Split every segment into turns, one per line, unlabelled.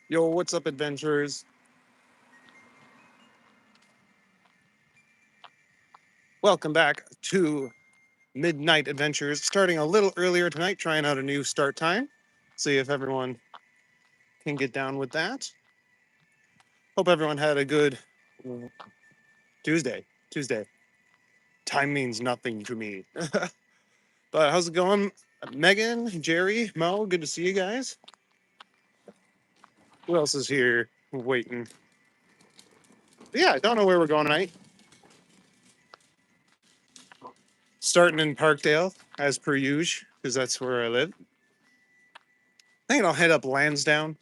Yo, what's up, adventurers? Welcome back to Midnight Adventures. Starting a little earlier tonight, trying out a new start time. See if everyone can get down with that. Hope everyone had a good Tuesday. Tuesday. Time means nothing to me. But how's it going? Megan, Jerry, Mo, good to see you guys. Who else is here waiting? Yeah, I don't know where we're going tonight. Starting in Parkdale, as per usual, because that's where I live. I think I'll head up Lansdowne.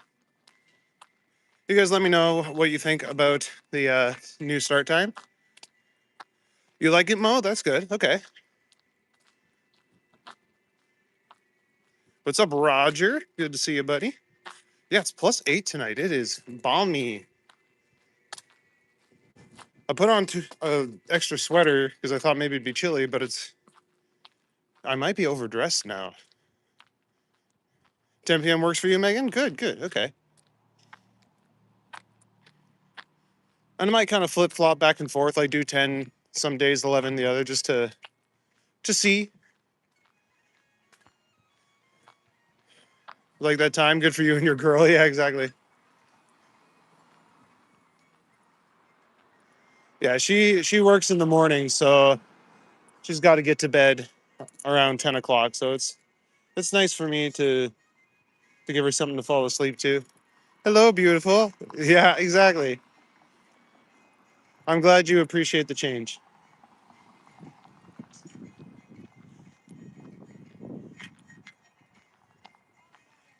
You guys let me know what you think about the new start time. You like it, Mo? That's good. Okay. What's up, Roger? Good to see you, buddy. Yeah, it's +8 tonight. It is balmy. I put on an extra sweater because I thought maybe it'd be chilly, but I might be overdressed now. 10 p.m. works for you, Megan? Good, good. Okay. And I might kind of flip flop back and forth. I do 10 some days, 11 the other, just to see. Like that time, good for you and your girl. Yeah, exactly. Yeah, she works in the morning, so she's got to get to bed around 10 o'clock. So it's nice for me to give her something to fall asleep to. Hello, beautiful. Yeah, exactly. I'm glad you appreciate the change.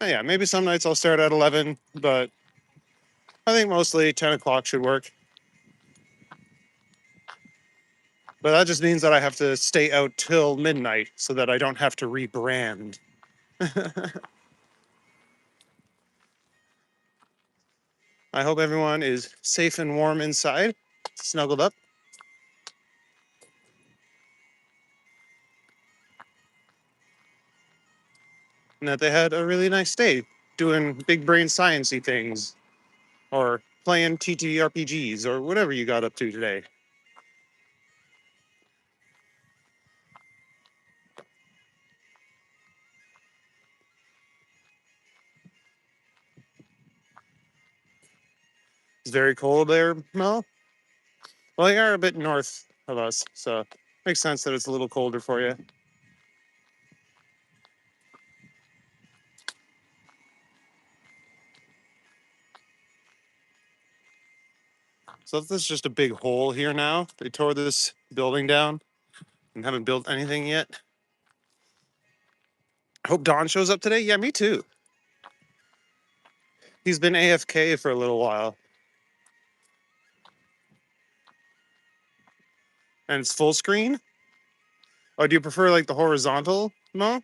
Yeah, maybe some nights I'll start at 11, but I think mostly 10 o'clock should work. But that just means that I have to stay out till midnight so that I don't have to rebrand. I hope everyone is safe and warm inside, snuggled up, and that they had a really nice day doing big brain sciencey things or playing TTRPGs or whatever you got up to today. It's very cold there, Mel. Well, you are a bit north of us, so makes sense that it's a little colder for you. So if this is just a big hole here now, they tore this building down and haven't built anything yet. I hope Don shows up today. Yeah, me too. He's been AFK for a little while. And it's full screen? Or do you prefer like the horizontal? No?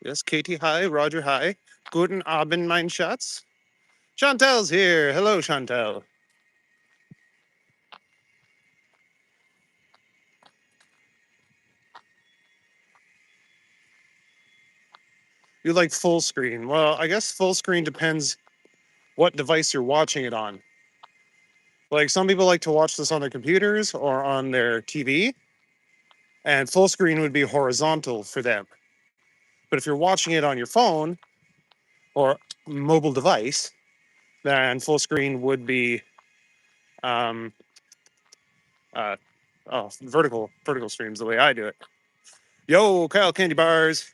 Yes, Katie, hi. Roger, hi. Guten Abend, mein Schatz. Chantel's here. Hello, Chantel. You like full screen? Well, I guess full screen depends what device you're watching it on. Like some people like to watch this on their computers or on their TV, and full screen would be horizontal for them. But if you're watching it on your phone or mobile device, then full screen would be um, uh, vertical streams the way I do it. Yo, Kyle Candy Bars.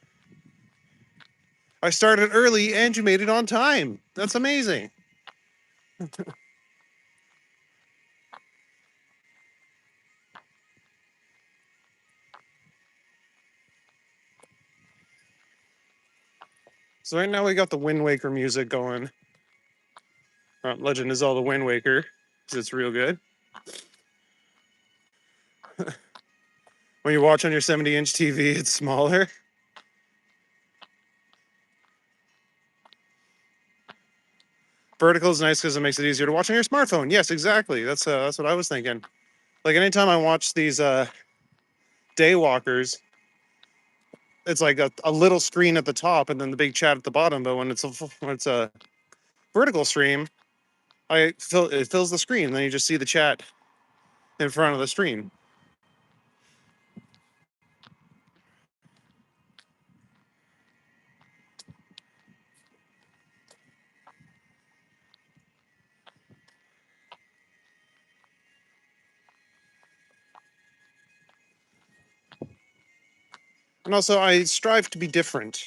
I started early and you made it on time. That's amazing. So right now we got the Wind Waker music going. Legend is all the Wind Waker because it's real good. When you watch on your 70-inch TV, it's smaller. Vertical is nice because it makes it easier to watch on your smartphone. Yes, exactly. That's what I was thinking. Like anytime I watch these daywalkers, it's like a little screen at the top and then the big chat at the bottom. But when it's a vertical stream, it fills the screen. And then you just see the chat in front of the stream. And also, I strive to be different.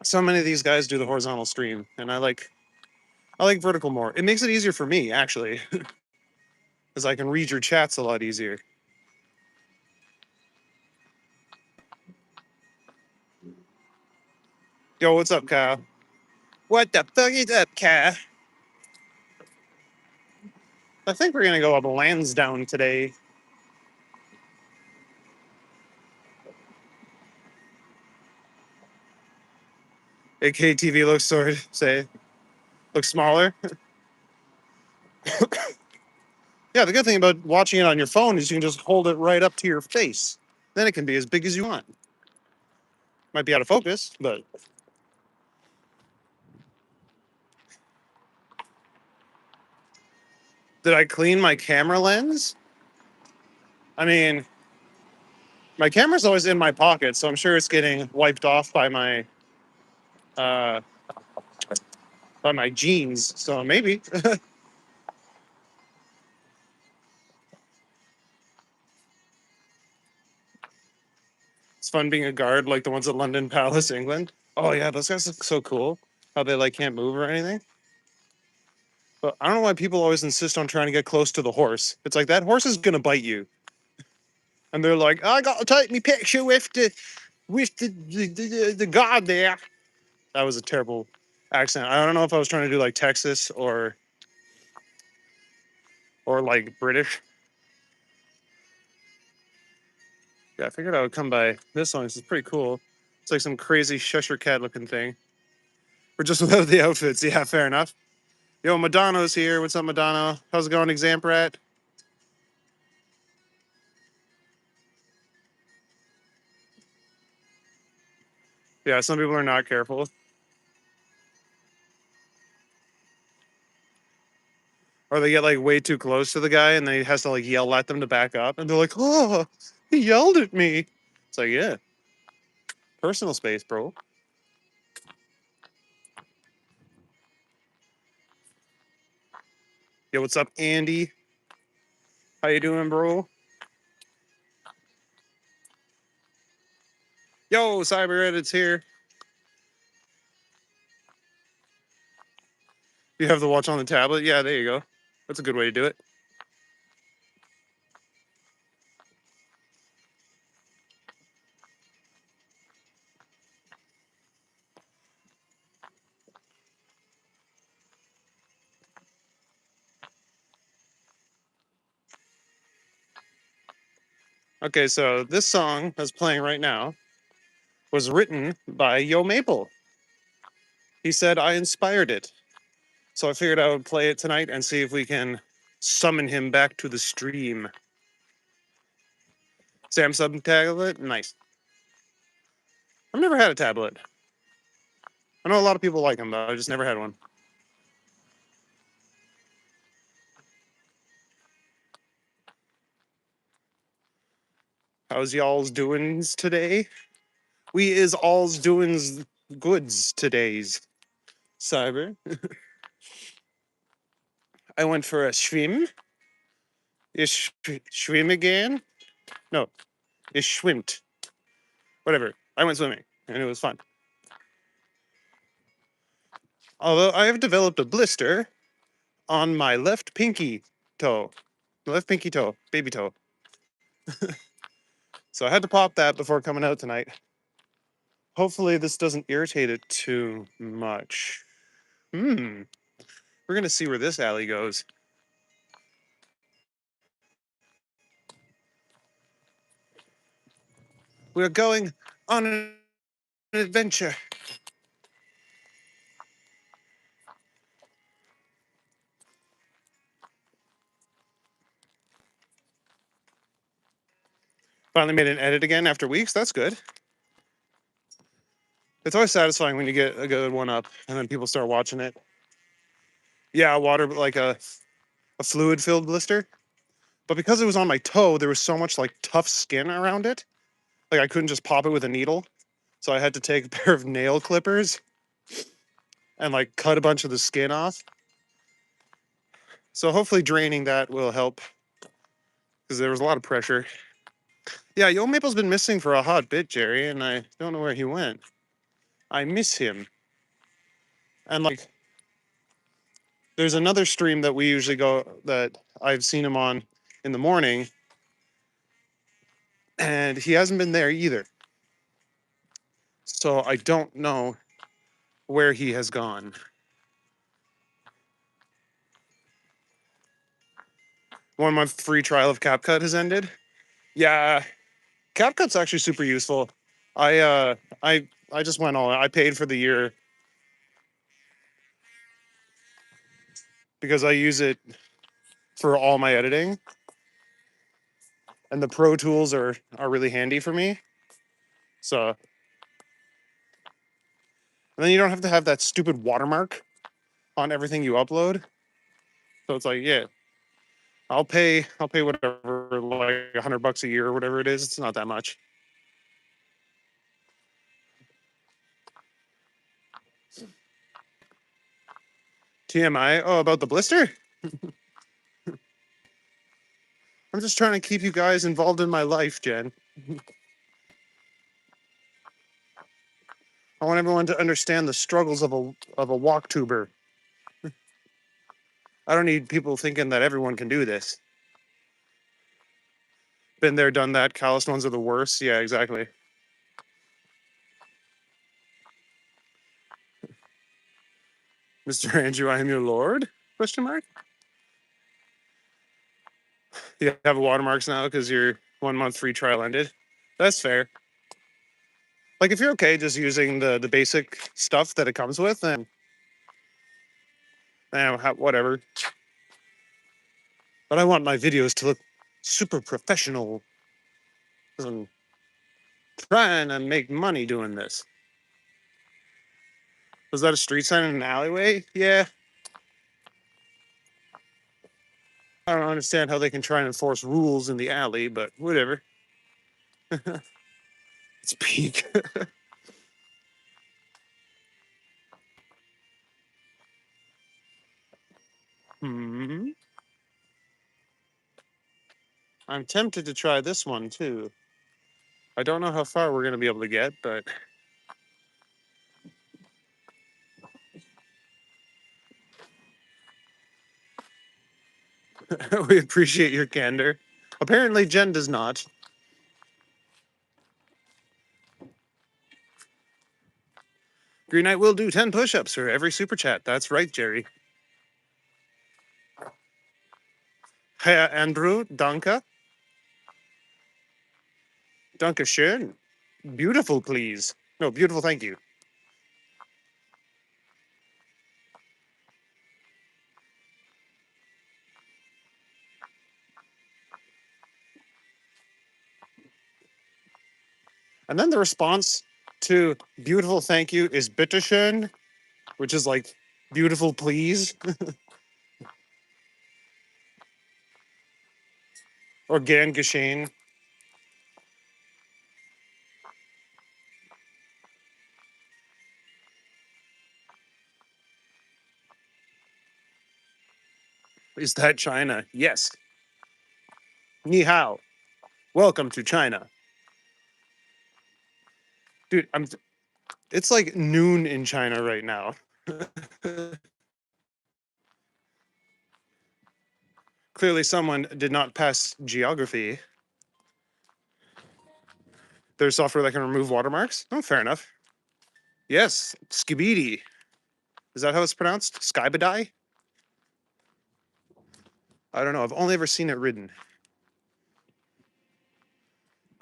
So many of these guys do the horizontal stream, and I like vertical more. It makes it easier for me actually, because I can read your chats a lot easier. Yo, what's up, Kyle? What the fuck is up, Kyle? I think we're gonna go up Lansdowne today. AKTV looks smaller. Yeah, the good thing about watching it on your phone is you can just hold it right up to your face. Then it can be as big as you want. Might be out of focus, but did I clean my camera lens? I mean, my camera's always in my pocket, so I'm sure it's getting wiped off uh, by my jeans. So maybe. It's fun being a guard like the ones at London Palace, England. Oh yeah, those guys look so cool. How they like can't move or anything. But I don't know why people always insist on trying to get close to the horse. It's like that horse is gonna bite you. And they're like, I gotta take me picture with the guard there. That was a terrible accent. I don't know if I was trying to do like Texas or like British. Yeah, I figured I would come by this one. This is pretty cool. It's like some crazy Cheshire cat looking thing. We're just without the outfits. Yeah, fair enough. Yo, Madonna's here. What's up, Madonna? How's it going, Exam Rat? Yeah, some people are not careful. Or they get like way too close to the guy and then he has to like yell at them to back up. And they're like, oh, he yelled at me. It's like, yeah, personal space, bro. Yo, what's up, Andy? How you doing, bro? Yo, Cyber Edit's here. You have the watch on the tablet? Yeah, there you go. That's a good way to do it. Okay, so this song that's playing right now was written by Yo Maple. He said I inspired it. So I figured I would play it tonight and see if we can summon him back to the stream. Samsung tablet? Nice. I've never had a tablet. I know a lot of people like them, though. I just never had one. How's y'all's doings today? We is all's doings goods today's. Cyber. I went for a swim. Is swim again? No, is schwimmt. Whatever. I went swimming and it was fun. Although I have developed a blister on my left pinky toe. Left pinky toe, baby toe. So I had to pop that before coming out tonight. Hopefully this doesn't irritate it too much. We're gonna see where this alley goes. We're going on an adventure. Finally made an edit again after weeks. That's good. It's always satisfying when you get a good one up and then people start watching it. Yeah, water, like a fluid filled blister. But because it was on my toe, there was so much like tough skin around it. Like I couldn't just pop it with a needle. So I had to take a pair of nail clippers and like cut a bunch of the skin off. So hopefully draining that will help because there was a lot of pressure. Yeah, Yo Maple's been missing for a hot bit, Jerry, and I don't know where he went. I miss him. And like there's another stream that we usually go that I've seen him on in the morning, and he hasn't been there either. So I don't know where he has gone. 1 month free trial of CapCut has ended. Yeah, CapCut's actually super useful. I just went all. I paid for the year because I use it for all my editing, and the Pro Tools are really handy for me. So, and then you don't have to have that stupid watermark on everything you upload. So it's like, yeah, I'll pay whatever, like $100 a year or whatever it is. It's not that much. TMI. Oh, about the blister? I'm just trying to keep you guys involved in my life, Jen. I want everyone to understand the struggles of a walk tuber. I don't need people thinking that everyone can do this. Been there, done that. Calloused ones are the worst. Yeah, exactly. Mr. Andrew, I am your lord? Question mark. You have watermarks now because your 1 month free trial ended. That's fair. Like if you're okay just using the basic stuff that it comes with, then whatever. But I want my videos to look super professional. I'm trying to make money doing this. Was that a street sign in an alleyway? Yeah. I don't understand how they can try and enforce rules in the alley, but whatever. It's peak. Hmm. I'm tempted to try this one too. I don't know how far we're going to be able to get, but we appreciate your candor. Apparently, Jen does not. Green Knight will do 10 push ups for every super chat. That's right, Jerry. Herr Andrew, danke. Danke schön. Beautiful, please. No, beautiful, thank you. And then the response to beautiful, thank you is bitteschön, which is like beautiful, please, or gern geschehen. Is that China? Yes. Ni hao. Welcome to China. Dude, it's like noon in China right now. Clearly someone did not pass geography. There's software that can remove watermarks? Oh, fair enough. Yes, skibidi. Is that how it's pronounced? Skybadai? I don't know. I've only ever seen it written.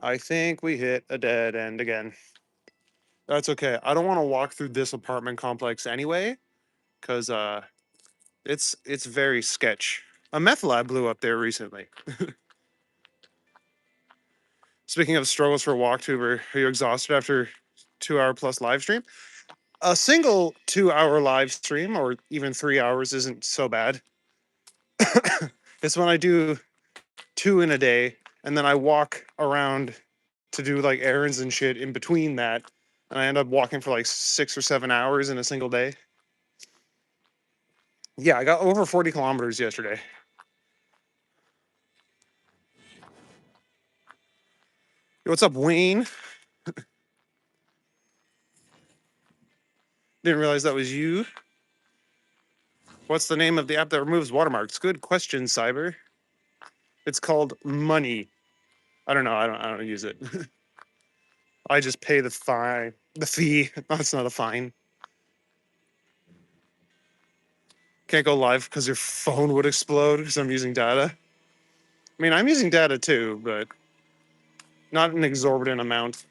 I think we hit a dead end again. That's okay. I don't want to walk through this apartment complex anyway, because it's very sketch. A meth lab blew up there recently. Speaking of struggles for Walktuber, are you exhausted after 2 hour plus live stream? A single 2 hour live stream, or even 3 hours, isn't so bad. It's when I do two in a day, and then I walk around to do like errands and shit in between that, and I end up walking for like 6 or 7 hours in a single day. Yeah, I got over 40 kilometers yesterday. What's up, Wayne? Didn't realize that was you. What's the name of the app that removes watermarks? Good question, Cyber. It's called Money. I don't know. I don't use it. I just pay the fine, the fee. That's not a fine. Can't go live because your phone would explode because I'm using data. I mean, I'm using data too, but not an exorbitant amount.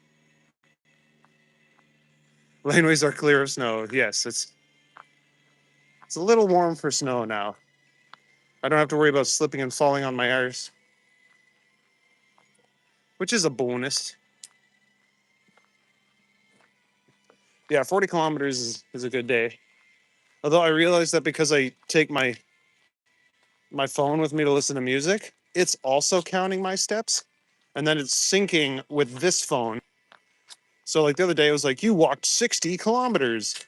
Laneways are clear of snow. Yes, it's a little warm for snow now. I don't have to worry about slipping and falling on my arse, which is a bonus. Yeah, 40 kilometers is a good day. Although I realize that because I take my phone with me to listen to music, it's also counting my steps, and then it's syncing with this phone. So like the other day, it was like, you walked 60 kilometers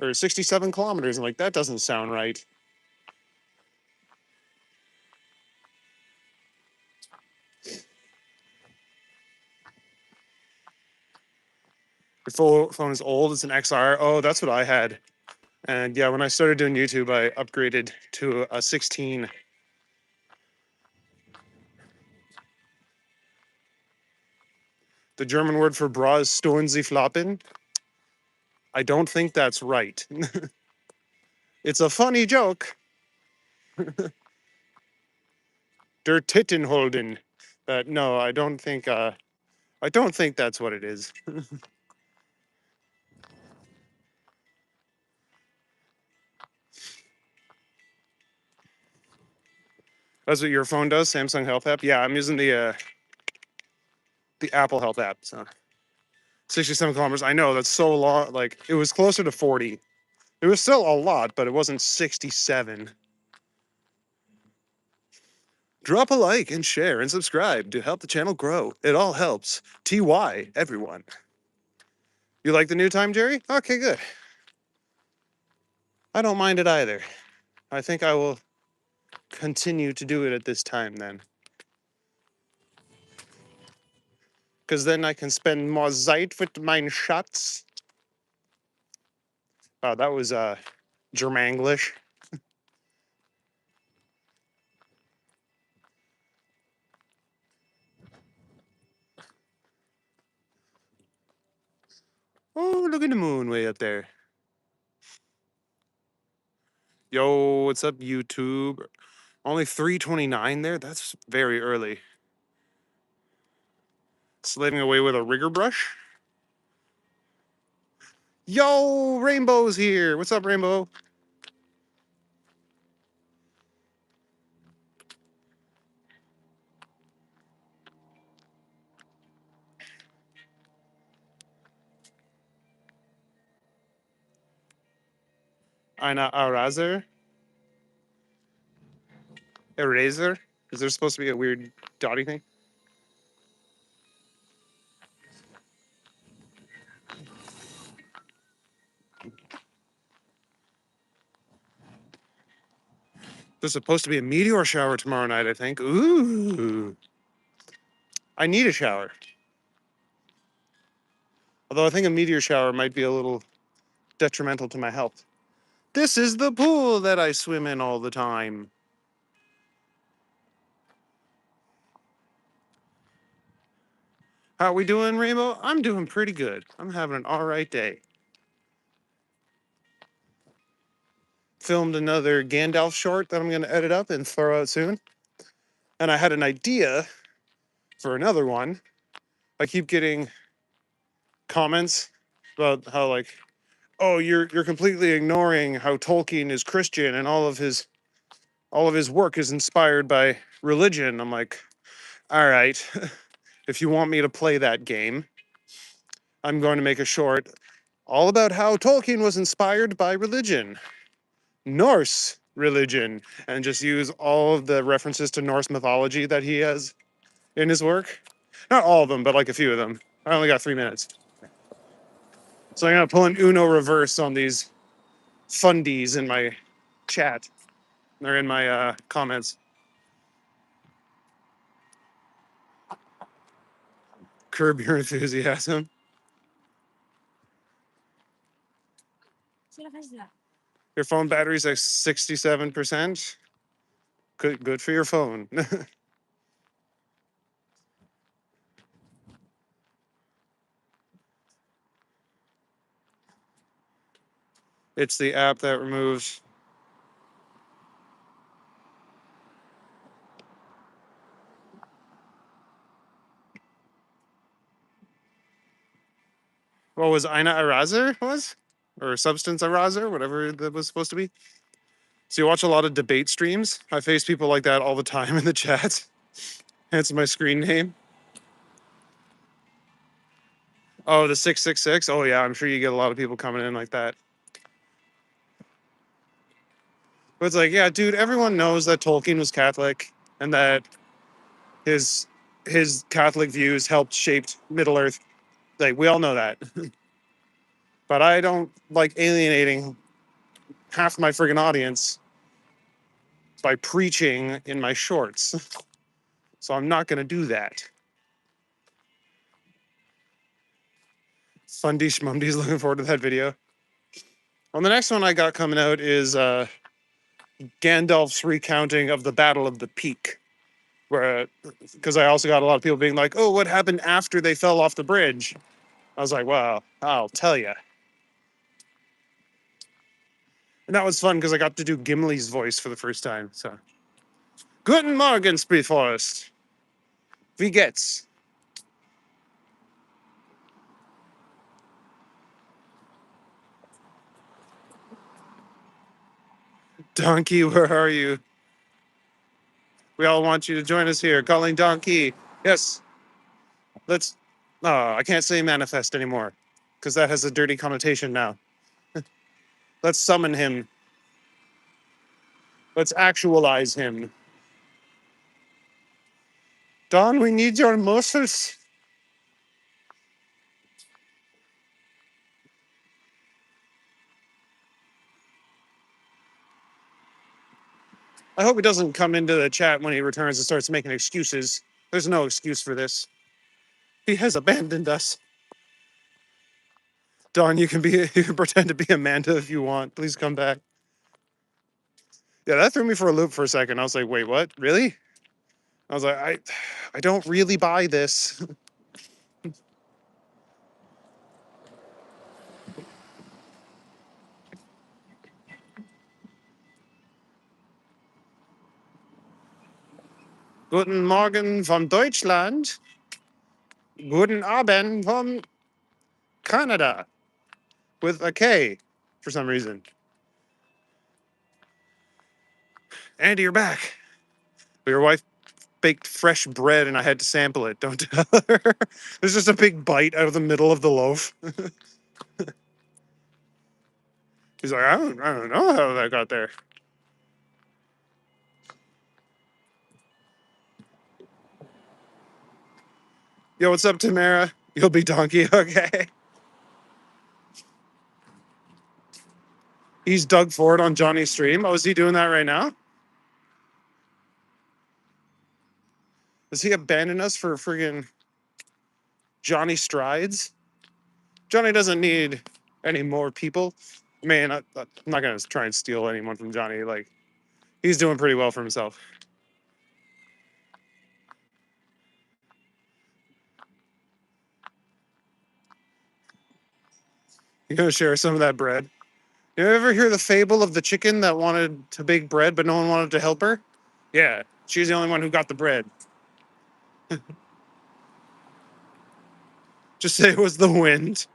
or 67 kilometers. I'm like, that doesn't sound right. Your phone is old. It's an XR. Oh, that's what I had. And yeah, when I started doing YouTube, I upgraded to a 16. The German word for bra is stolen Sie floppen. I don't think that's right. It's a funny joke. Der Tittenholden. But no, I don't think that's what it is. That's what your phone does, Samsung Health app. Yeah, I'm using the Apple Health app. So 67 kilometers. I know that's so long. Like it was closer to 40. It was still a lot, but it wasn't 67. Drop a like and share and subscribe to help the channel grow. It all helps. TY, everyone. You like the new time, Jerry? Okay, good. I don't mind it either. I think I will continue to do it at this time then. Because then I can spend more Zeit with mine shots. Oh, that was Germanglish. Oh, look at the moon way up there. Yo, what's up, YouTube? Only 3:29 there? That's very early. Slaving away with a rigger brush? Yo, Rainbow's here. What's up, Rainbow? Eine Eraser? Eraser? Is there supposed to be a weird dotty thing? There's supposed to be a meteor shower tomorrow night, I think. Ooh. I need a shower. Although I think a meteor shower might be a little detrimental to my health. This is the pool that I swim in all the time. How are we doing, Rainbow? I'm doing pretty good. I'm having an all right day. Filmed another Gandalf short that I'm going to edit up and throw out soon. And I had an idea for another one. I keep getting comments about how like, oh, you're completely ignoring how Tolkien is Christian and all of his work is inspired by religion. I'm like, all right. if you want me to play that game, I'm going to make a short all about how Tolkien was inspired by religion, Norse religion, and just use all of the references to Norse mythology that he has in his work. Not all of them, but like a few of them. I only got 3 minutes. So I'm going to pull an Uno reverse on these fundies in my chat. They're in my comments. Curb your enthusiasm. Your phone battery's like 67%. Good for your phone. It's the app that removes. What was Ina Arazer was? Or Substance Arazer, whatever that was supposed to be. So you watch a lot of debate streams. I face people like that all the time in the chat. Hence my screen name. Oh, the 666. Oh yeah, I'm sure you get a lot of people coming in like that. But it's like, yeah, dude, everyone knows that Tolkien was Catholic and that his his Catholic views helped shape Middle Earth. Like we all know that. But I don't like alienating half my friggin' audience by preaching in my shorts. So I'm not gonna do that. Fundy Schmundy's looking forward to that video. Well, the next one I got coming out is Gandalf's recounting of the Battle of the Peak. Where, because I also got a lot of people being like, oh, what happened after they fell off the bridge? I was like, well, I'll tell you. And that was fun because I got to do Gimli's voice for the first time. So, Guten Morgen, Spreeforest. Wie geht's? Donkey, where are you? We all want you to join us here. Calling Donkey. Yes. Let's. Oh, I can't say manifest anymore because that has a dirty connotation now. Let's summon him. Let's actualize him. Don, we need your muscles. I hope he doesn't come into the chat when he returns and starts making excuses. There's no excuse for this. He has abandoned us. Don, you can be you can pretend to be Amanda if you want. Please come back. Yeah, that threw me for a loop for a second. I was like, wait, what? Really? I was like, I don't really buy this. Guten Morgen from Deutschland. Guten Abend from Canada. With a K for some reason. Andy, you're back. Your wife baked fresh bread and I had to sample it. Don't tell her. There's just a big bite out of the middle of the loaf. He's like, I don't know how that got there. Yo, what's up, Tamara? You'll be Donkey, okay? He's Doug Ford on Johnny's stream. Oh, is he doing that right now? Does he abandon us for friggin' Johnny Strides? Johnny doesn't need any more people. Man, I'm not gonna try and steal anyone from Johnny. Like, he's doing pretty well for himself. You gonna share some of that bread? You ever hear the fable of the chicken that wanted to bake bread, but no one wanted to help her? Yeah, she's the only one who got the bread. Just say it was the wind.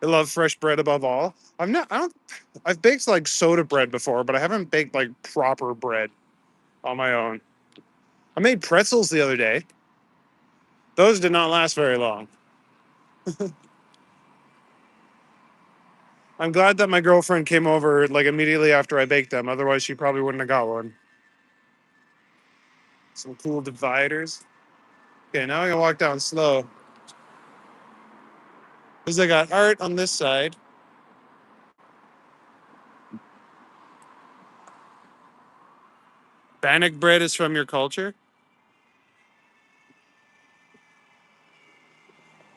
I love fresh bread above all. I've baked like soda bread before, but I haven't baked like proper bread on my own. I made pretzels the other day. Those did not last very long. I'm glad that my girlfriend came over like immediately after I baked them. Otherwise, she probably wouldn't have got one. Some cool dividers. Okay, now I'm gonna walk down slow. Because I got art on this side. Bannock bread is from your culture.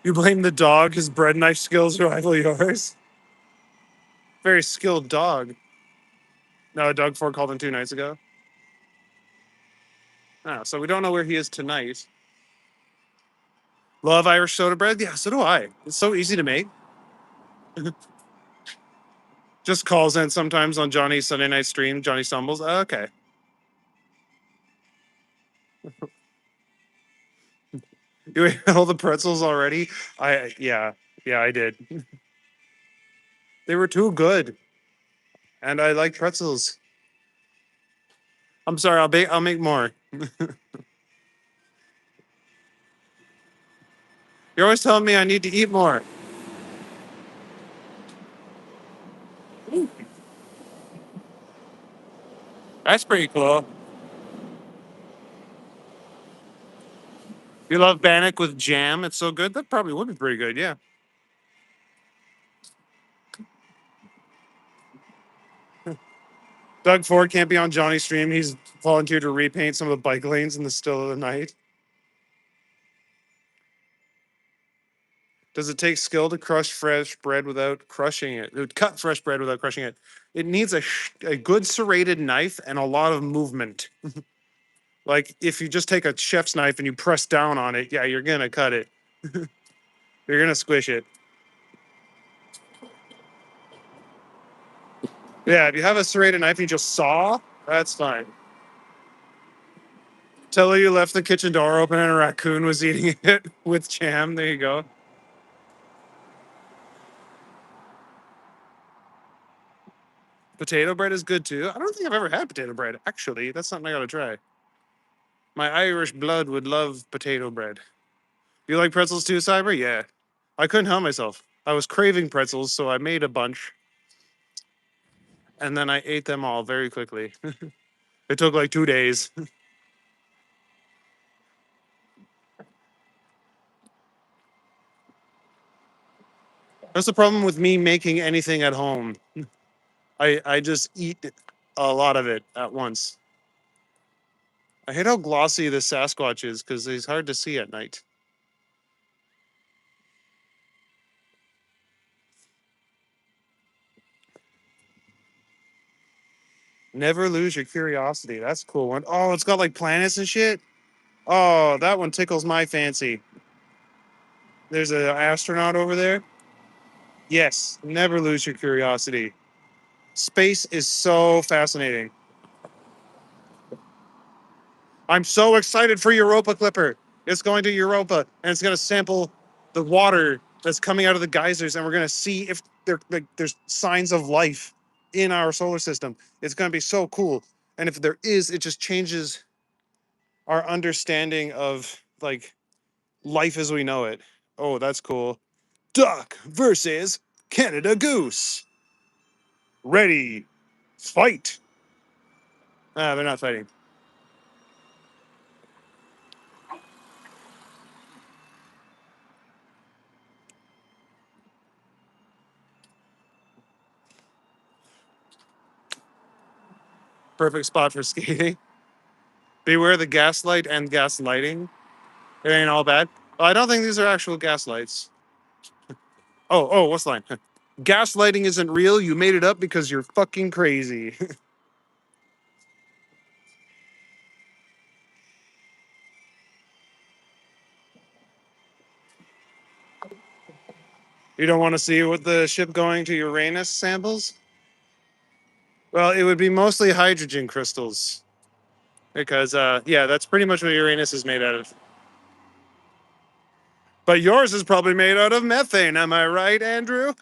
You blame the dog. His bread knife skills rival yours. Very skilled dog. No, Doug Ford called him 2 nights ago. Oh, so we don't know where he is tonight. Love Irish soda bread? Yeah, so do I. It's so easy to make. Just calls in sometimes on Johnny's Sunday night stream. Johnny stumbles. Oh, okay. You ate all the pretzels already? Yeah, I did. They were too good, and I like pretzels. I'm sorry. I'll make more. You're always telling me I need to eat more. That's pretty cool. You love bannock with jam? It's so good. That probably would be pretty good. Yeah. Doug Ford can't be on Johnny's stream. He's volunteered to repaint some of the bike lanes in the still of the night. Does it take skill to crush fresh bread without crushing it? Cut fresh bread without crushing it. It needs a good serrated knife and a lot of movement. Like if you just take a chef's knife and you press down on it, yeah, you're gonna cut it. You're gonna squish it. Yeah, if you have a serrated knife and you just saw, that's fine. Tell her you left the kitchen door open and a raccoon was eating it with jam. There you go. Potato bread is good too. I don't think I've ever had potato bread. Actually, that's something I gotta try. My Irish blood would love potato bread. You like pretzels too, Cyber? Yeah. I couldn't help myself. I was craving pretzels, so I made a bunch and then I ate them all very quickly. It took like 2 days. That's the problem with me making anything at home. I just eat a lot of it at once. I hate how glossy the Sasquatch is because he's hard to see at night. Never lose your curiosity. That's a cool one. Oh, it's got like planets and shit. Oh, that one tickles my fancy. There's an astronaut over there. Yes, never lose your curiosity. Space is so fascinating. I'm so excited for Europa Clipper. It's going to Europa and it's going to sample the water that's coming out of the geysers, and we're going to see if there's signs of life in our solar system. It's going to be so cool. And if there is, it just changes our understanding of like life as we know it. Oh, that's cool. Duck versus Canada Goose. Ready, fight. Ah, they're not fighting. Perfect spot for skating. Beware the gaslight and gaslighting. It ain't all bad. Oh, I don't think these are actual gaslights. Oh, what's the line? Gaslighting isn't real. You made it up because you're fucking crazy. You don't want to see what the ship going to Uranus samples? Well, it would be mostly hydrogen crystals. Because, yeah, that's pretty much what Uranus is made out of. But yours is probably made out of methane. Am I right, Andrew?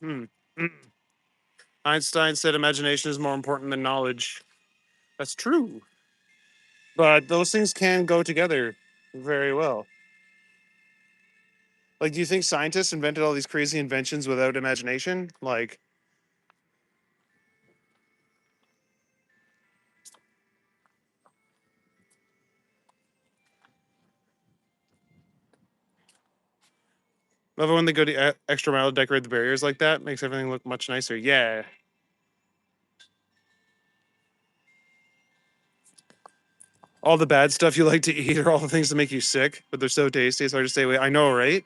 Hmm. Hmm. Einstein said imagination is more important than knowledge. That's true. But those things can go together. Very well. Like, do you think scientists invented all these crazy inventions without imagination? Like, love it when they go to extra mile to decorate the barriers like that. Makes everything look much nicer. Yeah. All the bad stuff you like to eat are all the things that make you sick, but they're so tasty. It's hard to stay away. I know, right?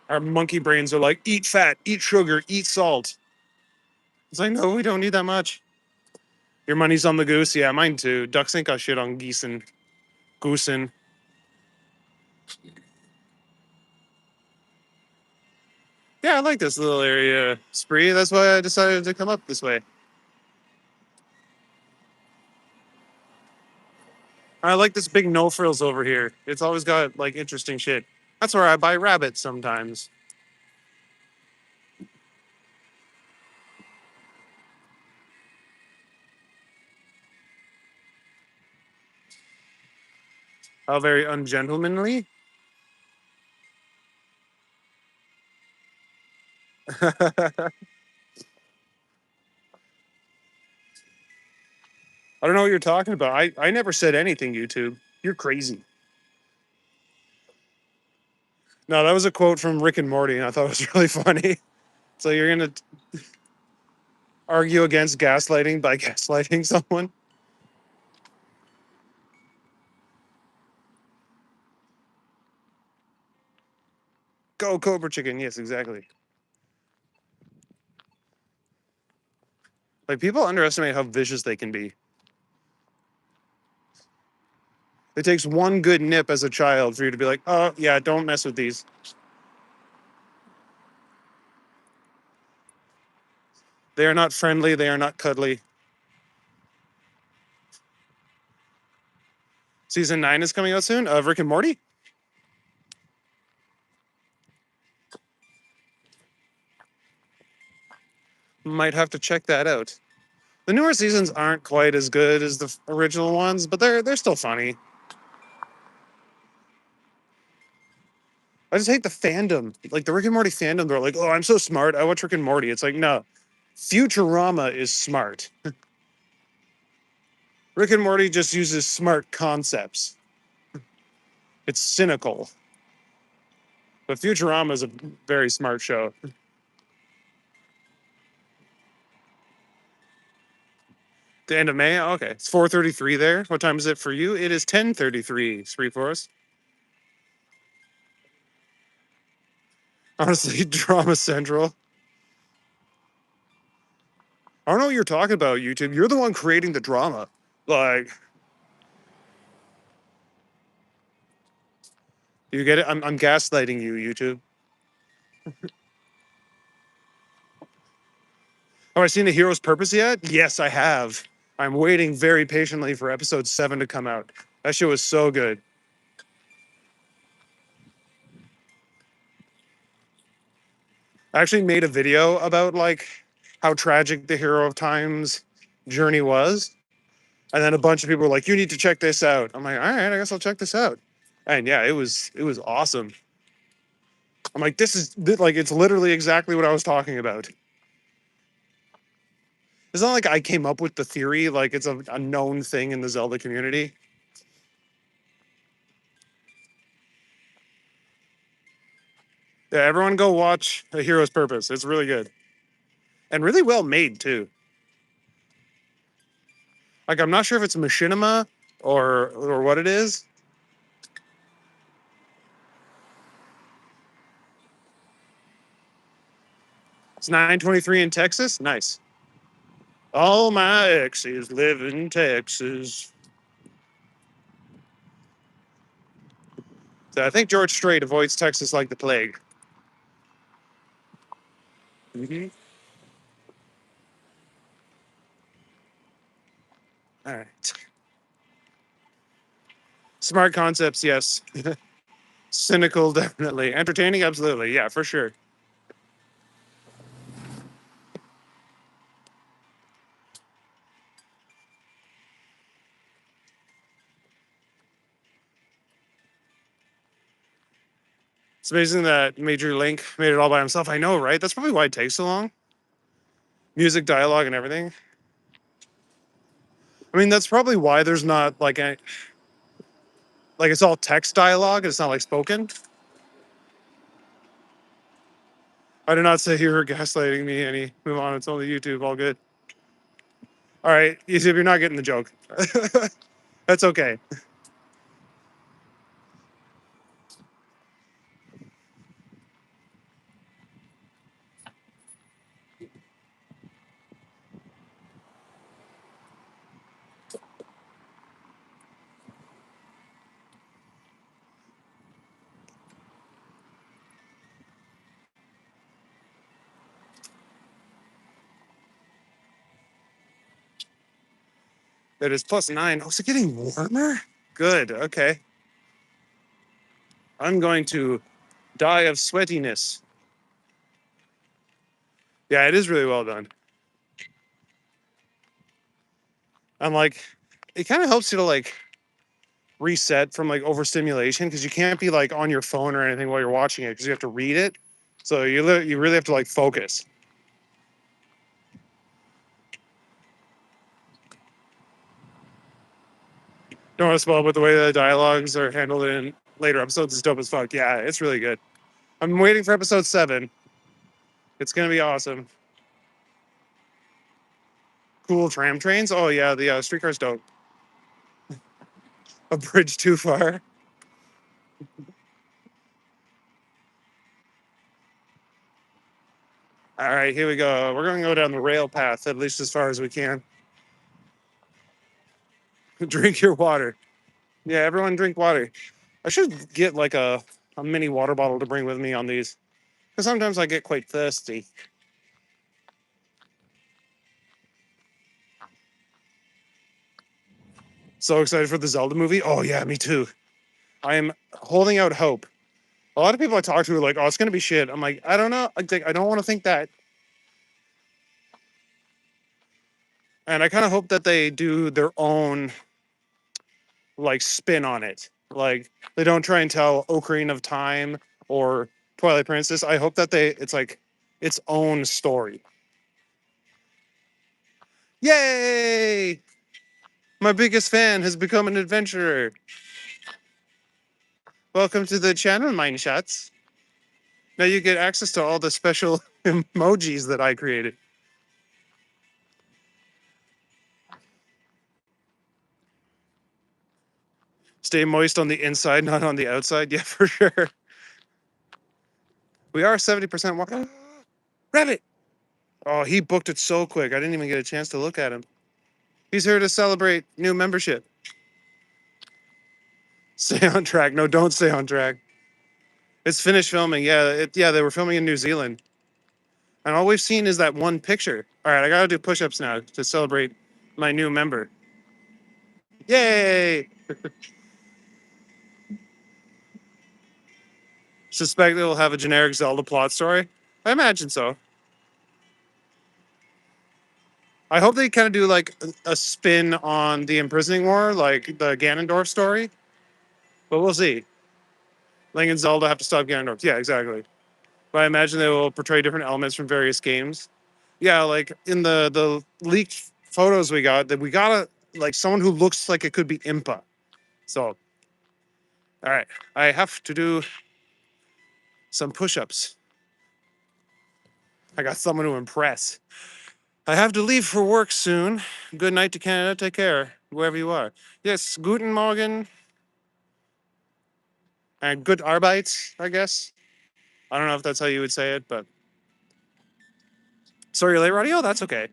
Our monkey brains are like, eat fat, eat sugar, eat salt. It's like, no, we don't need that much. Your money's on the goose. Yeah, mine too. Ducks ain't got shit on geese and goosen. Yeah, I like this little area spree. That's why I decided to come up this way. I like this big no frills over here. It's always got like interesting shit. That's where I buy rabbits sometimes. How very ungentlemanly. I don't know what you're talking about. I never said anything, YouTube. You're crazy. No, that was a quote from Rick and Morty, and I thought it was really funny. So you're gonna argue against gaslighting by gaslighting someone? Go Cobra Chicken. Yes, exactly. Like people underestimate how vicious they can be. It takes one good nip as a child for you to be like, oh yeah, don't mess with these. They are not friendly. They are not cuddly. Season 9 is coming out soon of Rick and Morty. Might have to check that out. The newer seasons aren't quite as good as the original ones, but they're still funny. I just hate the fandom. Like the Rick and Morty fandom, they're like, "Oh, I'm so smart. I watch Rick and Morty." It's like, no, Futurama is smart. Rick and Morty just uses smart concepts. It's cynical, but Futurama is a very smart show. The end of May. Okay, it's 4:33 there. What time is it for you? It is 10:33. Spree Forest. Honestly, Drama Central. I don't know what you're talking about, YouTube. You're the one creating the drama. Like, you get it? I'm gaslighting you, YouTube. Have I seen The Hero's Purpose yet? Yes, I have. I'm waiting very patiently for episode 7 to come out. That show was so good. I actually made a video about like how tragic the Hero of Time's journey was. And then a bunch of people were like, you need to check this out. I'm like, all right, I guess I'll check this out. And yeah, it was awesome. I'm like, this is like it's literally exactly what I was talking about. It's not like I came up with the theory, like it's a known thing in the Zelda community. Yeah, everyone go watch A Hero's Purpose. It's really good. And really well made too. Like I'm not sure if it's machinima or what it is. It's 923 in Texas. Nice. All my exes live in Texas. So I think George Strait avoids Texas like the plague. Mm-hmm. All right. Smart concepts, yes. Cynical, definitely. Entertaining, absolutely. Yeah, for sure. It's amazing that Major Link made it all by himself. I know, right? That's probably why it takes so long. Music, dialogue, and everything. I mean, that's probably why there's not like a like it's all text dialogue. It's not like spoken. I did not say you were gaslighting me. Any move on. It's only YouTube. All good. All right, YouTube, you're not getting the joke. That's okay. It is +9. Oh, is it getting warmer? Good. Okay. I'm going to die of sweatiness. Yeah, it is really well done. I'm like, it kind of helps you to like reset from like overstimulation because you can't be like on your phone or anything while you're watching it because you have to read it. So you really have to like focus. Don't want to spoil, but the way the dialogues are handled in later episodes is dope as fuck. Yeah, it's really good. I'm waiting for episode 7. It's gonna be awesome. Cool tram trains. Oh yeah, the streetcars don't. A bridge too far. All right, here we go. We're gonna go down the rail path at least as far as we can. Drink your water. Yeah, everyone drink water. I should get like a mini water bottle to bring with me on these because sometimes I get quite thirsty. So excited for the Zelda movie. Oh yeah, me too. I am holding out hope. A lot of people I talk to are like, "Oh, it's gonna be shit." I'm like, I don't know. I don't want to think that, and I kind of hope that they do their own like spin on it. Like they don't try and tell Ocarina of Time or Twilight Princess. I hope that it's like its own story. Yay! My biggest fan has become an adventurer. Welcome to the channel, Mine Shots. Now you get access to all the special emojis that I created. Stay moist on the inside, not on the outside. Yeah, for sure. We are 70% walk. Rabbit! Oh, he booked it so quick. I didn't even get a chance to look at him. He's here to celebrate new membership. Stay on track. No, don't stay on track. It's finished filming. Yeah, yeah, they were filming in New Zealand. And all we've seen is that one picture. All right, I gotta do push-ups now to celebrate my new member. Yay! Suspect it will have a generic Zelda plot story. I imagine so. I hope they kind of do like a spin on the imprisoning war, like the Ganondorf story. But we'll see. Link and Zelda have to stop Ganondorf. Yeah, exactly. But I imagine they will portray different elements from various games. Yeah, like in the leaked photos we got, that we got a like someone who looks like it could be Impa. So, all right, I have to do some push-ups. I got someone to impress. I have to leave for work soon. Good night to Canada. Take care, wherever you are. Yes, guten Morgen and good Arbeit, I guess. I don't know if that's how you would say it, but sorry you're late, Roddy. Oh, that's okay. I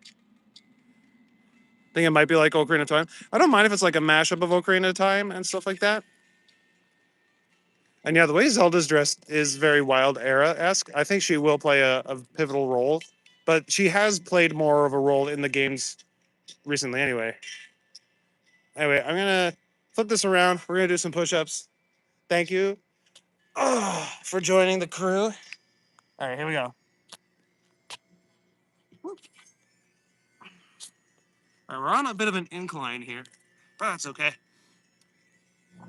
think it might be like Ocarina of Time. I don't mind if it's like a mashup of Ocarina of Time and stuff like that. And yeah, the way Zelda's dressed is very Wild Era esque. I think she will play a pivotal role, but she has played more of a role in the games recently anyway. Anyway, I'm gonna flip this around. We're gonna do some push-ups. Thank you for joining the crew. All right, here we go. All right, we're on a bit of an incline here, but that's okay.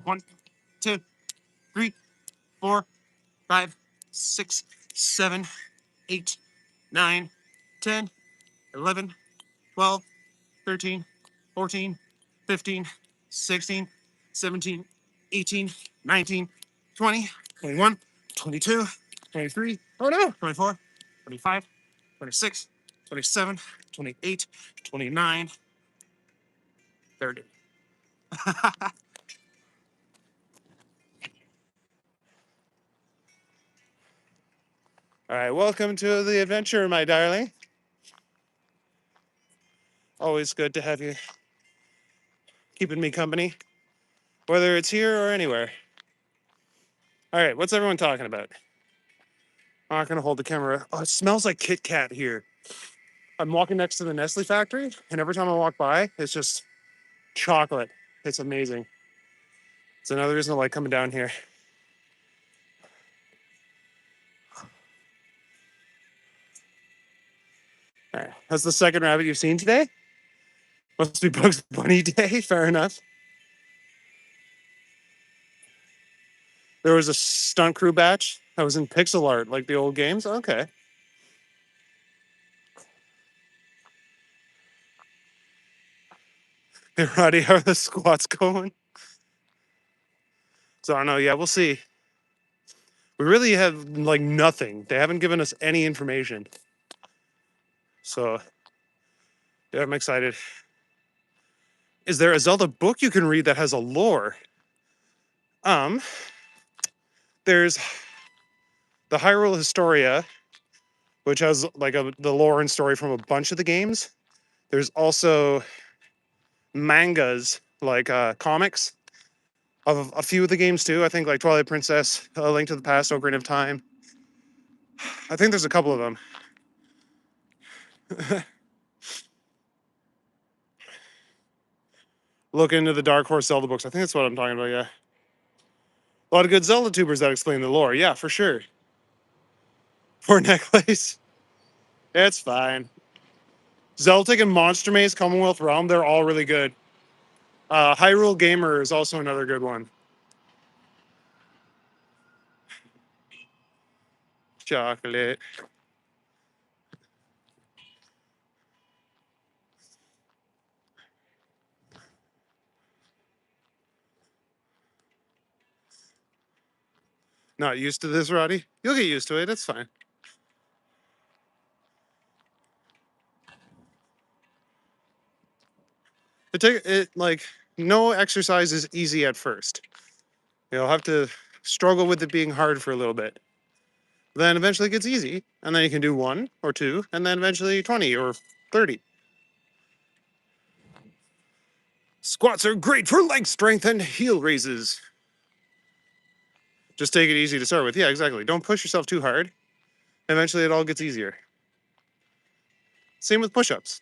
1, 2, 3, 4, 5, 6, 7, 8, 9, 10, 11, 12, 13, 14, 15, 16, 17, 18, 19, 20, 21, 22, 23, oh no, 24, 25, 26, 27, 28, 29, 30. All right, welcome to the adventure, my darling. Always good to have you keeping me company, whether it's here or anywhere. All right, what's everyone talking about? I'm not gonna hold the camera. Oh, it smells like Kit Kat here. I'm walking next to the Nestle factory, and every time I walk by, it's just chocolate. It's amazing. It's another reason I like coming down here. All right, that's the second rabbit you've seen today. Must be Bugs Bunny Day. Fair enough. There was a stunt crew batch that was in pixel art, like the old games. Okay. Hey, Roddy, how are the squats going? So I don't know. Yeah, we'll see. We really have like nothing. They haven't given us any information. So yeah, I'm excited. Is there a Zelda book you can read that has a lore? Um, there's the Hyrule Historia, which has like the lore and story from a bunch of the games. There's also mangas, like comics of a few of the games too. I think like Twilight Princess, A Link to the Past, Ocarina of Time. I think there's a couple of them. Look into the Dark Horse Zelda books. I think that's what I'm talking about, yeah. A lot of good Zelda tubers that explain the lore. Yeah, for sure. Poor necklace. It's fine. Zeltic and Monster Maze, Commonwealth Realm, they're all really good. Hyrule Gamer is also another good one. Chocolate. Not used to this, Roddy? You'll get used to it. It's fine. Like no exercise is easy at first. You'll have to struggle with it being hard for a little bit. Then eventually it gets easy, and then you can do one or two, and then eventually 20 or 30. Squats are great for leg strength and heel raises. Just take it easy to start with. Yeah, exactly. Don't push yourself too hard. Eventually it all gets easier. Same with push-ups.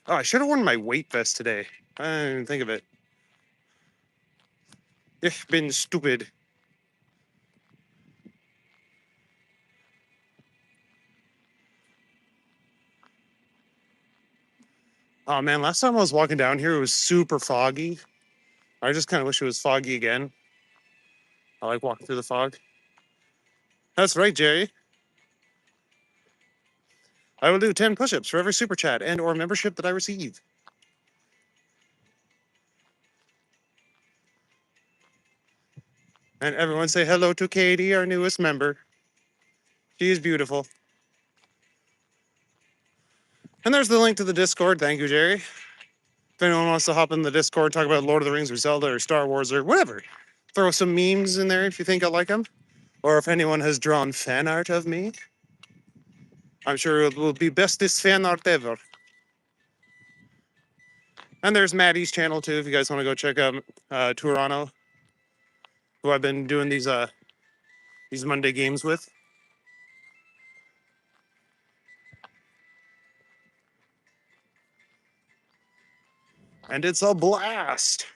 Oh, I should have worn my weight vest today. I didn't even think of it. Ich bin stupid. Oh man, last time I was walking down here, it was super foggy. I just kind of wish it was foggy again. I like walking through the fog. That's right, Jerry. I will do 10 push-ups for every super chat and or membership that I receive. And everyone say hello to Katie, our newest member. She is beautiful. And there's the link to the Discord. Thank you, Jerry. If anyone wants to hop in the Discord, talk about Lord of the Rings or Zelda or Star Wars or whatever, throw some memes in there if you think I like them. Or if anyone has drawn fan art of me, I'm sure it will be bestest fan art ever. And there's Maddie's channel too, if you guys want to go check out Toronto, who I've been doing these Monday games with. And it's a blast.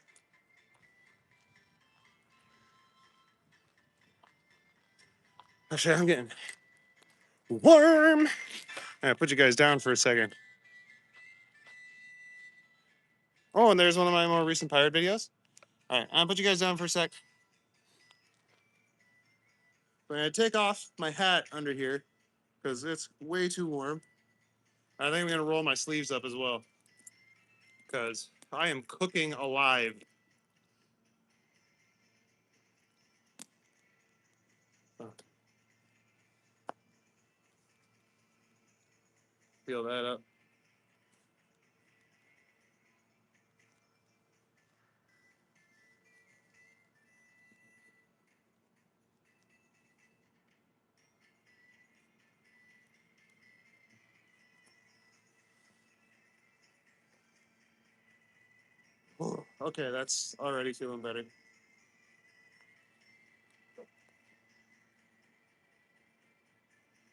Actually, I'm getting warm. I put you guys down for a second. Oh, and there's one of my more recent pirate videos. All right, I'll put you guys down for a sec. I'm gonna take off my hat under here because it's way too warm. I think I'm gonna roll my sleeves up as well because I am cooking alive. Feel that up. Okay, that's already feeling better.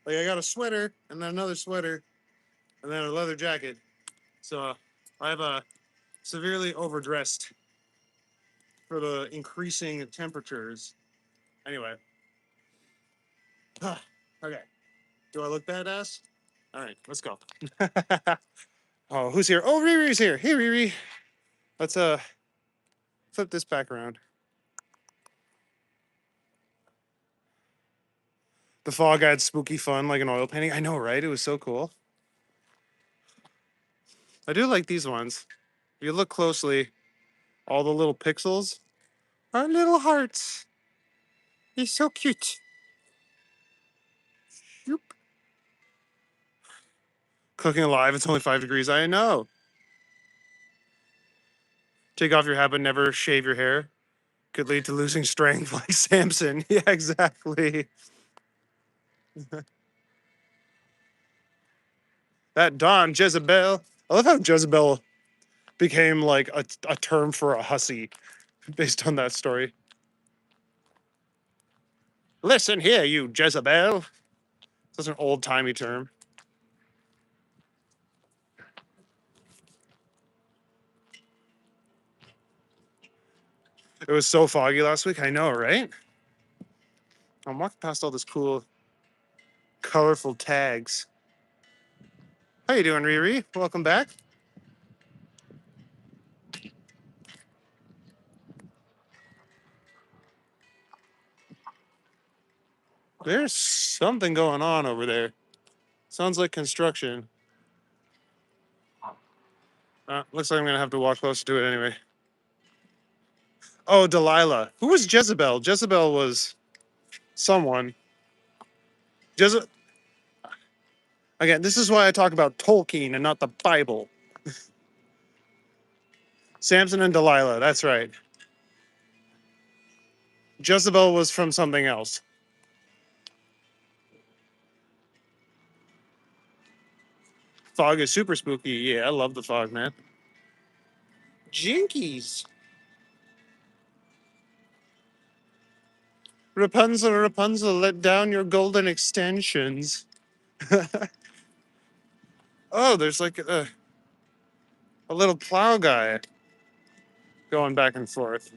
Like I got a sweater and then another sweater and then a leather jacket. So I have a severely overdressed for the increasing temperatures. Anyway. Okay. Do I look badass? All right, let's go. Oh, who's here? Oh, Riri's here. Hey, Riri. Let's flip this back around. The fog adds spooky fun like an oil painting. I know, right? It was so cool. I do like these ones. If you look closely, all the little pixels are little hearts. He's so cute. Yoop. Cooking alive, it's only 5 degrees. I know. Take off your hat, but never shave your hair. Could lead to losing strength like Samson. Yeah, exactly. That Don Jezebel. I love how Jezebel became like a term for a hussy based on that story. Listen here, you Jezebel. That's an old timey term. It was so foggy last week. I know, right? I'm walking past all this cool, colorful tags. How you doing, Riri? Welcome back. There's something going on over there. Sounds like construction. Looks like I'm gonna have to walk close to it anyway. Oh, Delilah. Who was Jezebel? Jezebel was someone. Jeze- Again, this is why I talk about Tolkien and not the Bible. Samson and Delilah. That's right. Jezebel was from something else. Fog is super spooky. Yeah, I love the fog, man. Jinkies. Rapunzel, Rapunzel, let down your golden extensions. Oh, there's like a little plow guy going back and forth.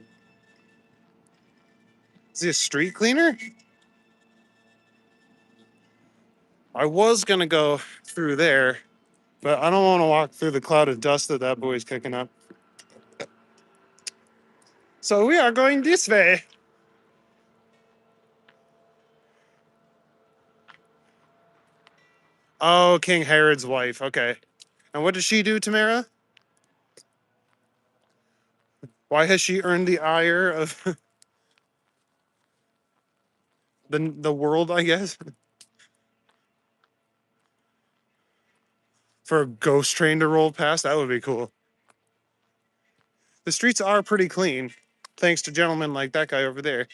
Is he a street cleaner? I was gonna go through there, but I don't want to walk through the cloud of dust that boy's kicking up. So we are going this way. Oh, King Herod's wife. Okay. And what does she do, Tamara? Why has she earned the ire of the world, I guess? For a ghost train to roll past? That would be cool. The streets are pretty clean, thanks to gentlemen like that guy over there.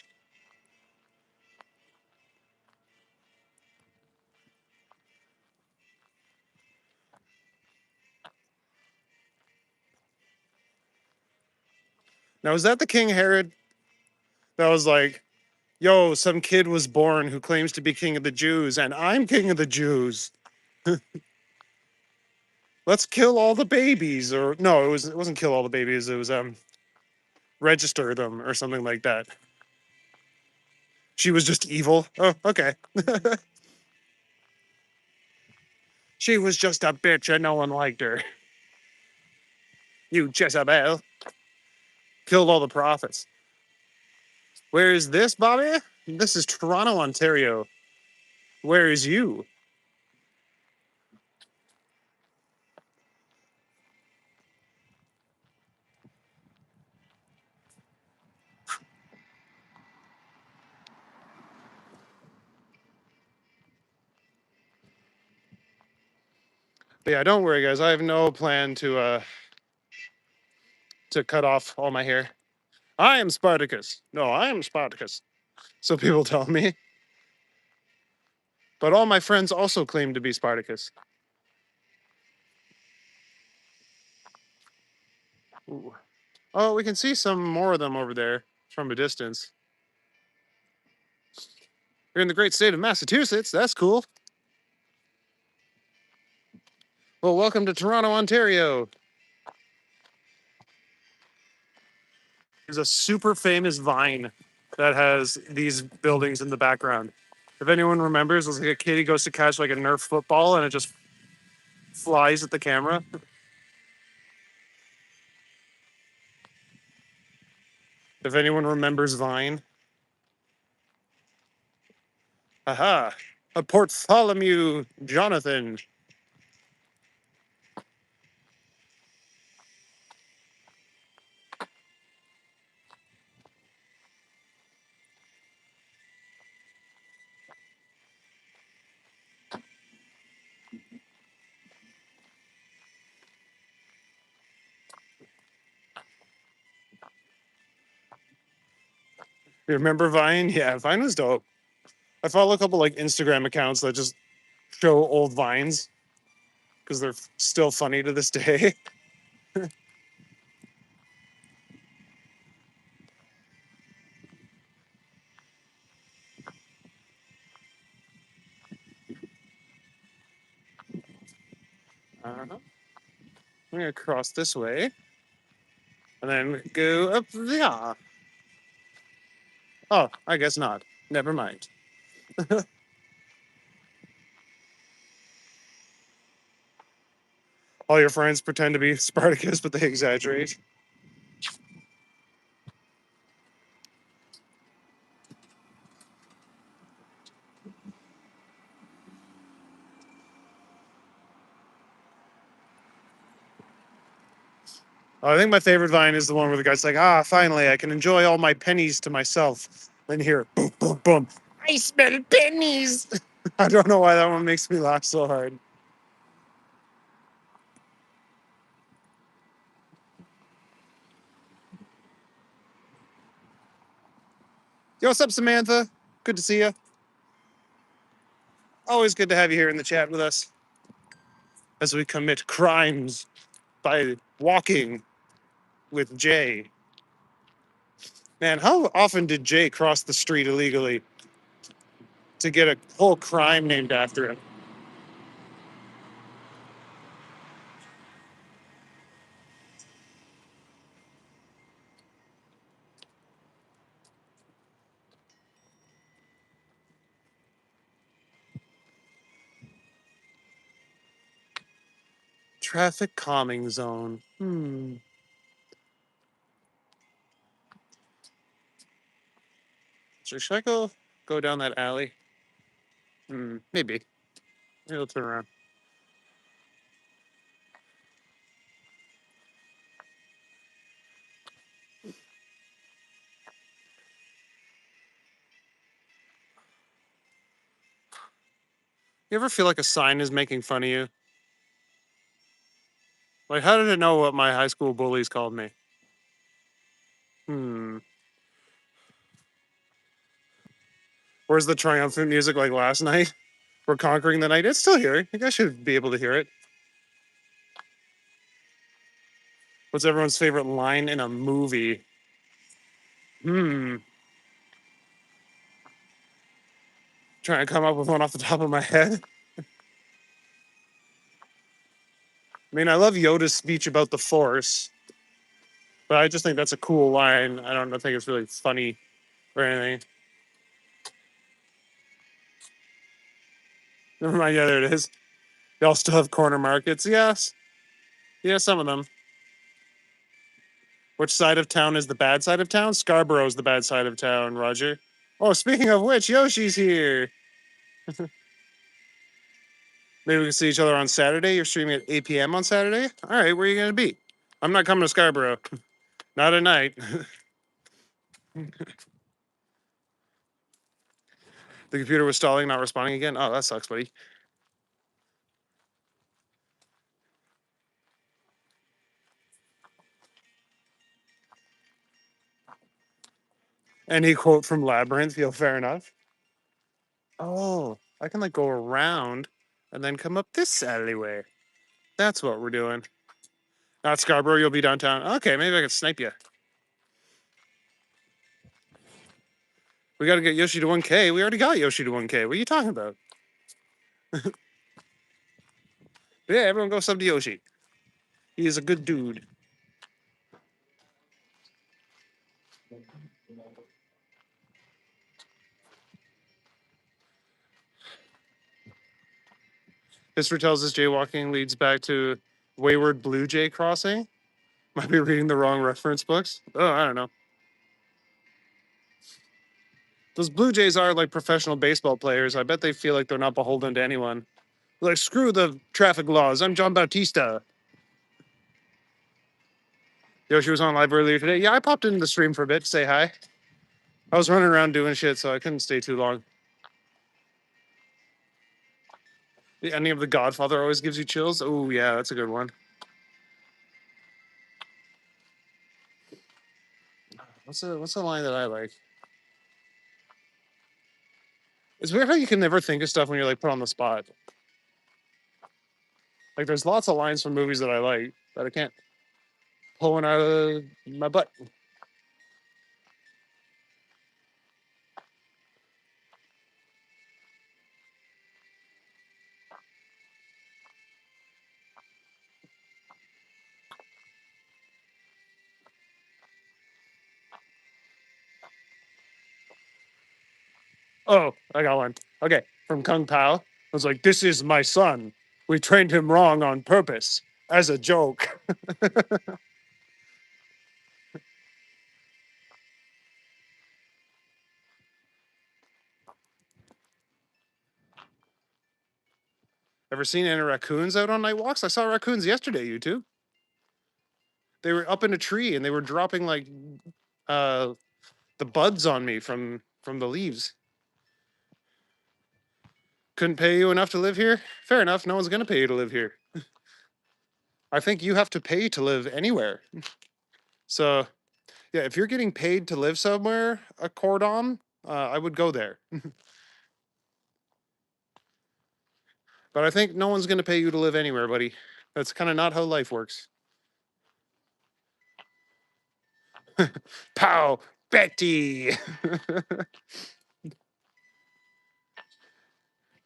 Now, is that the King Herod that was like, yo, some kid was born who claims to be king of the Jews, and I'm king of the Jews. Let's kill all the babies. Or no, it wasn't kill all the babies, it was register them or something like that. She was just evil. Oh, okay. She was just a bitch and no one liked her. You Jezebel killed all the prophets. Where is this, Bobby? This is Toronto, Ontario. Where is you? But yeah, don't worry, guys. I have no plan to cut off all my hair. I am Spartacus. No, I am Spartacus. So people tell me. But all my friends also claim to be Spartacus. Ooh. Oh, we can see some more of them over there from a distance. You're in the great state of Massachusetts. That's cool. Well, welcome to Toronto, Ontario. There's a super famous vine that has these buildings in the background. If anyone remembers, it's like a kid, he goes to catch like a Nerf football and it just flies at the camera. If anyone remembers Vine. Aha. A Bartholomew Jonathan. You remember Vine? Yeah, Vine was dope. I follow a couple like Instagram accounts that just show old Vines because they're still funny to this day. I'm gonna cross this way and then go up there. Oh, I guess not. Never mind. All your friends pretend to be Spartacus, but they exaggerate. I think my favorite Vine is the one where the guy's like, "Ah, finally, I can enjoy all my pennies to myself." Then you hear boom, boom, boom. I smell pennies. I don't know why that one makes me laugh so hard. Yo, what's up, Samantha? Good to see you. Always good to have you here in the chat with us as we commit crimes by walking with Jay. Man, how often did Jay cross the street illegally to get a whole crime named after him? Traffic calming zone. So should I go down that alley? Maybe. Maybe I'll turn around. You ever feel like a sign is making fun of you? Like, how did it know what my high school bullies called me? Hmm. Where's the triumphant music like last night? We're conquering the night. It's still here. You guys should be able to hear it. What's everyone's favorite line in a movie? Hmm. Trying to come up with one off the top of my head. I mean, I love Yoda's speech about the Force, but I just think that's a cool line. I don't think it's really funny or anything. Never mind. Yeah, there it is. They all still have corner markets. Yes. Yeah, some of them. Which side of town is the bad side of town? Scarborough's the bad side of town, Roger. Oh, speaking of which, Yoshi's here. Maybe we can see each other on Saturday. You're streaming at 8 p.m. on Saturday? All right, where are you going to be? I'm not coming to Scarborough. Not at night. The computer was stalling, not responding again. Oh, that sucks, buddy. Any quote from Labyrinth? Feel fair enough. Oh, I can like go around and then come up this alleyway. That's what we're doing. Not Scarborough, you'll be downtown. Okay, maybe I can snipe you. We got to get Yoshi to 1K. We already got Yoshi to 1K. What are you talking about? Yeah, everyone go sub to Yoshi. He is a good dude. History tells us jaywalking leads back to Wayward Blue Jay Crossing. Might be reading the wrong reference books. Oh, I don't know. Those Blue Jays are like professional baseball players. I bet they feel like they're not beholden to anyone. Like, screw the traffic laws. I'm John Bautista. Yoshi was on live earlier today. Yeah, I popped into the stream for a bit to say hi. I was running around doing shit, so I couldn't stay too long. The ending of The Godfather always gives you chills. Oh, yeah, that's a good one. What's the line that I like? It's weird how you can never think of stuff when you're like put on the spot. Like, there's lots of lines from movies that I like that I can't pull one out of my butt. Oh, I got one. Okay, from Kung Pao. I was like, "This is my son. We trained him wrong on purpose as a joke." Ever seen any raccoons out on night walks? I saw raccoons yesterday. You too? They were up in a tree and they were dropping like uh, the buds on me from the leaves. Couldn't pay you enough to live here? Fair enough. No one's gonna pay you to live here. I think you have to pay to live anywhere. So yeah, if you're getting paid to live somewhere, a cordon, I would go there. But I think no one's gonna pay you to live anywhere, buddy. That's kind of not how life works. Pow, Betty.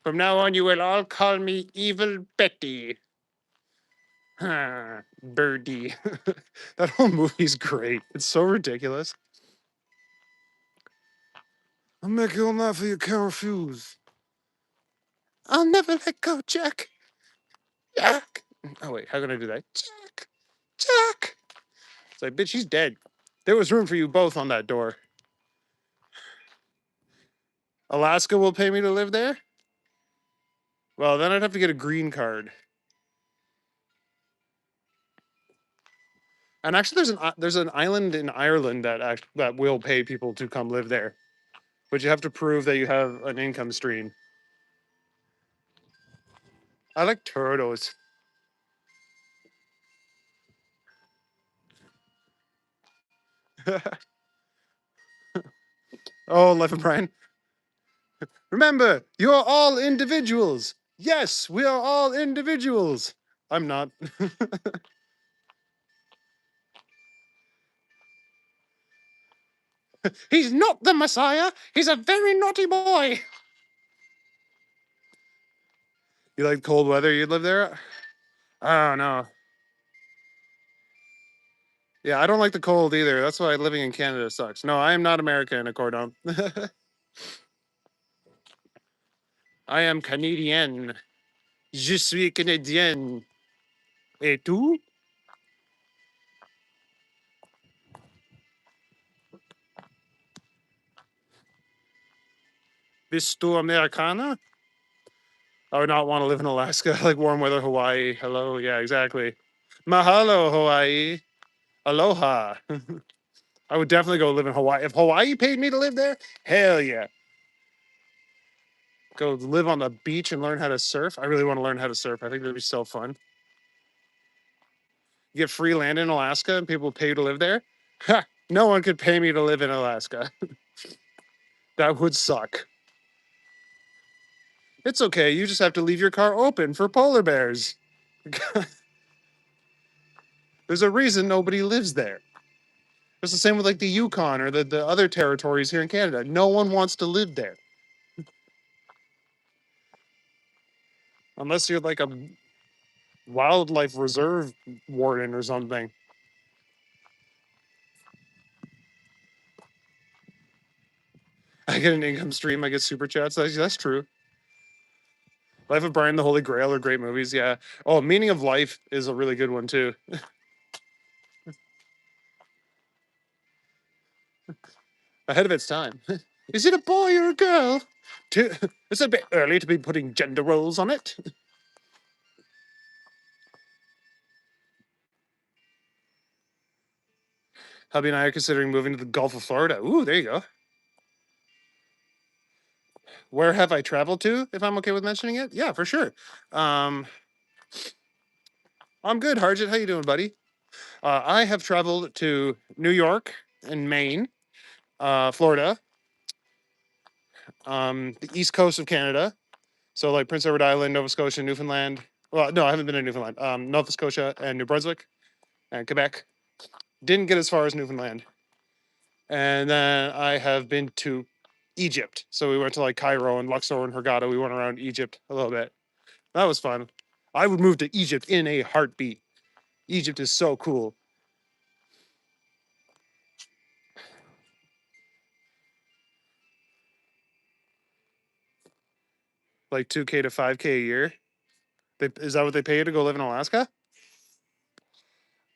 From now on, you will all call me Evil Betty. Birdie. That whole movie's great. It's so ridiculous. I'll make you an offer you can't refuse. I'll never let go, Jack. Jack. Oh wait, how can I do that? Jack. Jack. It's like, bitch, he's dead. There was room for you both on that door. Alaska will pay me to live there? Well, then I'd have to get a green card. And actually, there's an island in Ireland that will pay people to come live there, but you have to prove that you have an income stream. I like turtles. Oh, Life of Brian. Remember, you're all individuals. Yes, we are all individuals. I'm not. He's not the Messiah. He's a very naughty boy. You like cold weather? You'd live there? Oh, no. Yeah, I don't like the cold either. That's why living in Canada sucks. No, I am not American, Accordon. I am Canadian. Je suis Canadien. Et tu? Bistu Americana? I would not want to live in Alaska, like warm weather Hawaii. Hello, yeah, exactly. Mahalo, Hawaii. Aloha. I would definitely go live in Hawaii. If Hawaii paid me to live there, hell yeah. Go live on the beach and learn how to surf. I really want to learn how to surf. I think that'd be so fun. You get free land in Alaska and people pay you to live there. Ha! No one could pay me to live in Alaska. That would suck. It's okay. You just have to leave your car open for polar bears. There's a reason nobody lives there. It's the same with like the Yukon or the other territories here in Canada. No one wants to live there. Unless you're like a wildlife reserve warden or something. I get an income stream. I get super chats. That's true. Life of Brian, The Holy Grail are great movies. Yeah. Oh, Meaning of Life is a really good one too. Ahead of its time. Is it a boy or a girl? It's a bit early to be putting gender roles on it. Hubby and I are considering moving to the Gulf of Florida. Ooh, there you go. Where have I traveled to? If I'm okay with mentioning it, yeah, for sure. Um, I'm good, Harjit. How you doing, buddy? I have traveled to New York and Maine, Florida, the east coast of Canada. So like Prince Edward Island, Nova Scotia, Newfoundland. Well, no, I haven't been to Newfoundland. Nova Scotia and New Brunswick and Quebec. Didn't get as far as Newfoundland. And then I have been to Egypt. So we went to like Cairo and Luxor and Hurghada. We went around Egypt a little bit. That was fun. I would move to Egypt in a heartbeat. Egypt is so cool. Like 2K to 5K a year. Is that what they pay you to go live in Alaska?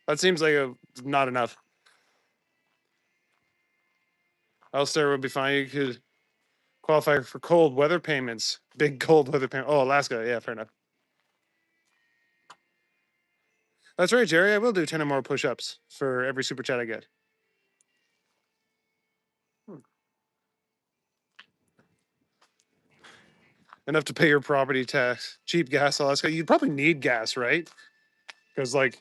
That seems like not enough. Ulster would be fine. You could qualify for cold weather payments. Big cold weather payment. Oh, Alaska. Yeah, fair enough. That's right, Jerry. I will do 10 or more push-ups for every super chat I get. Enough to pay your property tax. Cheap gas, Alaska. You'd probably need gas, right? Because like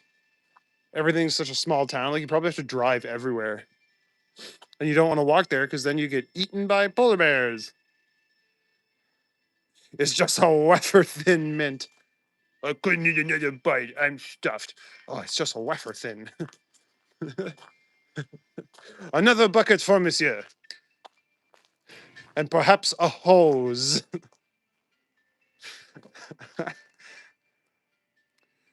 everything's such a small town. Like you probably have to drive everywhere, and you don't want to walk there because then you get eaten by polar bears. It's just a wafer thin mint. I couldn't eat another bite. I'm stuffed. Oh, it's just a wafer thin. Another bucket for monsieur. And perhaps a hose.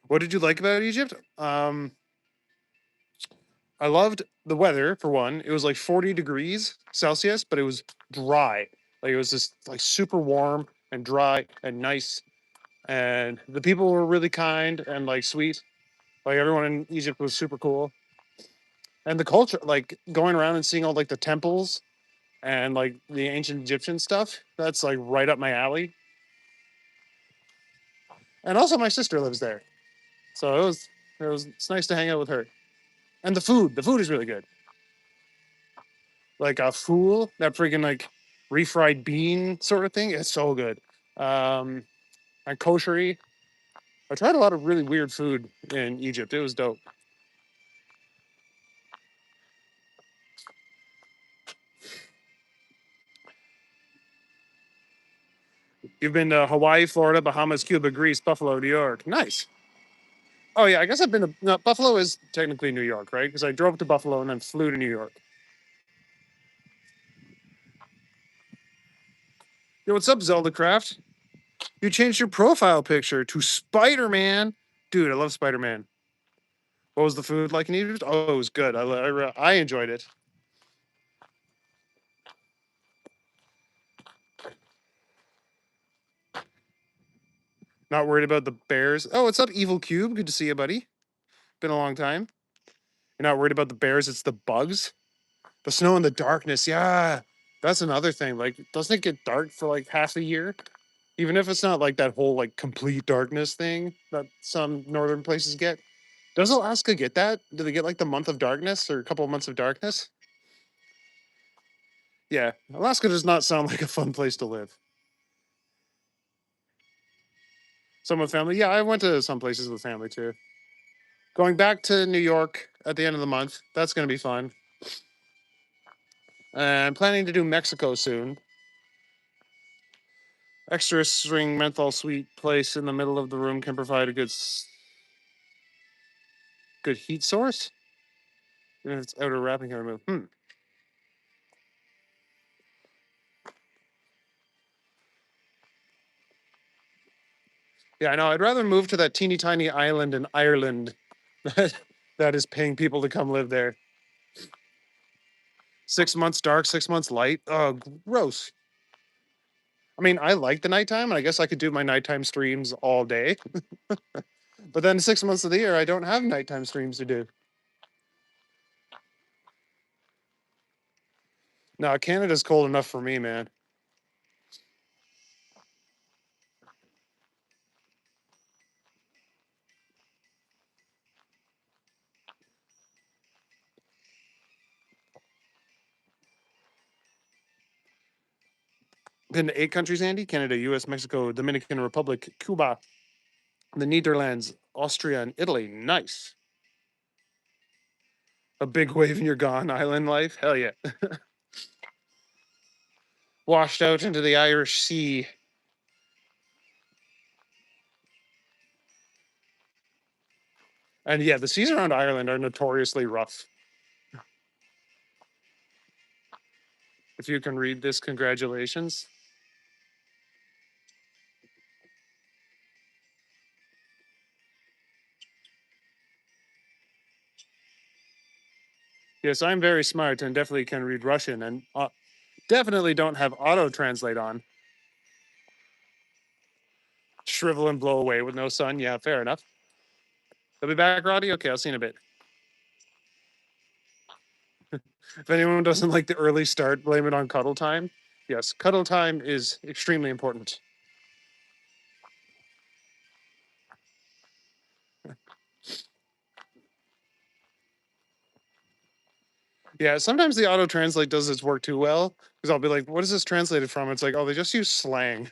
What did you like about Egypt? I loved the weather for one. It was like 40 degrees Celsius, but it was dry. Like it was just like super warm and dry and nice. And the people were really kind and like sweet. Like everyone in Egypt was super cool. And the culture, like going around and seeing all like the temples and like the ancient Egyptian stuff, that's like right up my alley. And also my sister lives there. So it's nice to hang out with her. And the food is really good. Like a fool, that freaking like refried bean sort of thing. It's so good. Um, and koshery. I tried a lot of really weird food in Egypt. It was dope. You've been to Hawaii, Florida, Bahamas, Cuba, Greece, Buffalo, New York. Nice. Oh yeah, I guess I've been to no, Buffalo is technically New York, right? Because I drove to Buffalo and then flew to New York. Yo, what's up, Zelda Craft? You changed your profile picture to Spider-Man. Dude, I love Spider-Man. What was the food like in Egypt? Oh, it was good. I enjoyed it. Not worried about the bears. Oh, what's up, Evil Cube? Good to see you, buddy. Been a long time. You're not worried about the bears, it's the bugs. The snow and the darkness. Yeah. That's another thing. Like, doesn't it get dark for like half a year? Even if it's not like that whole like complete darkness thing that some northern places get. Does Alaska get that? Do they get like the month of darkness or a couple of months of darkness? Yeah, Alaska does not sound like a fun place to live. Some with family. Yeah, I went to some places with family too. Going back to New York at the end of the month. That's going to be fun. And I'm planning to do Mexico soon. Extra string menthol sweet place in the middle of the room can provide a good heat source. Even if it's outer wrapping can remove. Yeah, I know. I'd rather move to that teeny tiny island in Ireland that that is paying people to come live there. 6 months dark, 6 months light. Oh, gross. I mean, I like the nighttime, and I guess I could do my nighttime streams all day. But then 6 months of the year, I don't have nighttime streams to do. No, Canada's cold enough for me, man. Been to 8 countries, Andy: Canada, US, Mexico, Dominican Republic, Cuba, the Netherlands, Austria, and Italy. Nice. A big wave and you're gone. Island life. Hell yeah. Washed out into the Irish Sea. And yeah, the seas around Ireland are notoriously rough. If you can read this, congratulations. Yes, I'm very smart and definitely can read Russian and definitely don't have auto translate on. Shrivel and blow away with no sun. Yeah, fair enough. I'll be back, Roddy. Okay, I'll see you in a bit. If anyone doesn't like the early start, blame it on cuddle time. Yes, cuddle time is extremely important. Yeah, sometimes the auto translate does its work too well because I'll be like, "What is this translated from?" It's like, "Oh, they just use slang."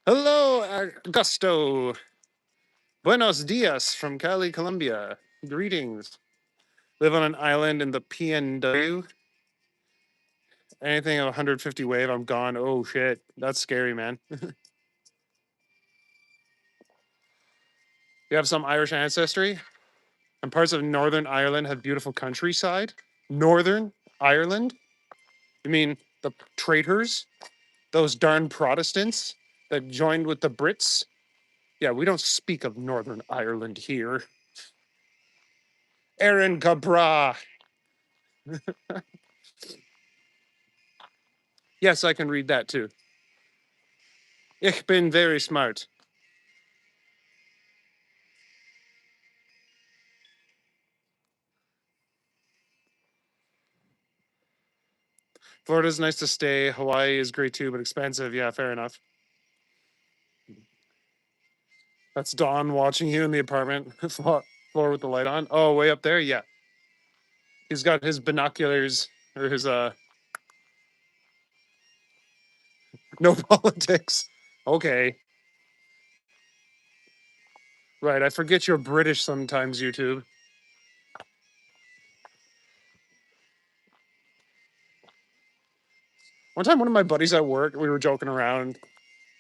Hello, Augusto. Buenos dias from Cali, Colombia. Greetings. Live on an island in the PNW. Anything 150 wave, I'm gone. Oh shit, that's scary, man. You have some Irish ancestry, and parts of Northern Ireland have beautiful countryside. Northern Ireland? You mean the traitors? Those darn Protestants that joined with the Brits? Yeah, we don't speak of Northern Ireland here. Aaron Gabra. Yes, I can read that too. Ich bin very smart. Florida's nice to stay. Hawaii is great too, but expensive. Yeah, fair enough. That's Don watching you in the apartment floor with the light on. Oh, way up there. Yeah, he's got his binoculars or his no politics. Okay, right. I forget you're British sometimes. YouTube. One time, one of my buddies at work, we were joking around.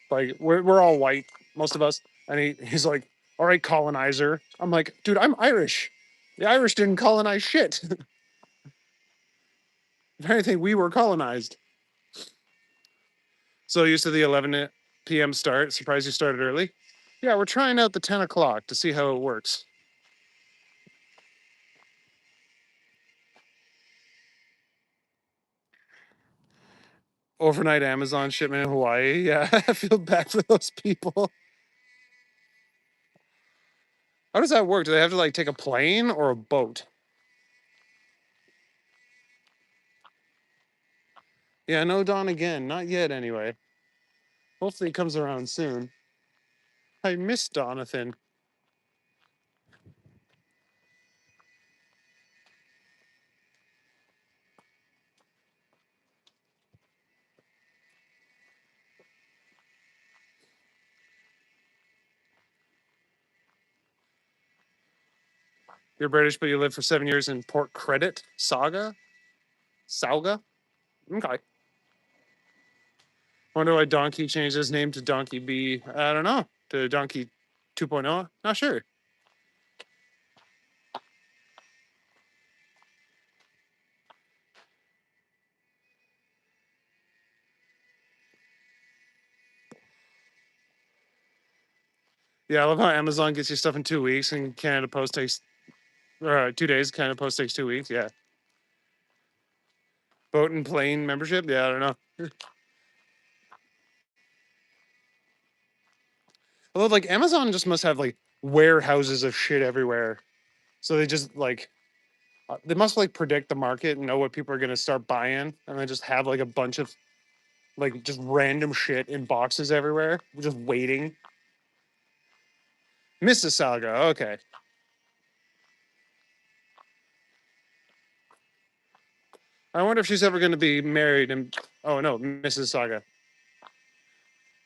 Like we're all white, most of us, and he's like, "All right, colonizer." I'm like, "Dude, I'm Irish. The Irish didn't colonize shit. If anything, we were colonized." So used to the 11 p.m. start. Surprised you started early. Yeah, we're trying out the 10 o'clock to see how it works. Overnight Amazon shipment in Hawaii. Yeah, I feel bad for those people. How does that work? Do they have to like take a plane or a boat? Yeah, no Dawn again. Not yet, anyway. Hopefully, it comes around soon. I miss Donathan. You're British, but you lived for 7 years in Port Credit, Sauga. Okay. Wonder why Donkey changed his name to Donkey B. I don't know. To Donkey 2.0. Not sure. Yeah, I love how Amazon gets you stuff in 2 weeks and Canada Post takes 2 days. Canada Post takes 2 weeks. Yeah. Boat and plane membership. Yeah, I don't know. Although, like, Amazon just must have like warehouses of shit everywhere. So they just like they must like predict the market and know what people are gonna start buying, and then just have like a bunch of like just random shit in boxes everywhere, just waiting. Mississauga. Okay. I wonder if she's ever going to be married. And oh no, Mrs. Saga,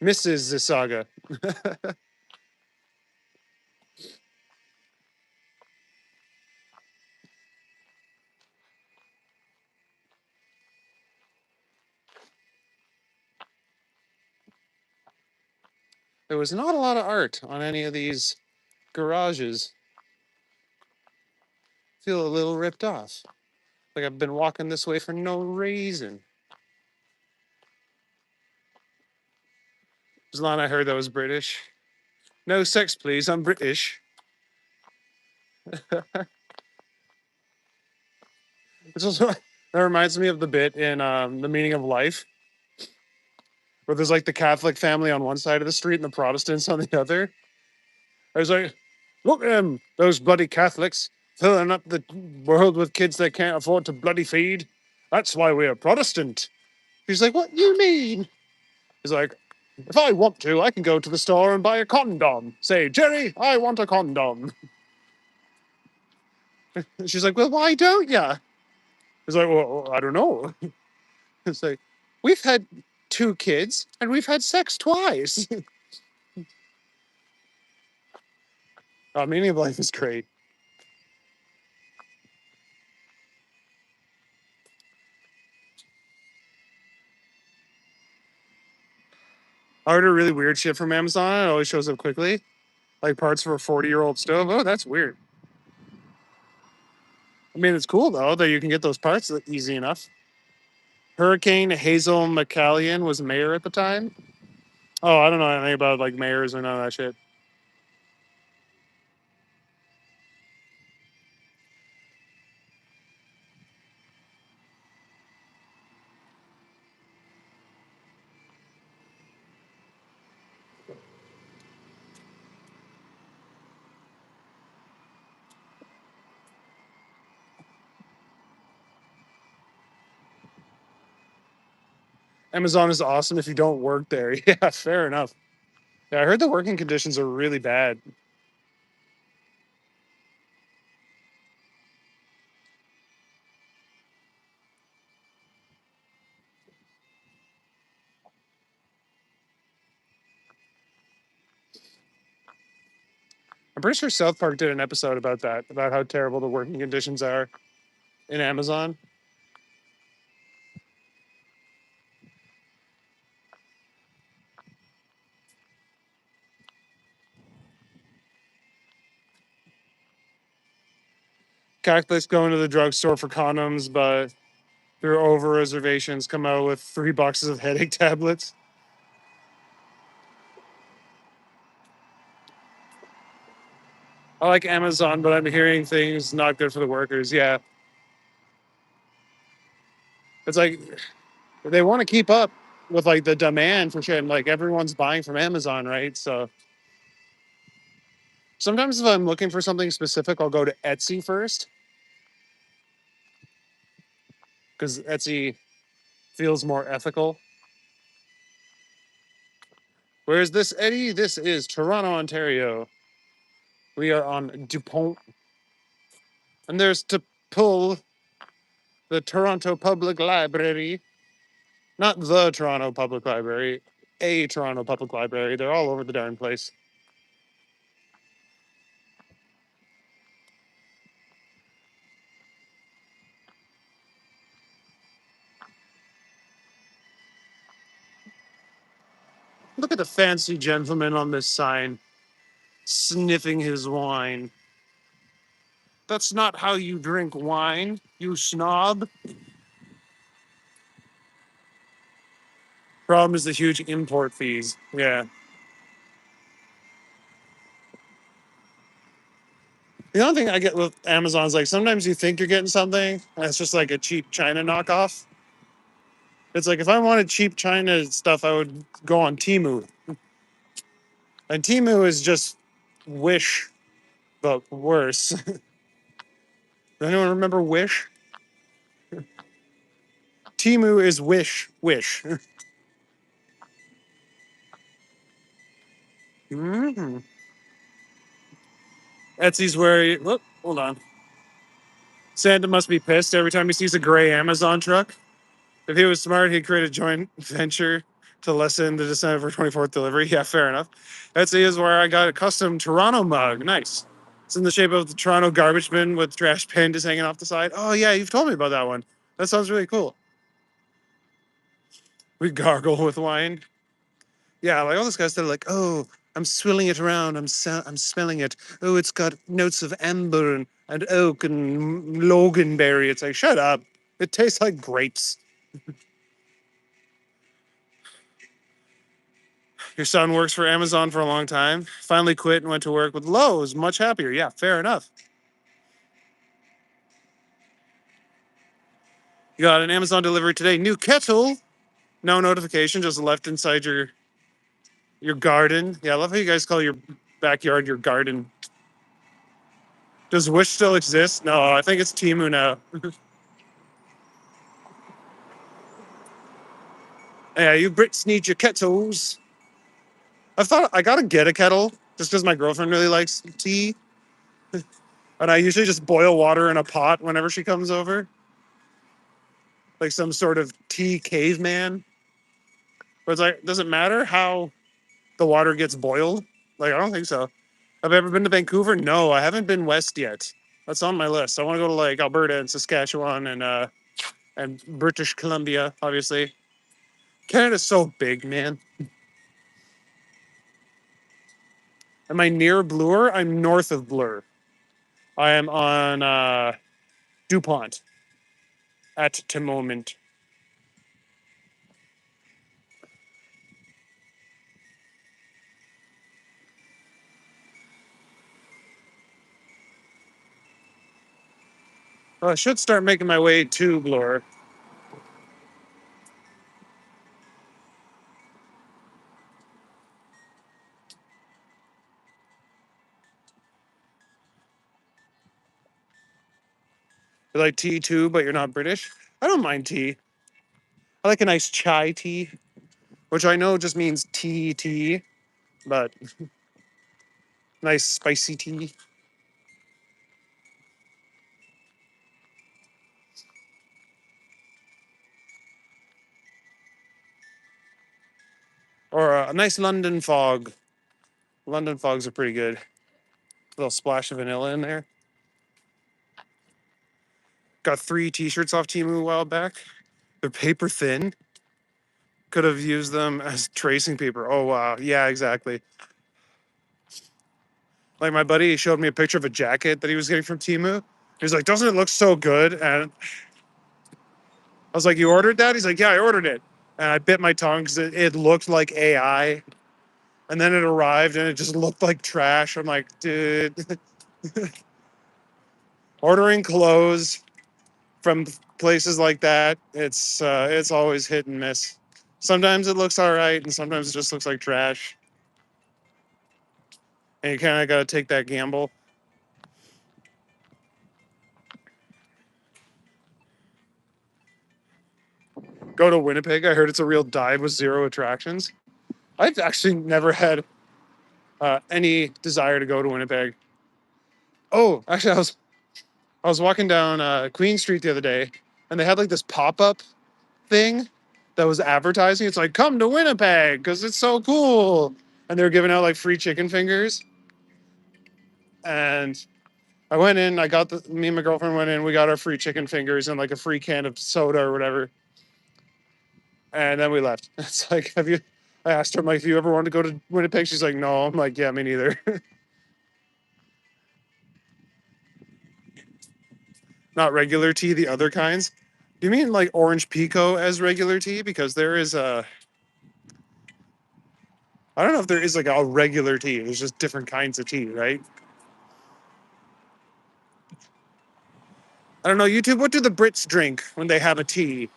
Mrs. Saga. There was not a lot of art on any of these garages. Feel a little ripped off. Like I've been walking this way for no reason. There's a line I heard that was British. No sex, please. I'm British. It's also that reminds me of the bit in The Meaning of Life, where there's like the Catholic family on one side of the street and the Protestants on the other. I was like, look at them, those bloody Catholics, filling up the world with kids they can't afford to bloody feed. That's why we're Protestant. He's like, what do you mean? He's like, if I want to, I can go to the store and buy a condom. Say, Jerry, I want a condom. And she's like, well, why don't ya? He's like, well, I don't know. It's like, we've had 2 kids and we've had sex twice. Meaning of Life is great. I order really weird shit from Amazon. It always shows up quickly. Like parts for a 40-year-old stove. Oh, that's weird. I mean, it's cool though that you can get those parts easy enough. Hurricane Hazel McCallion was mayor at the time. Oh, I don't know anything about like mayors or none of that shit. Amazon is awesome if you don't work there. Yeah, fair enough. Yeah, I heard the working conditions are really bad. I'm pretty sure South Park did an episode about that, about how terrible the working conditions are in Amazon. Catholics going to the drugstore for condoms, but their over reservations come out with 3 boxes of headache tablets. I like Amazon, but I'm hearing things not good for the workers. Yeah. It's like they want to keep up with like the demand for shit. And like everyone's buying from Amazon, right? So Sometimes if I'm looking for something specific, I'll go to Etsy first because Etsy feels more ethical. Where's this, Eddie? This is Toronto, Ontario. We are on Dupont. And there's to pull the Toronto Public Library. Not the Toronto Public Library, a Toronto Public Library. They're all over the darn place. Look at the fancy gentleman on this sign, sniffing his wine. That's not how you drink wine, you snob. Problem is the huge import fees. Yeah. The only thing I get with Amazon is like sometimes you think you're getting something and it's just like a cheap China knockoff. It's like if I wanted cheap China stuff, I would go on Temu. And Temu is just Wish, but worse. Does anyone remember Wish? Temu is Wish, Wish. Mhm. Etsy's where, whoop, hold on. Santa must be pissed every time he sees a gray Amazon truck. If he was smart, he'd create a joint venture to lessen the December 24th delivery. Yeah, fair enough. Etsy is where I got a custom Toronto mug. Nice. It's in the shape of the Toronto garbage bin with trash bin just hanging off the side. Oh, yeah, you've told me about that one. That sounds really cool. We gargle with wine. Yeah, like all those guys, they're like, oh, I'm swilling it around. I'm smelling it. Oh, it's got notes of amber and oak and loganberry. It's like, shut up. It tastes like grapes. Your son works for Amazon for a long time. Finally quit and went to work with Lowe's. Much happier. Yeah, fair enough. You got an Amazon delivery today. New kettle. No notification, just left inside your garden. Yeah, I love how you guys call your backyard your garden. Does Wish still exist? No, I think it's Timu now. Yeah, you Brits need your kettles. I thought I gotta get a kettle just because my girlfriend really likes tea, and I usually just boil water in a pot whenever she comes over, like some sort of tea caveman. But it's like, does it matter how the water gets boiled? Like, I don't think so. Have I ever been to Vancouver? No, I haven't been west yet. That's on my list. I want to go to like Alberta and Saskatchewan and British Columbia, obviously. Canada's so big, man. Am I near Bloor? I'm north of Bloor. I am on DuPont at the moment. Well, I should start making my way to Bloor. You like tea too, but you're not British? I don't mind tea. I like a nice chai tea, which I know just means tea, but nice spicy tea. Or a nice London fog. London fogs are pretty good. A little splash of vanilla in there. Got 3 t-shirts off Timu a while back. They're paper thin. Could have used them as tracing paper. Oh wow. Yeah, exactly. Like my buddy showed me a picture of a jacket that he was getting from Timu. He's like, doesn't it look so good? And I was like, you ordered that? He's like, yeah, I ordered it. And I bit my tongue because it looked like AI. And then it arrived and it just looked like trash. I'm like, dude, ordering clothes from places like that, it's always hit and miss. Sometimes it looks all right, and sometimes it just looks like trash. and you kind of got to take that gamble. Go to Winnipeg. I heard it's a real dive with zero attractions. I've actually never had any desire to go to Winnipeg. Oh, actually, I was walking down Queen Street the other day, and they had like this pop up thing that was advertising. It's like, come to Winnipeg because it's so cool, and they were giving out like free chicken fingers. And I went in. Me and my girlfriend went in. We got our free chicken fingers and like a free can of soda or whatever. And then we left. It's like, have you? I asked her, I'm like, have you ever wanted to go to Winnipeg? She's like, no. I'm like, yeah, me neither. Not regular tea, the other kinds. Do you mean like orange pico as regular tea? Because there is a, I don't know if there is like a regular tea. There's just different kinds of tea, right? I don't know. YouTube, what do the Brits drink when they have a tea?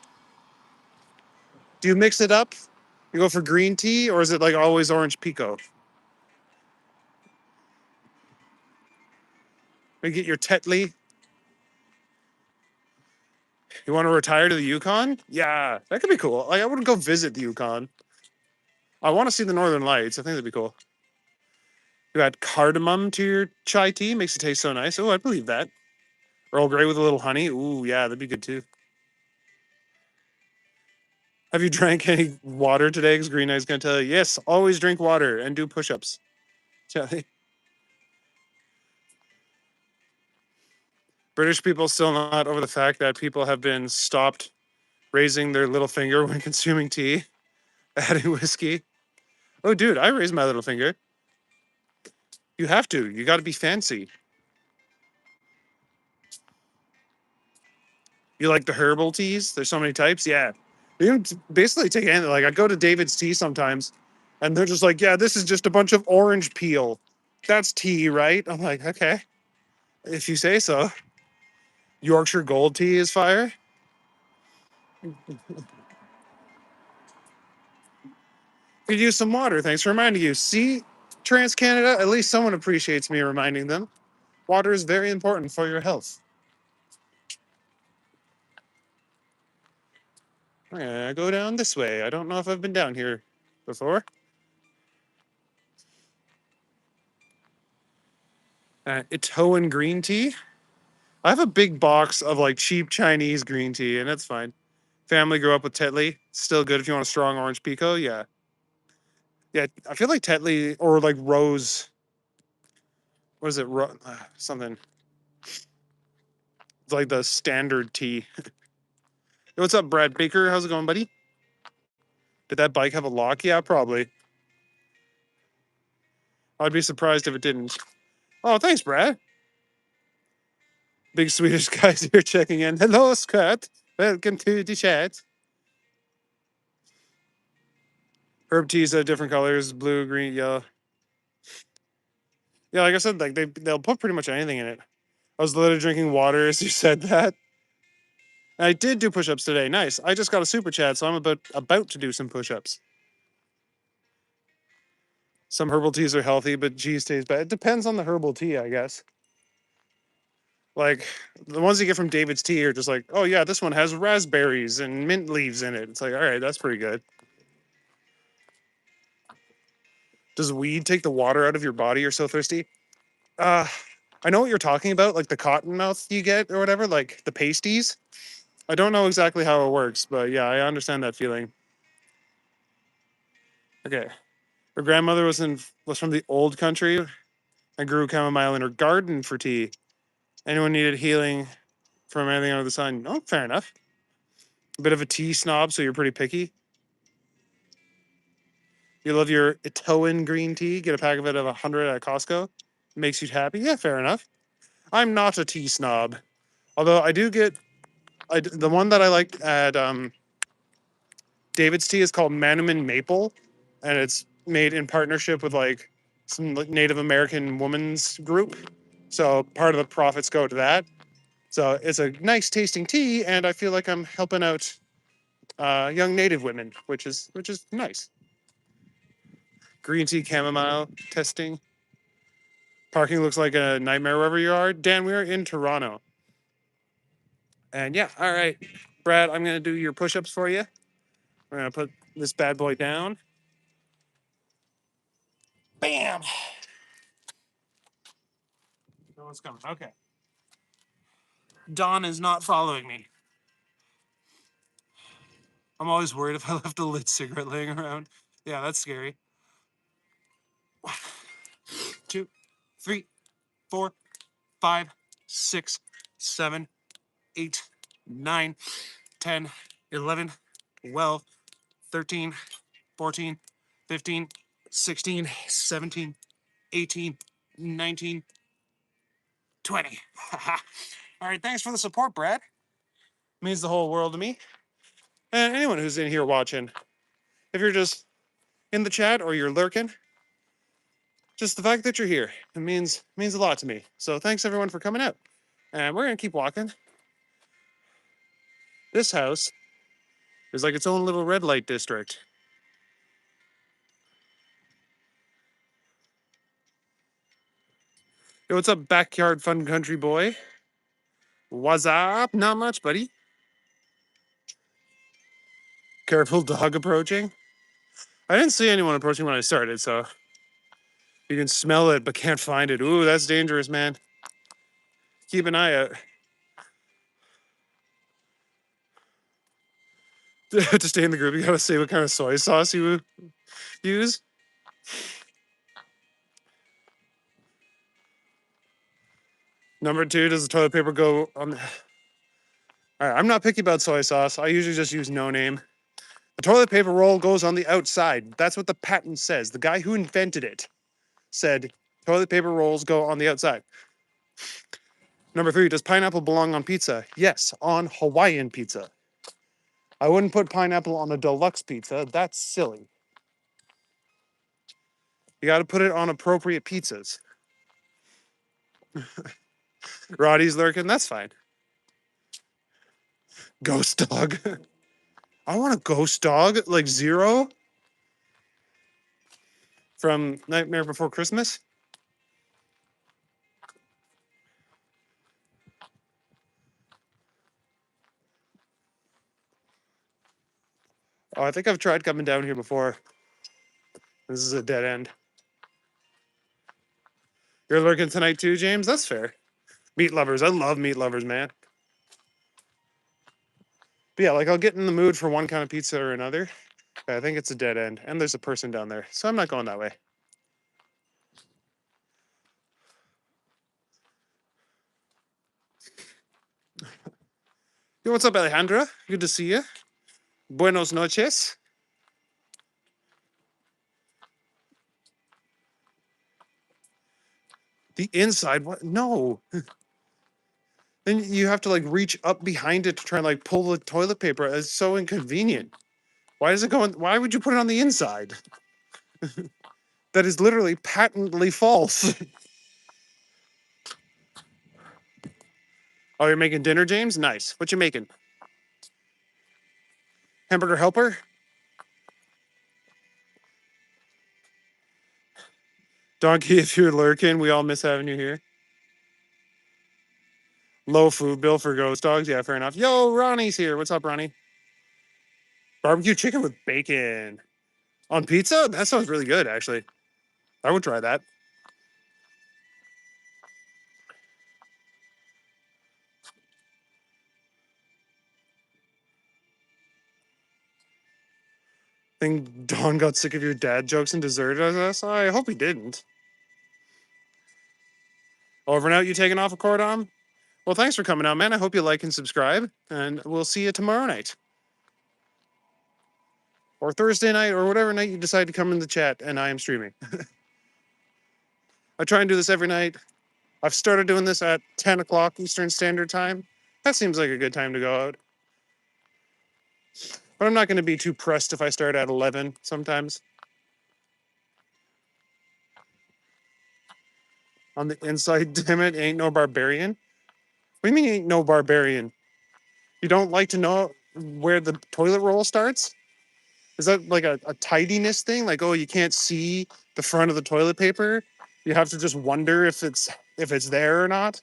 Do you mix it up? You go for green tea, or is it like always orange pico? You get your Tetley. You want to retire to the Yukon? Yeah, that could be cool. Like, I wouldn't go visit the Yukon. I want to see the Northern Lights. I think that'd be cool. You add cardamom to your chai tea, makes it taste so nice. Oh, I believe that. Earl Grey with a little honey. Ooh, yeah, that'd be good too. Have you drank any water today? Because Green Eye's gonna tell you, yes, always drink water and do push-ups. British people still not over the fact that people have been stopped raising their little finger when consuming tea, adding whiskey. Oh, dude, I raised my little finger. You have to. You got to be fancy. You like the herbal teas? There's so many types. Yeah. You can basically take anything. Like, I go to David's Tea sometimes, and they're just like, yeah, this is just a bunch of orange peel. That's tea, right? I'm like, okay, if you say so. Yorkshire Gold tea is fire. Could use some water. Thanks for reminding you. See, Trans Canada, at least someone appreciates me reminding them. Water is very important for your health. I'm gonna go down this way. I don't know if I've been down here before. Itoan green tea. I have a big box of like cheap Chinese green tea, and it's fine. Family grew up with Tetley. Still good if you want a strong orange pico. Yeah, yeah. I feel like Tetley or like Rose. What is it? Something. It's like the standard tea. Hey, what's up, Brad Baker? How's it going, buddy? Did that bike have a lock? Yeah, probably. I'd be surprised if it didn't. Oh, thanks, Brad. Big Swedish guys here checking in. Hello, Scott. Welcome to the chat. Herb teas are different colors: blue, green, yellow. Yeah, like I said, like they'll put pretty much anything in it. I was literally drinking water as you said that. And I did do push-ups today. Nice. I just got a super chat, so I'm about to do some push-ups. Some herbal teas are healthy, but cheese tastes bad. It depends on the herbal tea, I guess. Like the ones you get from David's Tea are just like, oh yeah, this one has raspberries and mint leaves in it. It's like, all right, that's pretty good. Does weed take the water out of your body? You're so thirsty. Uh, I know what you're talking about, like the cotton mouth you get or whatever, like the pasties. I don't know exactly how it works, but yeah, I understand that feeling. Okay. Her grandmother was from the old country and grew chamomile in her garden for tea. Anyone needed healing from anything under the sun? Oh, fair enough. A bit of a tea snob, so you're pretty picky. You love your Itoan green tea. Get a pack of it of 100 at Costco. Makes you happy. Yeah, fair enough. I'm not a tea snob, although I do get the one that I like at David's Tea is called Manneman Maple, and it's made in partnership with like some Native American women's group. So part of the profits go to that. So it's a nice tasting tea, and I feel like I'm helping out young Native women, which is nice. Green tea chamomile testing. Parking looks like a nightmare wherever you are. Dan, we are in Toronto. And yeah, all right, Brad, I'm going to do your push ups for you. We're going to put this bad boy down. Bam! No one's coming. Okay. Don is not following me. I'm always worried if I left a lit cigarette laying around. Yeah, that's scary. 2, 3, 4, 5, 6, 7, 8, 9, 10, 11, 12, 13, 14, 15, 16, 17, 18, 19, 20. All right, thanks for the support, Brad. Means the whole world to me. And anyone who's in here watching, if you're just in the chat or you're lurking, just the fact that you're here, it means a lot to me. So thanks everyone for coming out. And we're gonna keep walking. This house is like its own little red light district. Yo, what's up, backyard fun country boy? What's up? Not much, buddy. Careful dog approaching. I didn't see anyone approaching when I started, so you can smell it but can't find it. Ooh, that's dangerous, man. Keep an eye out. To stay in the group, you gotta say what kind of soy sauce you use. Number 2, does the toilet paper go on? All right, I'm not picky about soy sauce. I usually just use no name. The toilet paper roll goes on the outside. That's what the patent says. The guy who invented it said toilet paper rolls go on the outside. Number 3, does pineapple belong on pizza? Yes, on Hawaiian pizza. I wouldn't put pineapple on a deluxe pizza. That's silly. You got to put it on appropriate pizzas. Roddy's lurking. That's fine. Ghost dog. I want a ghost dog, like Zero from Nightmare Before Christmas. Oh, I think I've tried coming down here before. This is a dead end. You're lurking tonight too, James? That's fair. Meat lovers. I love meat lovers, man. But yeah, like I'll get in the mood for one kind of pizza or another. I think it's a dead end. And there's a person down there. So I'm not going that way. Yo, what's up, Alejandra? Good to see you. Buenos noches. The inside? What? No. Then you have to like reach up behind it to try and like pull the toilet paper. It's so inconvenient. Why is it going? Why would you put it on the inside? That is literally patently false. Oh, you're making dinner, James? Nice. What you making? Hamburger helper? Donkey, if you're lurking, we all miss having you here. Low food bill for ghost dogs. Yeah, fair enough. Yo, Ronnie's here. What's up, Ronnie? Barbecue chicken with bacon on pizza? That sounds really good, actually. I would try that. Think Don got sick of your dad jokes and deserted us? I hope he didn't. Over and out, you taking off a cordon? Well, thanks for coming out, man. I hope you like and subscribe, and we'll see you tomorrow night. Or Thursday night, or whatever night you decide to come in the chat, and I am streaming. I try and do this every night. I've started doing this at 10 o'clock Eastern Standard Time. That seems like a good time to go out. But I'm not going to be too pressed if I start at 11 sometimes. On the inside, damn it, ain't no barbarian. What do you mean ain't no barbarian? You don't like to know where the toilet roll starts? Is that like a tidiness thing? Like, oh, you can't see the front of the toilet paper? You have to just wonder if it's there or not.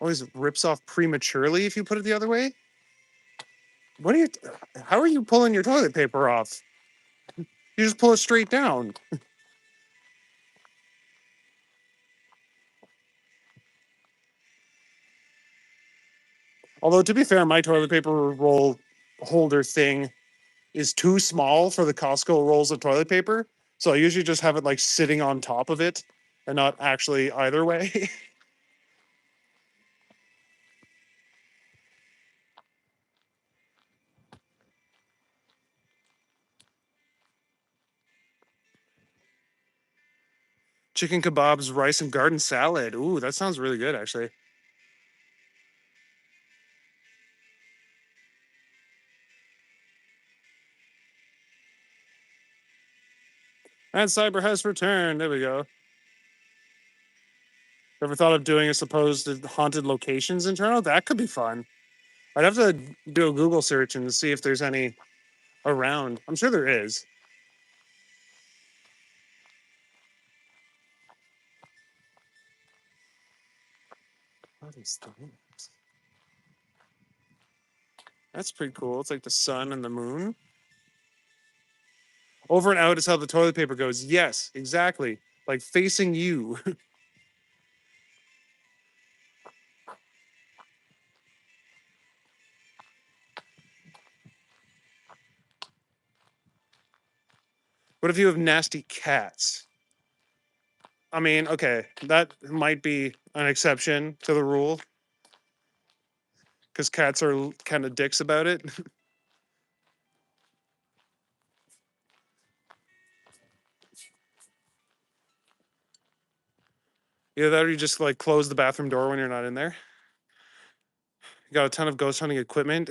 Always rips off prematurely if you put it the other way. What are you? How are you pulling your toilet paper off? You just pull it straight down. Although to be fair, my toilet paper roll holder thing is too small for the Costco rolls of toilet paper. So I usually just have it like sitting on top of it and not actually either way. Chicken kebabs, rice, and garden salad. Ooh, that sounds really good, actually. And Cyber has returned. There we go. Ever thought of doing a supposed haunted locations in Toronto? That could be fun. I'd have to do a Google search and see if there's any around. I'm sure there is. What is that? That's pretty cool. It's like the sun and the moon. Over and out is how the toilet paper goes. Yes, exactly. Like facing you. What if you have nasty cats? I mean, okay, that might be an exception to the rule because cats are kind of dicks about it. Either that or you just like close the bathroom door when you're not in there. You got a ton of ghost hunting equipment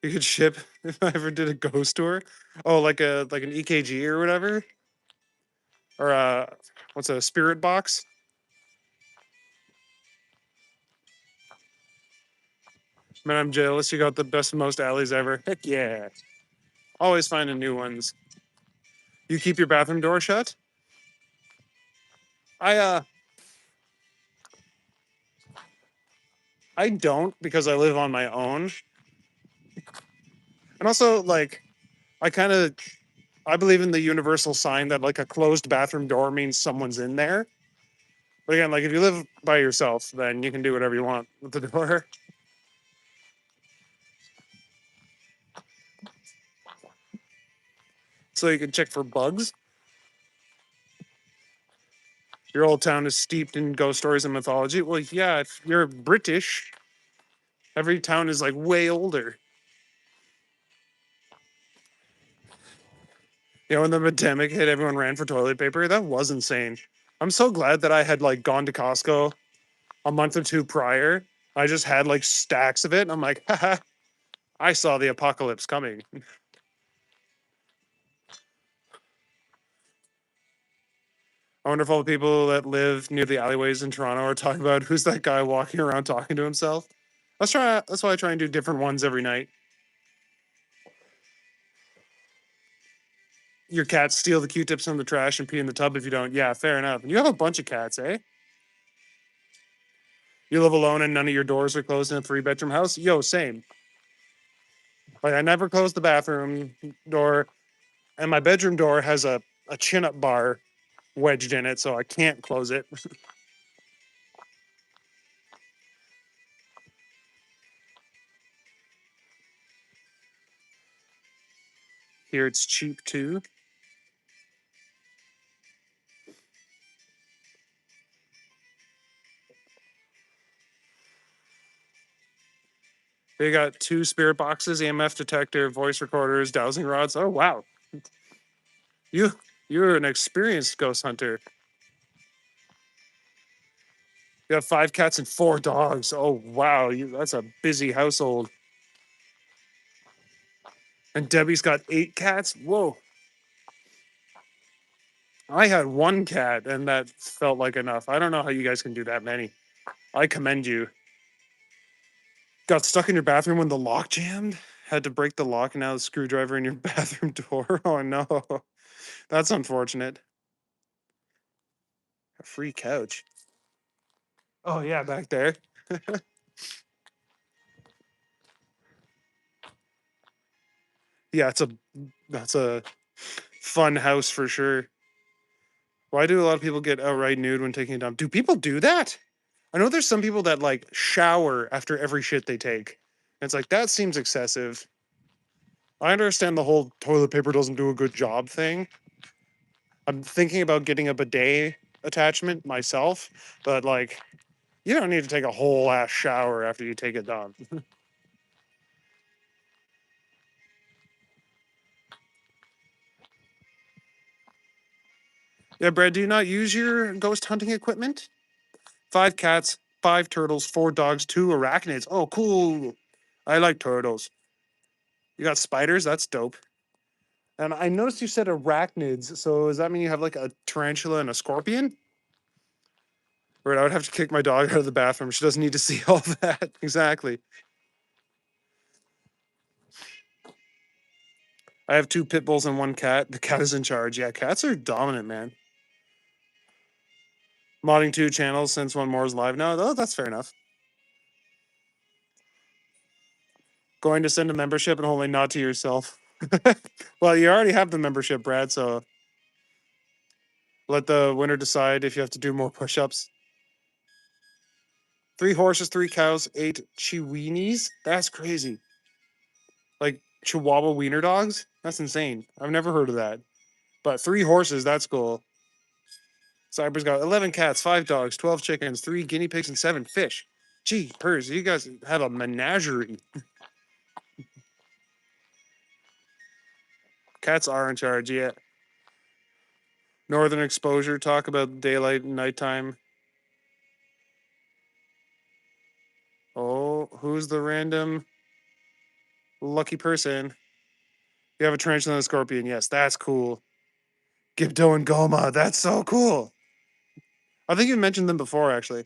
you could ship if I ever did a ghost tour. Oh, like an EKG or whatever, or what's a spirit box? Man, I'm jealous. You got the best, most alleys ever. Heck yeah! Always finding new ones. You keep your bathroom door shut? I uh I don't because I live on my own, and also like I kind of I believe in the universal sign that like a closed bathroom door means someone's in there. But again, like if you live by yourself, then you can do whatever you want with the door. So you can check for bugs. Your old town is steeped in ghost stories and mythology. Well, yeah, if you're British, every town is like way older. You know, when the pandemic hit, everyone ran for toilet paper. That was insane. I'm so glad that I had like gone to Costco a month or two prior. I just had like stacks of it. And I'm like, haha, I saw the apocalypse coming. I wonder if all the people that live near the alleyways in Toronto are talking about who's that guy walking around talking to himself. Let's try. That's why I try and do different ones every night. Your cats steal the Q-tips from the trash and pee in the tub if you don't. Yeah, fair enough. And you have a bunch of cats, eh? You live alone and none of your doors are closed in a three-bedroom house. Yo, same. Like I never close the bathroom door, and my bedroom door has a chin-up bar wedged in it, so I can't close it. Here it's cheap too. They got two spirit boxes, EMF detector, voice recorders, dowsing rods. Oh wow, you you're an experienced ghost hunter. You have five cats and four dogs. Oh wow, that's a busy household. And Debbie's got eight cats. Whoa, I had one cat, and that felt like enough. I don't know how you guys can do that many. I commend you. Got stuck in your bathroom when the lock jammed? Had to break the lock and now the screwdriver in your bathroom door? Oh no. That's unfortunate. A free couch. Oh yeah, back there. Yeah, that's a fun house for sure. Why do a lot of people get outright nude when taking a dump? Do people do that? I know there's some people that like shower after every shit they take. And it's like that seems excessive. I understand the whole toilet paper doesn't do a good job thing. I'm thinking about getting a bidet attachment myself, but like you don't need to take a whole ass shower after you take a dump. Yeah, Brad, do you not use your ghost hunting equipment? 5 cats, 5 turtles, 4 dogs, 2 arachnids. Oh, cool. I like turtles. You got spiders? That's dope. And I noticed you said arachnids. So does that mean you have like a tarantula and a scorpion? Or I would have to kick my dog out of the bathroom. She doesn't need to see all that. Exactly. I have 2 pit bulls and 1 cat. The cat is in charge. Yeah, cats are dominant, man. Modding 2 channels since one more is live now. Oh, that's fair enough. Going to send a membership and only not to yourself. Well, you already have the membership, Brad, so let the winner decide if you have to do more push-ups. 3 horses, 3 cows, 8 chihuahuas. That's crazy. Like Chihuahua wiener dogs? That's insane. I've never heard of that. But 3 horses, that's cool. Cyber's got 11 cats, 5 dogs, 12 chickens, 3 guinea pigs, and 7 fish. Gee, purrs, you guys have a menagerie. Cats are in charge, yeah. Northern exposure, talk about daylight and nighttime. Oh, who's the random lucky person? You have a tarantula and a scorpion. Yes, that's cool. Gibdo and Goma, that's so cool. I think you mentioned them before, actually.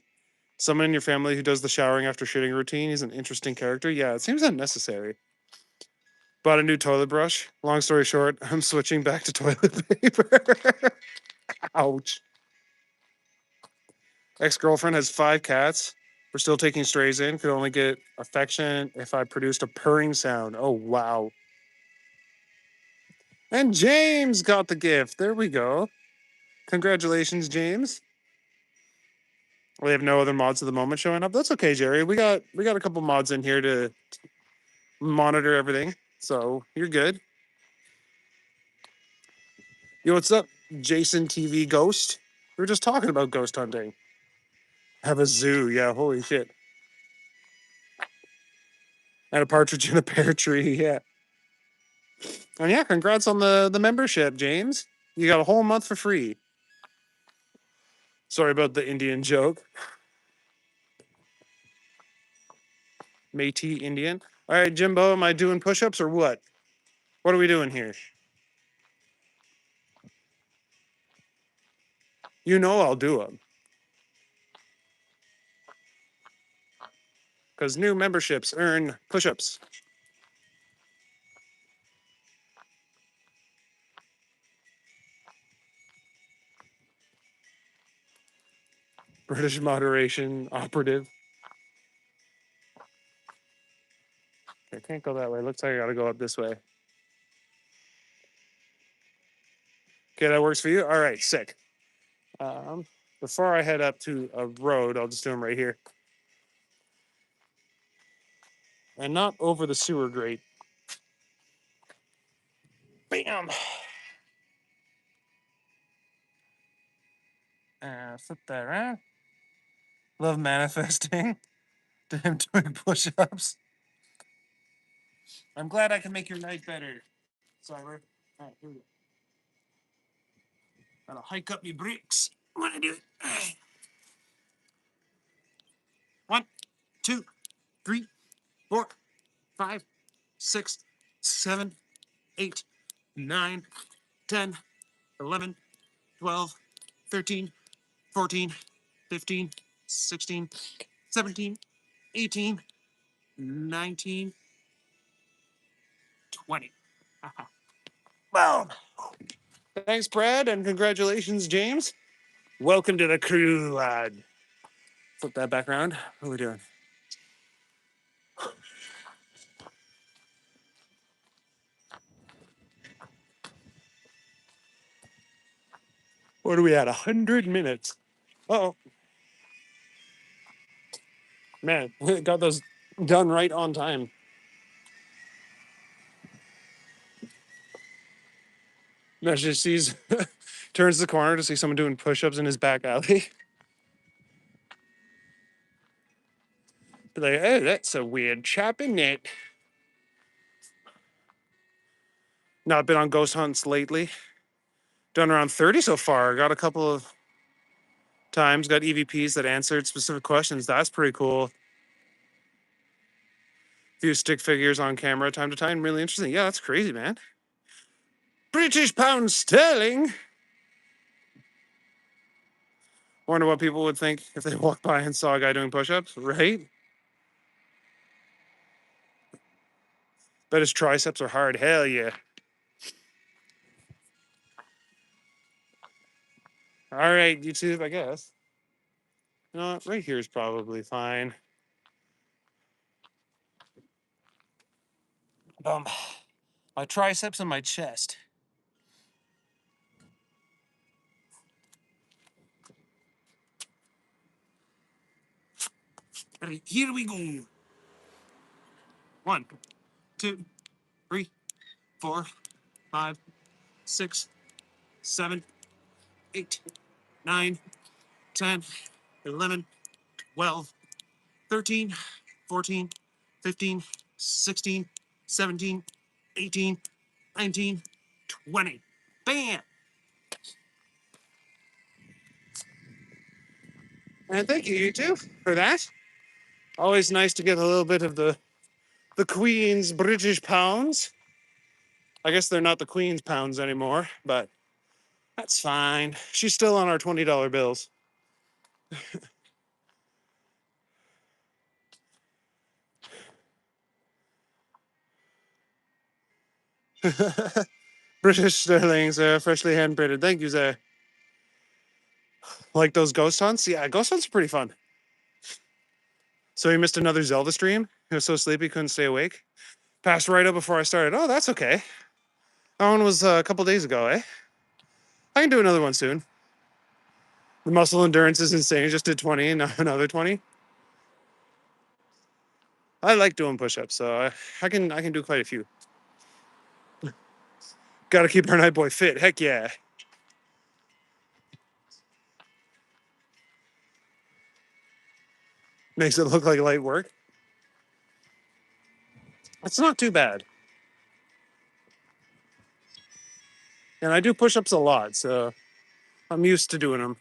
Someone in your family who does the showering after shitting routine. He's an interesting character. Yeah, it seems unnecessary. Bought a new toilet brush. Long story short, I'm switching back to toilet paper. Ouch. Ex-girlfriend has 5 cats. We're still taking strays in. Could only get affection if I produced a purring sound. Oh wow. And James got the gift. There we go. Congratulations, James. We have no other mods at the moment showing up. That's okay, Jerry. We got a couple mods in here to monitor everything. So you're good. Yo, what's up, Jason TV Ghost? We were just talking about ghost hunting. Have a zoo, yeah, holy shit. And a partridge in a pear tree, yeah. And yeah, congrats on the membership, James. You got a whole month for free. Sorry about the Indian joke. Métis Indian. All right, Jimbo, am I doing push-ups or what? What are we doing here? You know I'll do them. Because new memberships earn push-ups. British moderation operative. I can't go that way. Looks like I gotta go up this way. Okay, that works for you? All right, sick. Um, Before I head up to a road, I'll just do them right here. And not over the sewer grate. Bam! Flip that around. Love manifesting. To him doing push-ups. I'm glad I can make your night better, Cyber. All right, here we go. Gotta hike up your bricks when I do it. 1, 2, 3, 4, 5, 6, 7, 8, 9, 10, 11, 12, 13, 14, 15, 16, 17, 18, 19, 20. Boom. Thanks, Brad, and congratulations, James. Welcome to the crew, lad. Flip that back around. What are we doing? What are we at? 100 minutes. Oh, man, got those done right on time. Mesh just sees, turns the corner to see someone doing push-ups in his back alley. Be like, hey, that's a weird chap, isn't it? Not been on ghost hunts lately. Done around 30 so far. Got a couple of times. Got EVPs that answered specific questions. That's pretty cool. Few stick figures on camera time to time. Really interesting. Yeah, that's crazy, man. British pound sterling. Wonder what people would think if they walked by and saw a guy doing push-ups, right? Bet his triceps are hard. Hell yeah. All right, YouTube, I guess. No, right here is probably fine. My triceps and my chest. Ready, here we go. 1, 2, 3, 4, 5, 6, 7, 8, 9, 10, 11, 12, 13, 14, 15, 16, 17, 18, 19, 20. Bam! And thank you, YouTube, for that. Always nice to get a little bit of the Queen's British pounds. I guess they're not the Queen's pounds anymore, but that's fine. She's still on our $20 bills. British sterlings, freshly hand printed. Thank you, sir. Like those ghost hunts? Yeah, ghost hunts are pretty fun. So you missed another Zelda stream? He was so sleepy, couldn't stay awake. Passed right up before I started. Oh, that's okay. That one was a couple days ago, eh? I can do another one soon. The muscle endurance is insane. Just did 20 and another 20. I like doing push-ups, so I can do quite a few. Got to keep our night boy fit. Heck yeah. Makes it look like light work. It's not too bad. And I do push-ups a lot, so I'm used to doing them.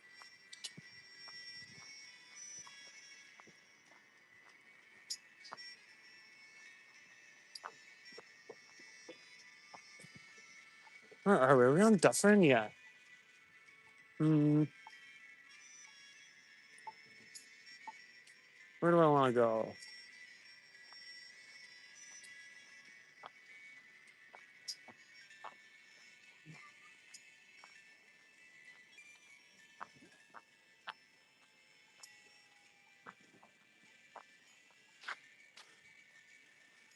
Are we on Dufferin? Yeah. Where do I want to go?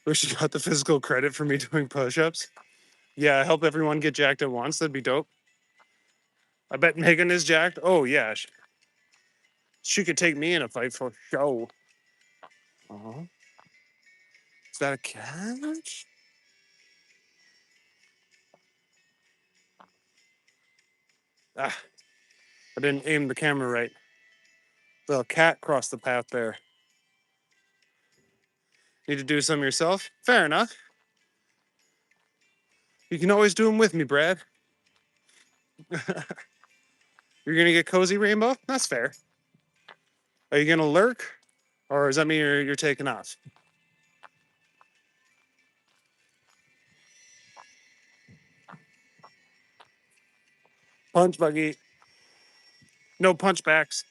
Wish you got the physical credit for me doing push-ups. Yeah, help everyone get jacked at once. That'd be dope. I bet Megan is jacked. Oh yeah, she could take me in a fight for sure. Uh-huh. Is that a cat? Ah, I didn't aim the camera right. The cat crossed the path there. Need to do some yourself? Fair enough. You can always do them with me, Brad. You're gonna get cozy, Rainbow? That's fair. Are you gonna lurk? Or does that mean you're taking off? Punch buggy. No punchbacks.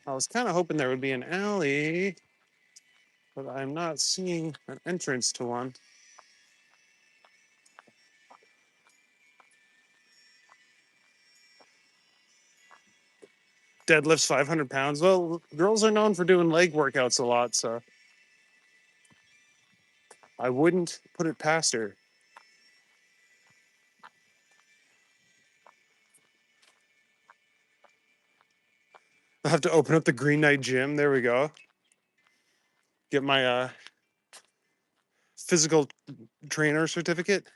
I was kind of hoping there would be an alley, but I'm not seeing an entrance to one. Deadlifts 500 pounds. Well, girls are known for doing leg workouts a lot, so I wouldn't put it past her. I'll have to open up the Green Knight gym. There we go. Get my physical trainer certificate.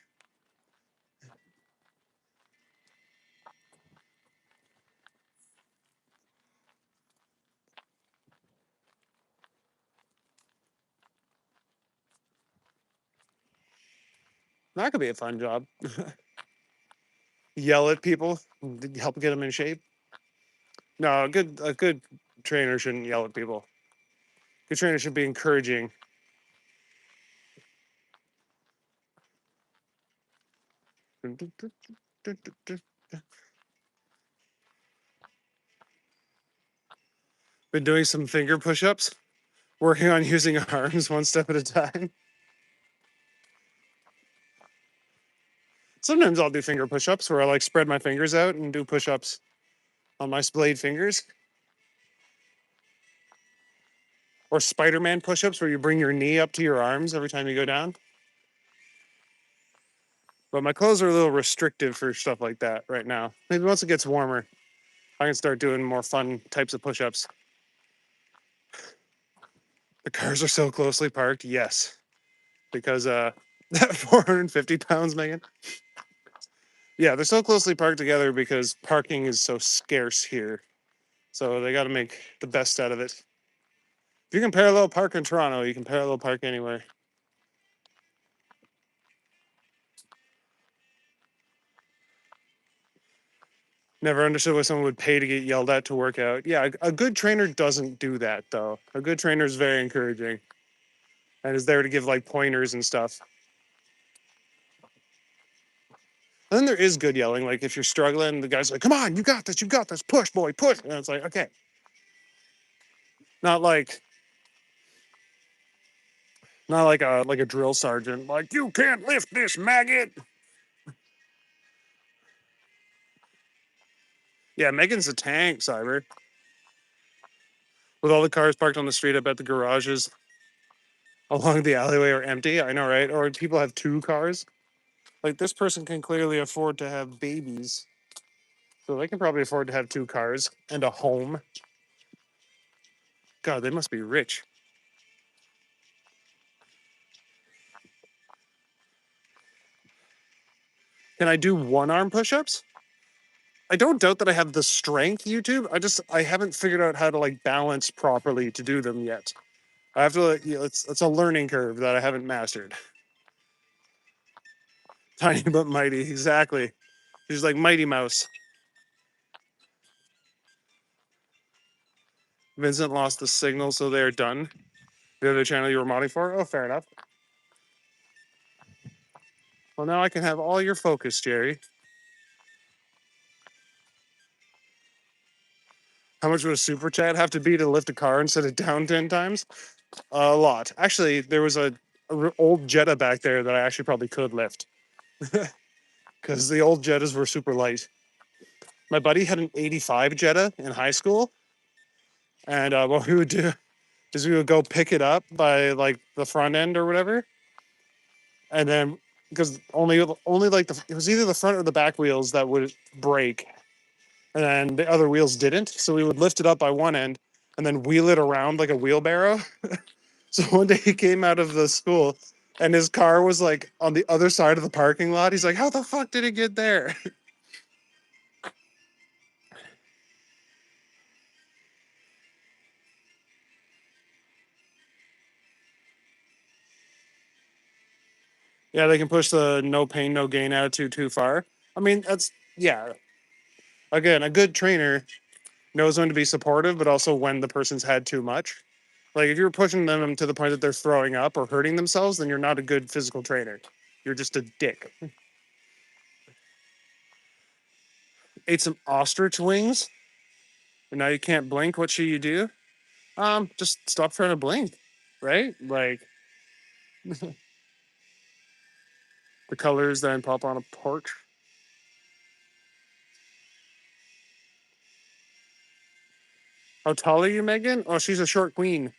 That could be a fun job. Yell at people, help get them in shape. No, a good trainer shouldn't yell at people. Good trainer should be encouraging. Been doing some finger push-ups, working on using arms one step at a time. Sometimes I'll do finger push-ups where I like spread my fingers out and do push-ups on my splayed fingers. Or Spider-Man push-ups where you bring your knee up to your arms every time you go down. But my clothes are a little restrictive for stuff like that right now. Maybe once it gets warmer, I can start doing more fun types of push-ups. The cars are so closely parked. Yes. Because that 450 pounds, Megan. Yeah, they're so closely parked together because parking is so scarce here. So they got to make the best out of it. If you can parallel park in Toronto, you can parallel park anywhere. Never understood why someone would pay to get yelled at to work out. Yeah, a good trainer doesn't do that though. A good trainer is very encouraging and is there to give like pointers and stuff. And then there is good yelling. Like if you're struggling, the guy's like, "Come on, you got this, push, boy, push." And it's like, okay, not like not like a drill sergeant, like you can't lift this maggot. Yeah, Megan's a tank, Cyber. With all the cars parked on the street, I bet the garages along the alleyway are empty. I know, right? Or people have two cars. Like this person can clearly afford to have babies. So they can probably afford to have two cars and a home. God, they must be rich. Can I do one arm push ups? I don't doubt that I have the strength, YouTube. I haven't figured out how to like balance properly to do them yet. I have to it's a learning curve that I haven't mastered. Tiny but mighty, exactly. He's like Mighty Mouse. Vincent lost the signal, so they're done. The other channel you were modding for? Oh, fair enough. Well, now I can have all your focus, Jerry. How much would a super chat have to be to lift a car and set it down 10 times? A lot. Actually, there was a old Jetta back there that I actually probably could lift because the old Jettas were super light. My buddy had an 85 Jetta in high school, and what we would do is we would go pick it up by like the front end or whatever, and then because only like it was either the front or the back wheels that would break, and then the other wheels didn't. So we would lift it up by one end and then wheel it around like a wheelbarrow. So one day he came out of the school and his car was like on the other side of the parking lot. He's like, "How the fuck did it get there?" Yeah, they can push the no pain, no gain attitude too far. I mean, that's yeah. Again, a good trainer knows when to be supportive, but also when the person's had too much. Like if you're pushing them to the point that they're throwing up or hurting themselves, then you're not a good physical trainer. You're just a dick. Ate some ostrich wings. And now you can't blink. What should you do? Just stop trying to blink, right? Like the colors then pop on a porch. How tall are you, Megan? Oh, she's a short queen.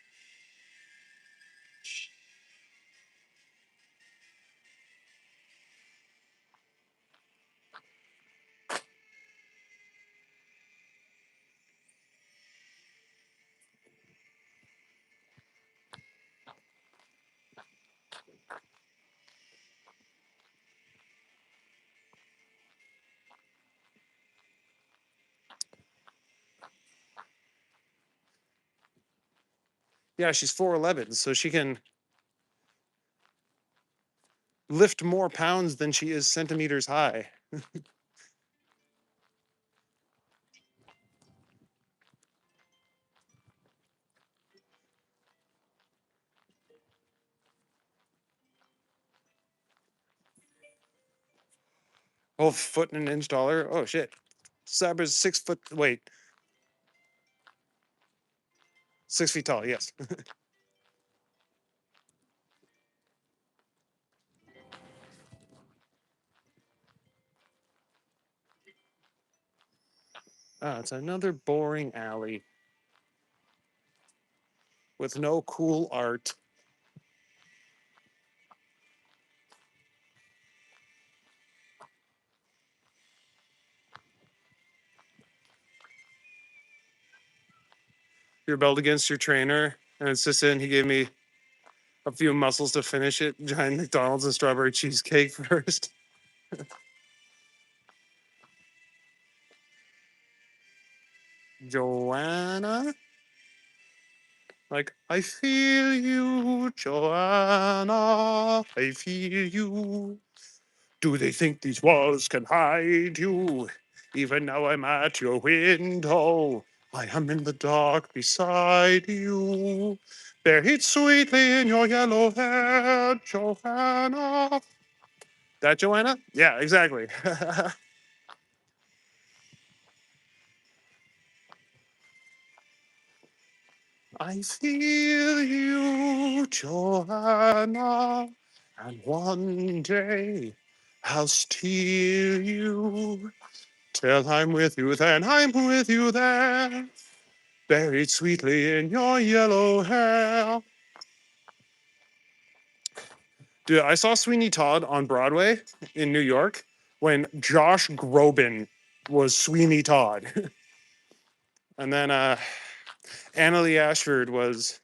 Yeah, she's 4'11", so she can lift more pounds than she is centimeters high. Oh, foot and an inch taller. Oh shit. Sabra's 6 foot. Wait, 6 feet tall. Yes. Ah, it's another boring alley with no cool art. You rebelled against your trainer and insisted he gave me a few muscles to finish it. Giant McDonald's and strawberry cheesecake first. Joanna? Like, I feel you, Joanna. I feel you. Do they think these walls can hide you? Even now I'm at your window. I am in the dark beside you. Buried sweetly in your yellow hair, Joanna. That Joanna? Yeah, exactly. I feel you, Joanna, and one day I'll steal you till I'm with you, then I'm with you there, buried sweetly in your yellow hair. Dude, I saw Sweeney Todd on Broadway in New York when Josh Groban was Sweeney Todd. And then Annalie Ashford was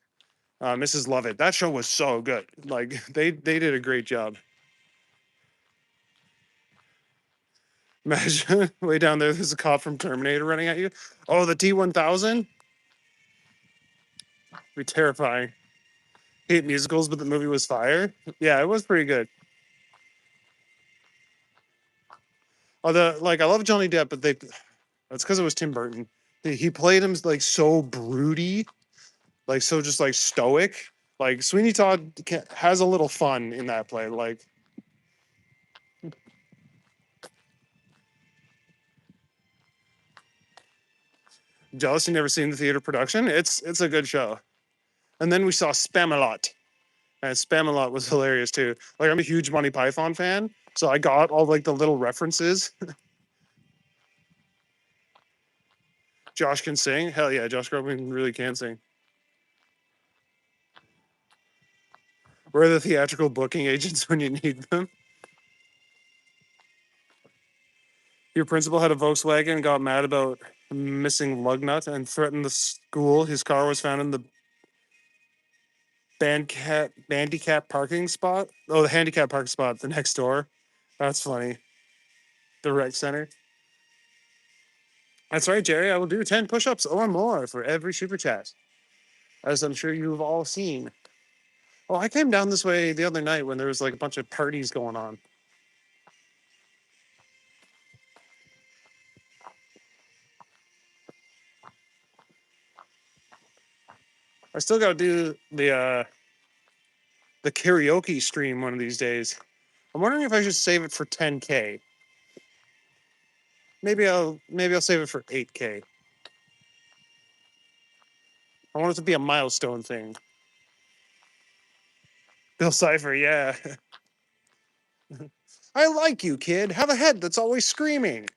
Mrs. Lovett. That show was so good. Like they did a great job. Imagine way down there, there's a cop from Terminator running at you. Oh, the T-1000? Be terrifying. Hate musicals, but the movie was fire. Yeah, it was pretty good. Oh, I love Johnny Depp, but that's because it was Tim Burton. He played him like so broody, like so just like stoic. Like Sweeney Todd has a little fun in that play. Like jealous you never seen the theater production. It's a good show. And then we saw Spamalot. And Spamalot was hilarious too. Like I'm a huge Monty Python fan, so I got all like the little references. Josh can sing. Hell yeah, Josh Groban really can sing. Where are the theatrical booking agents when you need them? Your principal had a Volkswagen and got mad about missing lug nut and threatened the school. His car was found in the handicap parking spot. Oh, the handicap parking spot the next door. That's funny. The rec center. That's right, Jerry. I will do 10 push-ups or more for every super chat, as I'm sure you've all seen. Oh, I came down this way the other night when there was like a bunch of parties going on. I still got to do the karaoke stream one of these days. I'm wondering if I should save it for 10K. Maybe I'll save it for 8K. I want it to be a milestone thing. Bill Cipher, yeah. I like you, kid. Have a head that's always screaming.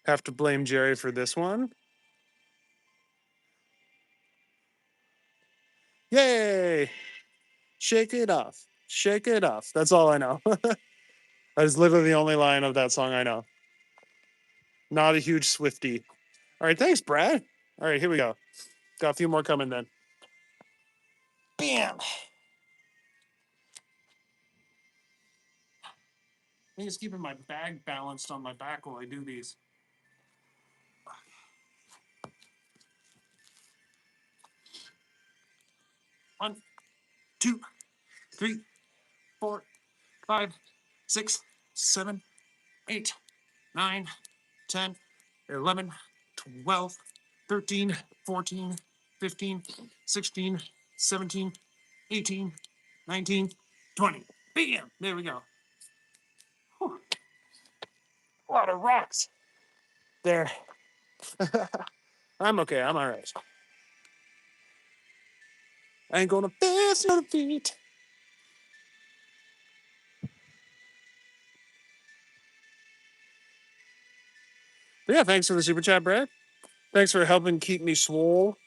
Have to blame Jerry for this one. Yay! Shake it off. Shake it off. That's all I know. That is literally the only line of that song I know. Not a huge Swiftie. All right, thanks, Brad. All right, here we go. Got a few more coming then. Bam! I think it's keeping my bag balanced on my back while I do these. 1, 2, 3, 4, 5, 6, 7, 8, 9, 10, 11, 12, 13, 14, 15, 16, 17, 18, 19, 20. Bam! There we go. Whew. A lot of rocks. There. I'm okay. I'm all right. I ain't gonna fast on the feet. But yeah, thanks for the super chat, Brad. Thanks for helping keep me swole.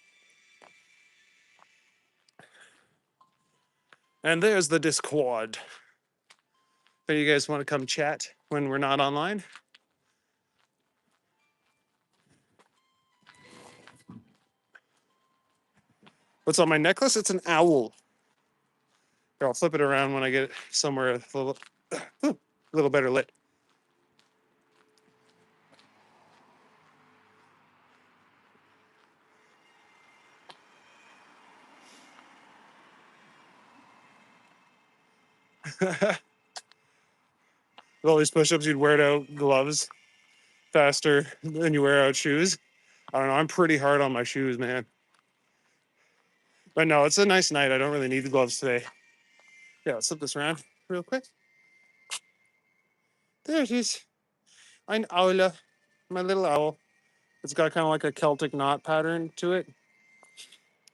And there's the Discord. If you guys want to come chat when we're not online. What's on my necklace? It's an owl. Here, I'll flip it around when I get somewhere a little better lit. With all these push-ups, you'd wear out gloves faster than you wear out shoes. I don't know. I'm pretty hard on my shoes, man. But no, it's a nice night. I don't really need the gloves today. Yeah, let's flip this around real quick. There it is. Ein Aula, my little owl. It's got kind of like a Celtic knot pattern to it.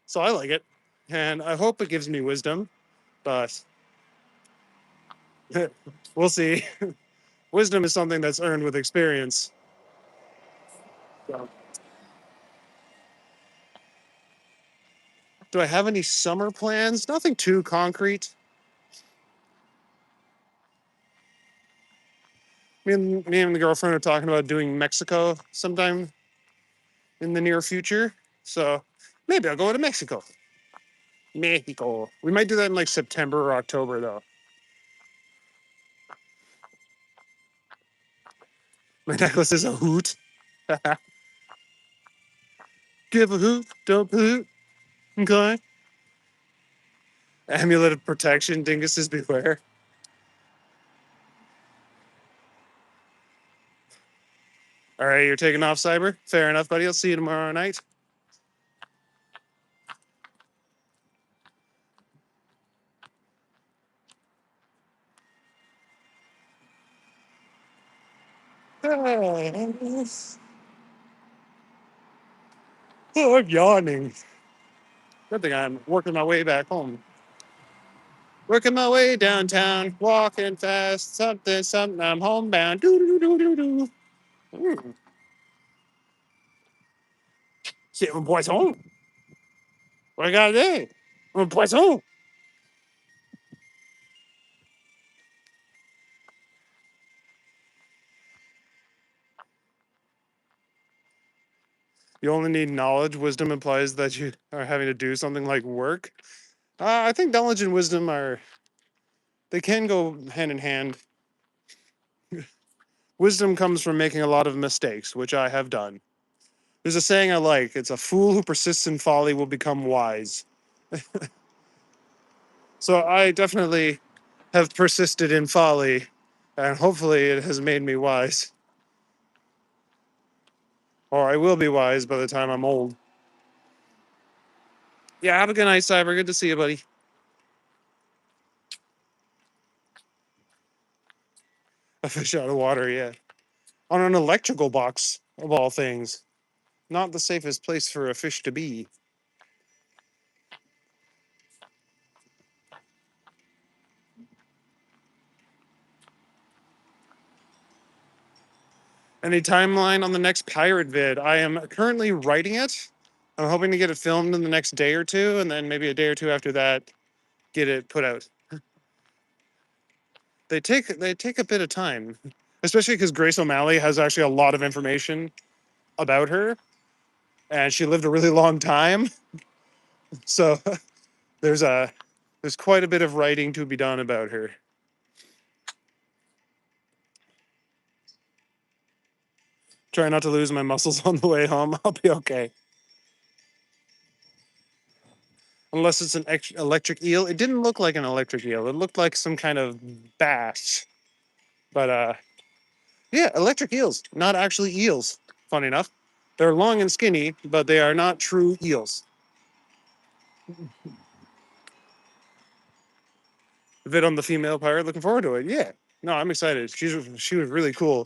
So I like it. And I hope it gives me wisdom, but we'll see. Wisdom is something that's earned with experience. So. Do I have any summer plans? Nothing too concrete. Me and the girlfriend are talking about doing Mexico sometime in the near future. So maybe I'll go to Mexico. Mexico. We might do that in like September or October though. My necklace is a hoot. Give a hoot, don't poot. Okay. Amulet of protection, dinguses beware. All right, you're taking off, Cyber. Fair enough, buddy. I'll see you tomorrow night. Oh, I'm yawning. Good thing I'm working my way back home. Working my way downtown, walking fast, something, something, I'm homebound. Do do do do do do. C'est un poisson. Regardez. Un poisson. You only need knowledge. Wisdom implies that you are having to do something like work. I think knowledge and wisdom they can go hand in hand. Wisdom comes from making a lot of mistakes, which I have done. There's a saying I like. It's a fool who persists in folly will become wise. So I definitely have persisted in folly, and hopefully it has made me wise. Or I will be wise by the time I'm old. Yeah, have a good night, Cyber. Good to see you, buddy. A fish out of water, yeah. On an electrical box, of all things. Not the safest place for a fish to be. Any timeline on the next pirate vid? I am currently writing it. I'm hoping to get it filmed in the next day or two, and then maybe a day or two after that, get it put out. They take a bit of time, especially because Grace O'Malley has actually a lot of information about her, and she lived a really long time. So there's a there's quite a bit of writing to be done about her. Try not to lose my muscles on the way home. I'll be okay. Unless it's an electric eel. It didn't look like an electric eel. It looked like some kind of bass. But yeah, electric eels, not actually eels. Funny enough, they're long and skinny, but they are not true eels. Vid on the female pirate. Looking forward to it. Yeah. No, I'm excited. She was really cool.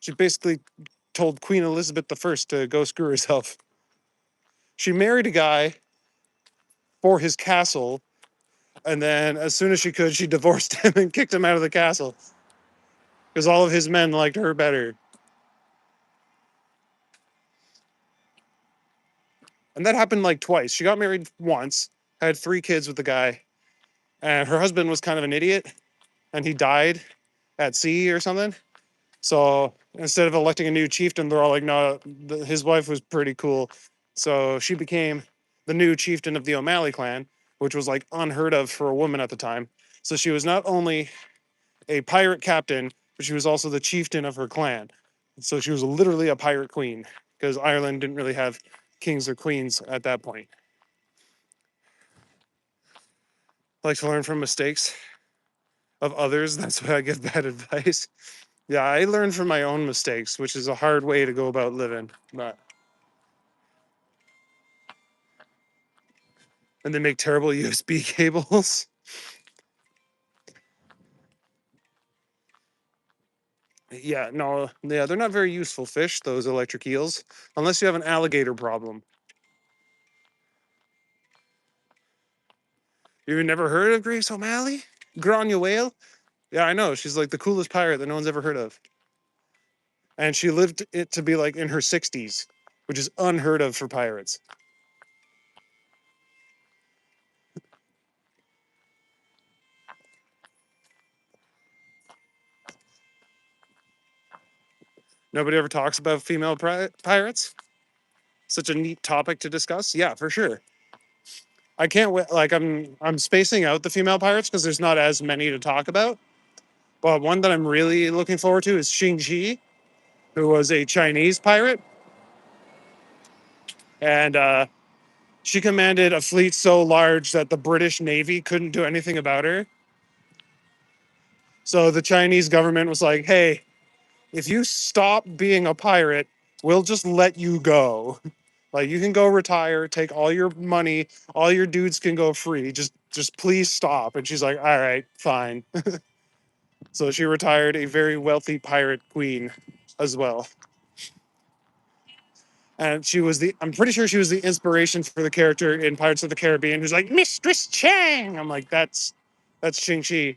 She basically told Queen Elizabeth I to go screw herself. She married a guy for his castle, and then as soon as she could, she divorced him and kicked him out of the castle because all of his men liked her better. And that happened like twice. She got married once, had 3 kids with the guy, and her husband was kind of an idiot, and he died at sea or something. So instead of electing a new chieftain, they're all like, no, his wife was pretty cool. So she became the new chieftain of the O'Malley clan, which was like unheard of for a woman at the time. So she was not only a pirate captain, but she was also the chieftain of her clan. So she was literally a pirate queen because Ireland didn't really have kings or queens at that point. I like to learn from mistakes of others. That's why I give bad advice. Yeah, I learned from my own mistakes, which is a hard way to go about living. But and they make terrible USB cables. Yeah, no, yeah, they're not very useful fish, those electric eels, unless you have an alligator problem. You've never heard of Grace O'Malley? Grania Whale? Yeah, I know. She's like the coolest pirate that no one's ever heard of. And she lived it to be like in her 60s, which is unheard of for pirates. Nobody ever talks about female pirates. Such a neat topic to discuss. Yeah, for sure. I can't wait. Like I'm spacing out the female pirates because there's not as many to talk about. But one that I'm really looking forward to is Xing Ji, who was a Chinese pirate, and she commanded a fleet so large that the British Navy couldn't do anything about her. So the Chinese government was like, "Hey, if you stop being a pirate, we'll just let you go. Like you can go retire, take all your money, all your dudes can go free. Just please stop." And she's like, "All right, fine." So she retired a very wealthy pirate queen as well. And she was I'm pretty sure she was the inspiration for the character in Pirates of the Caribbean who's like, Mistress Chang. I'm like, that's Ching Chi.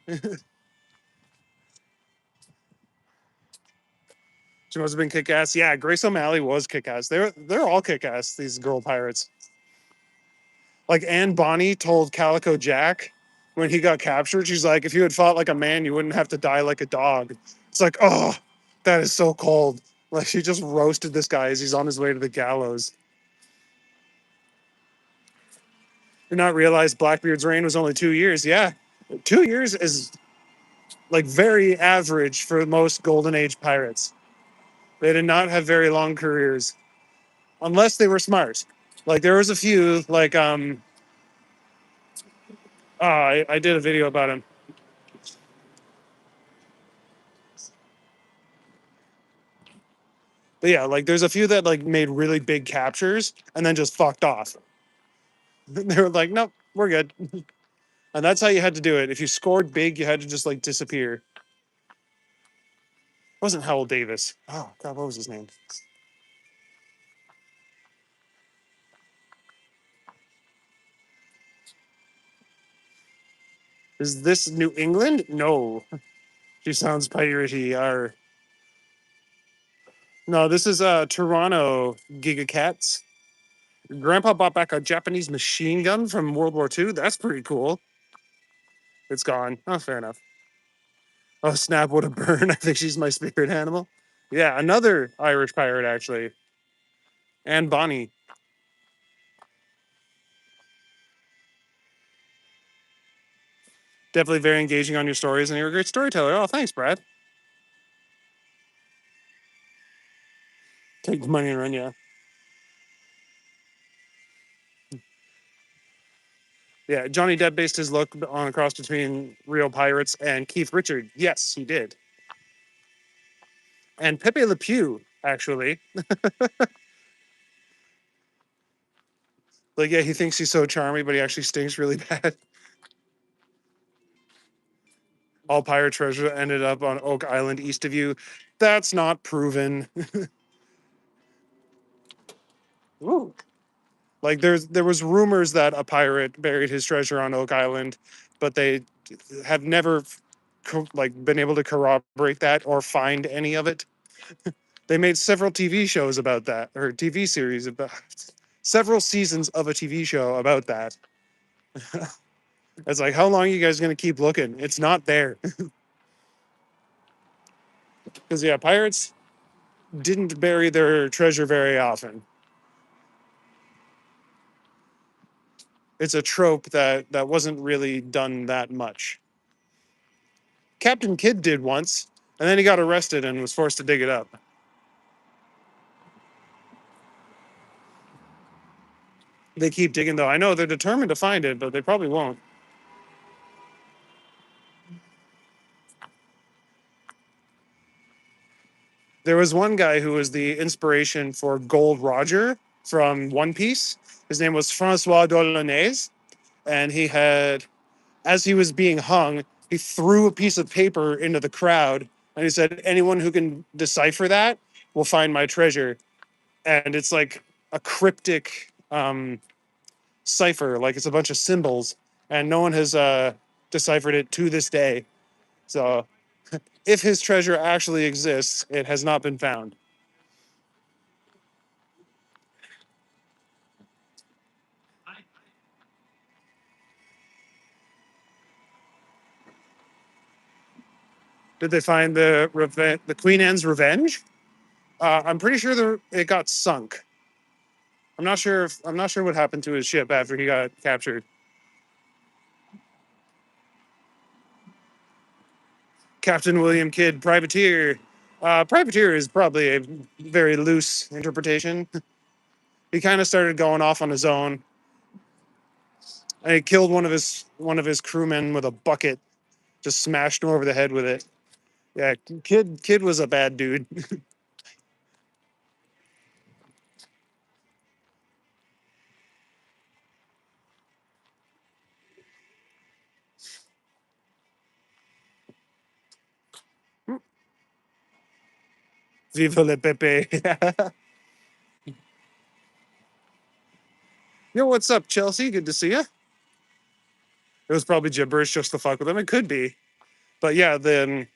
She must have been kick ass. Yeah, Grace O'Malley was kick ass. They're all kick ass, these girl pirates. Like Anne Bonny told Calico Jack when he got captured, she's like, if you had fought like a man, you wouldn't have to die like a dog. It's like, oh, that is so cold. Like she just roasted this guy as he's on his way to the gallows. Did not realize Blackbeard's reign was only 2 years. Yeah. 2 years is like very average for most Golden Age pirates. They did not have very long careers unless they were smart. Like there was a few like I did a video about him. But yeah, like there's a few that like made really big captures and then just fucked off. They were like, nope, we're good. And that's how you had to do it. If you scored big, you had to just like disappear. It wasn't Howell Davis. Oh God, what was his name? Is this New England? No, she sounds piratey. Or no, this is Toronto Giga Cats. Grandpa bought back a Japanese machine gun from World War II. That's pretty cool. It's gone. Oh, fair enough. Oh, snap, what a burn. I think she's my spirit animal. Yeah, another Irish pirate, actually. And Bonnie. Definitely very engaging on your stories, and you're a great storyteller. Oh, thanks, Brad. Take the money and run, yeah. Yeah, Johnny Depp based his look on a cross between real pirates and Keith Richard. Yes, he did. And Pepe Le Pew, actually. Like, yeah, he thinks he's so charming, but he actually stinks really bad. All pirate treasure ended up on Oak Island east of you. That's not proven. Ooh. Like there was rumors that a pirate buried his treasure on Oak Island, but they have never like been able to corroborate that or find any of it. They made several TV shows about that, or TV series about several seasons of a TV show about that. It's like, how long are you guys gonna keep looking? It's not there. Because yeah, pirates didn't bury their treasure very often. It's a trope that wasn't really done that much. Captain Kidd did once, and then he got arrested and was forced to dig it up. They keep digging though. I know they're determined to find it, but they probably won't. There was one guy who was the inspiration for Gold Roger from One Piece. His name was Francois Dolaunay, and he had, as he was being hung, he threw a piece of paper into the crowd, and he said, "Anyone who can decipher that will find my treasure." And it's like a cryptic cipher, like it's a bunch of symbols, and no one has deciphered it to this day. So if his treasure actually exists, it has not been found. Did they find the Queen Anne's Revenge? I'm pretty sure it got sunk. I'm not sure what happened to his ship after he got captured. Captain William Kidd, privateer. Privateer is probably a very loose interpretation. He kind of started going off on his own, and he killed one of his crewmen with a bucket. Just smashed him over the head with it. Yeah, Kid was a bad dude. Viva le Pepe. Yo, what's up, Chelsea? Good to see you. It was probably gibberish just to fuck with him. It could be, but yeah, then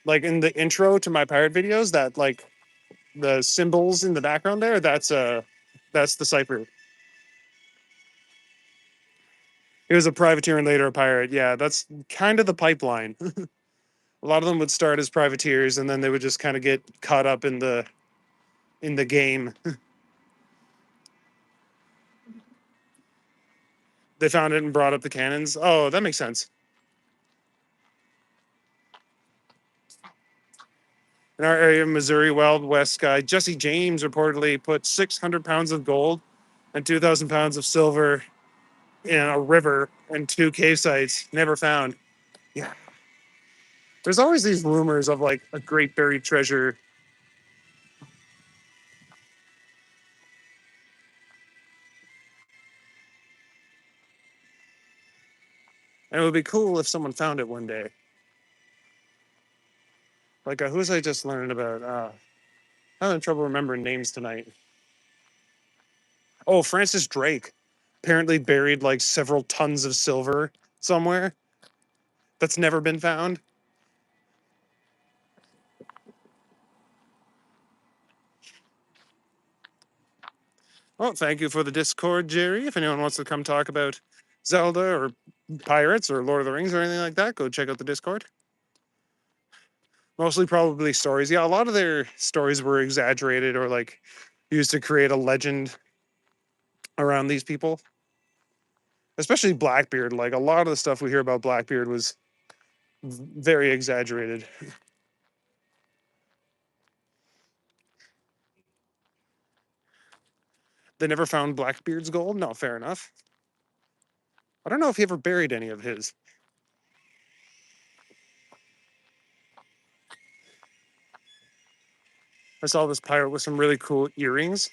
like in the intro to my pirate videos, that like the symbols in the background there, that's the cipher. He was a privateer and later a pirate. Yeah, that's kind of the pipeline. A lot of them would start as privateers and then they would just kind of get caught up in the game. They found it and brought up the cannons. Oh, that makes sense. In our area, Missouri Wild West guy Jesse James reportedly put 600 pounds of gold and 2,000 pounds of silver in a river and two cave sites never found. Yeah, there's always these rumors of like a great buried treasure. And it would be cool if someone found it one day. Like, who was I just learning about? I'm having trouble remembering names tonight. Oh, Francis Drake. Apparently buried like several tons of silver somewhere that's never been found. Well, thank you for the Discord, Jerry. If anyone wants to come talk about Zelda or Pirates or Lord of the Rings or anything like that, go check out the Discord. Mostly probably stories. Yeah, a lot of their stories were exaggerated or like used to create a legend around these people. Especially Blackbeard. Like a lot of the stuff we hear about Blackbeard was very exaggerated. They never found Blackbeard's gold? No, fair enough. I don't know if he ever buried any of his. I saw this pirate with some really cool earrings.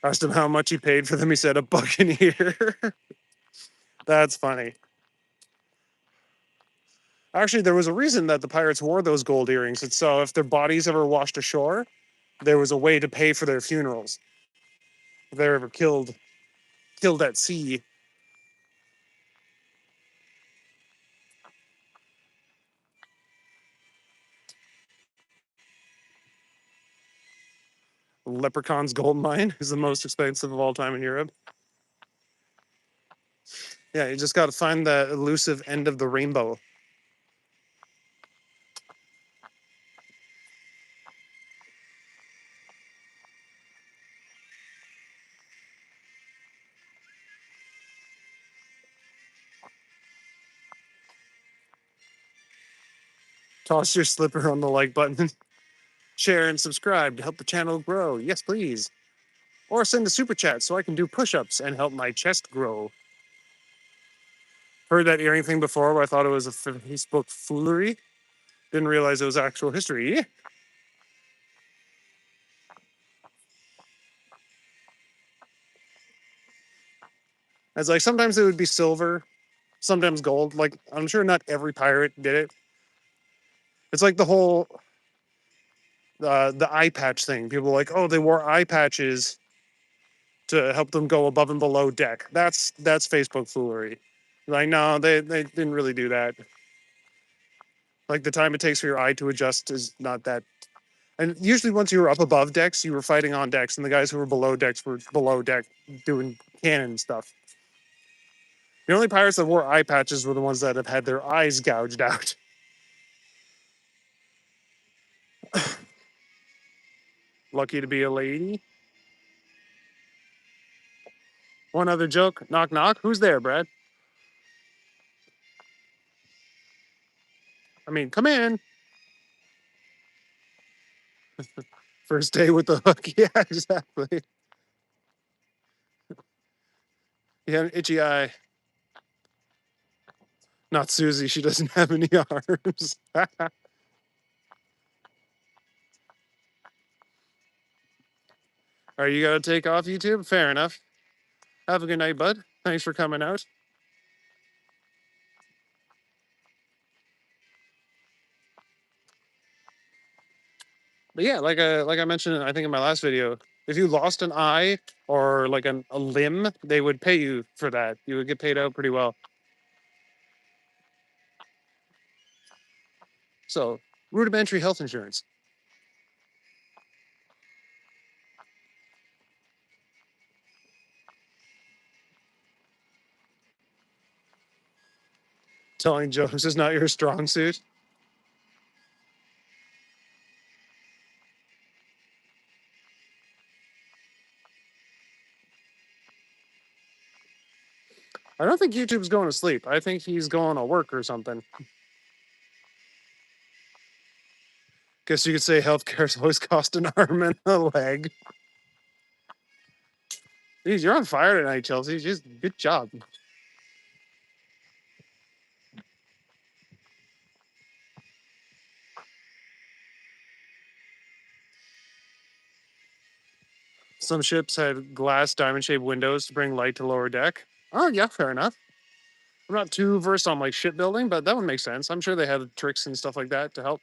Asked him how much he paid for them. He said $1 a year. That's funny. Actually, there was a reason that the pirates wore those gold earrings. It's so if their bodies ever washed ashore, there was a way to pay for their funerals. If they're ever killed at sea. Leprechaun's gold mine is the most expensive of all time in Europe. Yeah, you just got to find that elusive end of the rainbow. Toss your slipper on the like button. Share and subscribe to help the channel grow. Yes, please. Or send a super chat so I can do push-ups and help my chest grow. Heard that earring thing before where I thought it was a Facebook foolery. Didn't realize it was actual history. It's like sometimes it would be silver, sometimes gold. Like I'm sure not every pirate did it. It's like the whole the eye patch thing. People are like, oh, they wore eye patches to help them go above and below deck. That's Facebook foolery. Like no, they didn't really do that. Like the time it takes for your eye to adjust is not that. And usually once you were up above decks, you were fighting on decks, and the guys who were below decks were below deck doing cannon stuff. The only pirates that wore eye patches were the ones that have had their eyes gouged out. Lucky to be a lady. One other joke. Knock knock. Who's there, Brad? I mean, come in. First day with the hook. Yeah, exactly. You have an itchy eye. Not Susie. She doesn't have any arms. Are you gonna take off YouTube? Fair enough. Have a good night, bud. Thanks for coming out. But yeah, like I mentioned, I think in my last video, if you lost an eye or like a limb, they would pay you for that. You would get paid out pretty well. So rudimentary health insurance. Telling jokes is not your strong suit. I don't think YouTube's going to sleep. I think he's going to work or something. Guess you could say healthcare's always cost an arm and a leg. Jeez, you're on fire tonight, Chelsea. Just good job. Some ships had glass diamond-shaped windows to bring light to lower deck. Oh yeah, fair enough. I'm not too versed on like shipbuilding, but that would make sense. I'm sure they had tricks and stuff like that to help.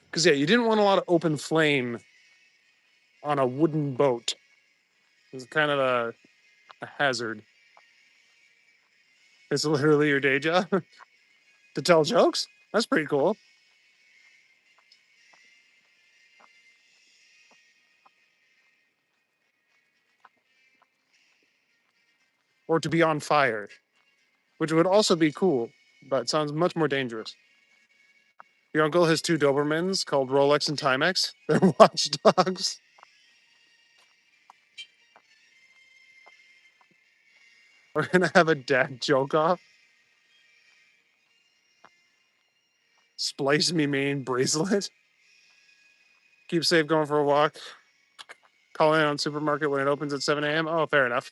Because yeah, you didn't want a lot of open flame on a wooden boat. It's kind of a hazard. It's literally your day job to tell jokes. That's pretty cool. Or to be on fire, which would also be cool, but sounds much more dangerous. Your uncle has two Dobermans called Rolex and Timex. They're watchdogs. We're gonna have a dad joke off. Splice me main bracelet. Keep safe going for a walk. Call in on supermarket when it opens at 7 a.m. Oh, fair enough.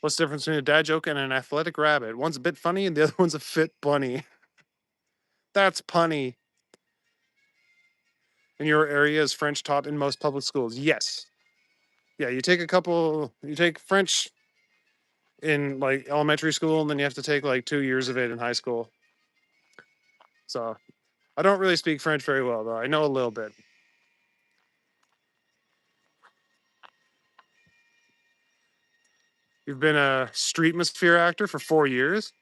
What's the difference between a dad joke and an athletic rabbit? One's a bit funny and the other one's a fit bunny. That's punny. In your area, is French taught in most public schools? Yes. Yeah, you take French in like elementary school, and then you have to take like 2 years of it in high school. So I don't really speak French very well, though. I know a little bit. You've been a streetmosphere actor for 4 years.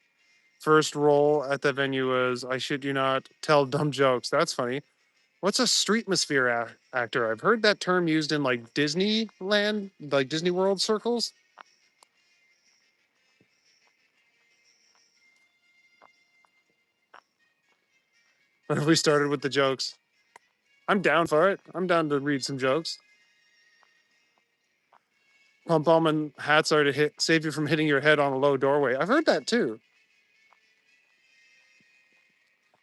First role at that venue was, I shit you not, tell dumb jokes. That's funny. What's a streetmosphere actor? I've heard that term used in like Disneyland, like Disney World circles. But if we started with the jokes, I'm down for it. I'm down to read some jokes. Pump almond hats are to save you from hitting your head on a low doorway. I've heard that too.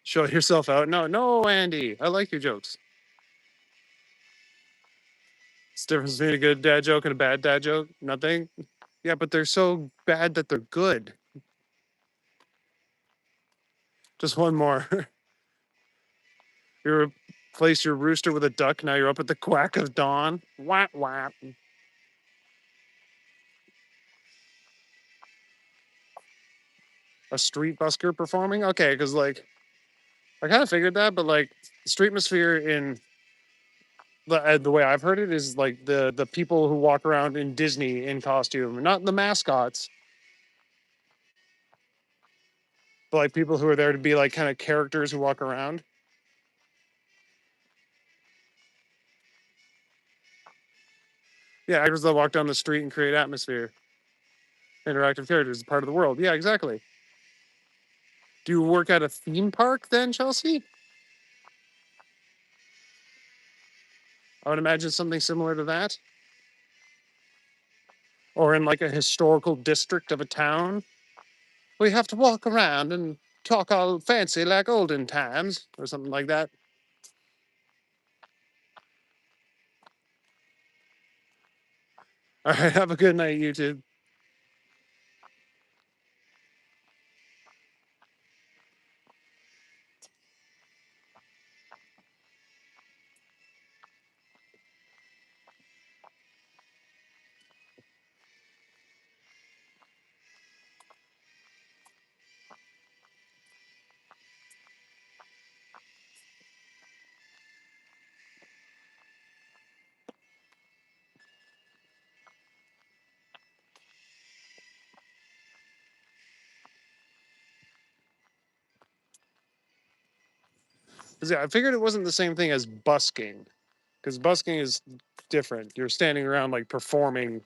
Show yourself out. No, no, Andy. I like your jokes. It's the difference between a good dad joke and a bad dad joke. Nothing. Yeah, but they're so bad that they're good. Just one more. You replace your rooster with a duck. Now you're up at the quack of dawn. Whap whap. A street busker performing. Okay, because like I kind of figured that, but like streetmosphere in the way I've heard it is like the people who walk around in Disney in costume, not the mascots, but like people who are there to be like kind of characters who walk around. Yeah, actors that walk down the street and create atmosphere. Interactive characters, part of the world. Yeah, exactly. Do you work at a theme park then, Chelsea? I would imagine something similar to that. Or in like a historical district of a town. We have to walk around and talk all fancy like olden times, or something like that. All right, have a good night, YouTube. Yeah, I figured it wasn't the same thing as busking, because busking is different. You're standing around like performing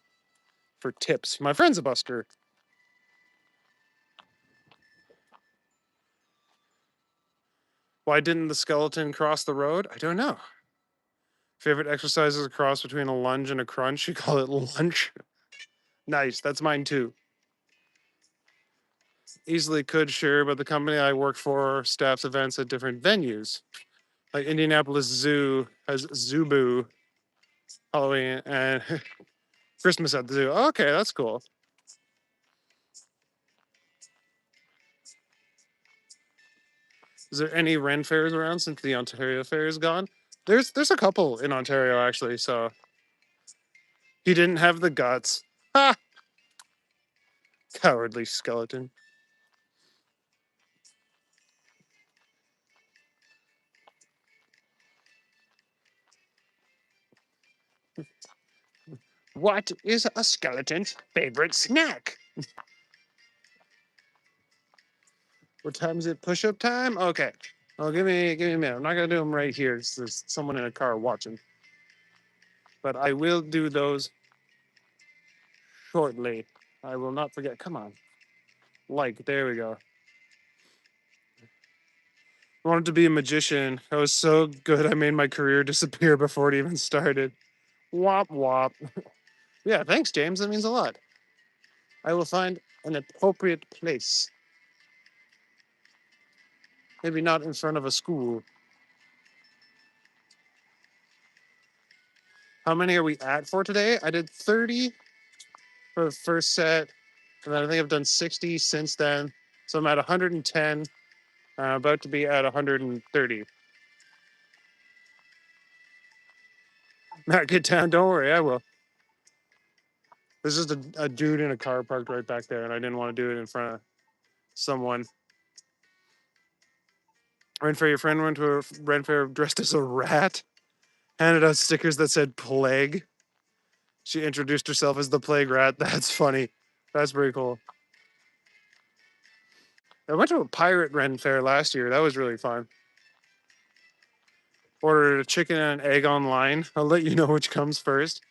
for tips. My friend's a busker. Why didn't the skeleton cross the road? I don't know. Favorite exercise is a cross between a lunge and a crunch. You call it lunch. Nice. That's mine too. Easily could share, but the company I work for staffs events at different venues. Like Indianapolis Zoo has Zubu Halloween and Christmas at the zoo. Okay, that's cool. Is there any Ren fairs around since the Ontario fair is gone? There's a couple in Ontario actually, so he didn't have the guts. Ha! Cowardly skeleton. What is a skeleton's favorite snack? What time is it? Push-up time? Okay. Oh, give me a minute. I'm not gonna do them right here. There's someone in a car watching, but I will do those shortly. I will not forget. Come on, like there we go. I wanted to be a magician. I was so good. I made my career disappear before it even started. Wop wop. Yeah, thanks, James. That means a lot. I will find an appropriate place. Maybe not in front of a school. How many are we at for today? I did 30 for the first set, and then I think I've done 60 since then. So I'm at 110, about to be at 130. Not get down, don't worry, I will. There's just a dude in a car parked right back there, and I didn't want to do it in front of someone. Ran Fair, your friend went to a Ren Fair dressed as a rat, handed out stickers that said plague. She introduced herself as the plague rat. That's funny. That's pretty cool. I went to a pirate Ren Fair last year. That was really fun. Ordered a chicken and an egg online. I'll let you know which comes first.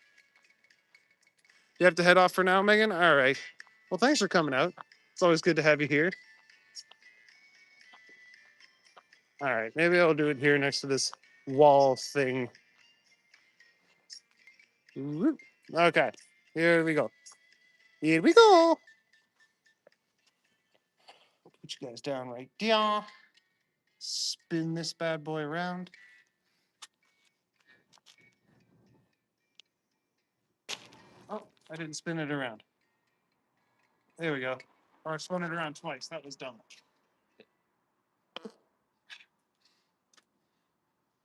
You have to head off for now, Megan? All right. Well, thanks for coming out. It's always good to have you here. All right. Maybe I'll do it here next to this wall thing. Okay. Here we go. Here we go. Put you guys down right there. Spin this bad boy around. Oh, I didn't spin it around. There we go. Or I spun it around twice. That was dumb.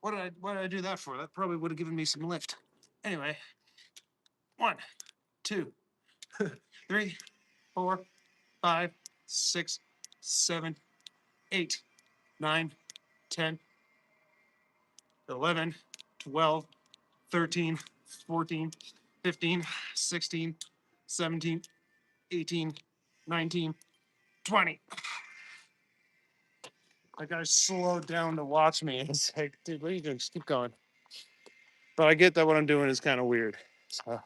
What did I do that for? That probably would have given me some lift. Anyway, 1, 2, 3, 4, 5, 6, 7, 8, 9, 10, 11, 12, 13, 14, 15, 16, 17, 18, 19, 20. That guy slowed down to watch me. It's like, dude, what are you doing? Just keep going. But I get that what I'm doing is kind of weird. So,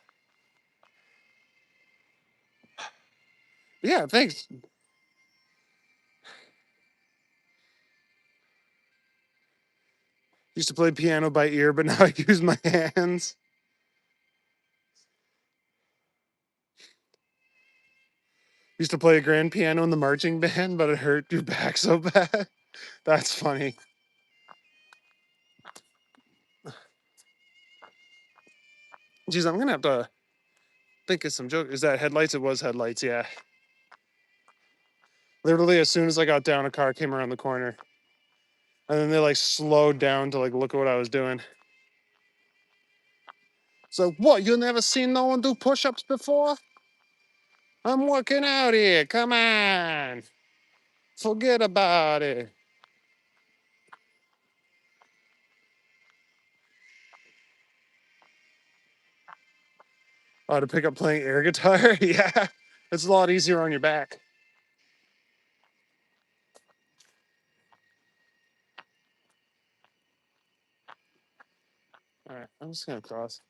yeah, thanks. Used to play piano by ear, but now I use my hands. Used to play a grand piano in the marching band, but it hurt your back so bad. That's funny. Geez, I'm gonna have to think of some jokes. Is that headlights? It was headlights, yeah. Literally, as soon as I got down, a car came around the corner. And then they like slowed down to like look at what I was doing. So, what? You never seen no one do push ups before? I'm working out here. Come on. Forget about it. Oh, to pick up playing air guitar? Yeah. It's a lot easier on your back. All right, I'm just gonna cross.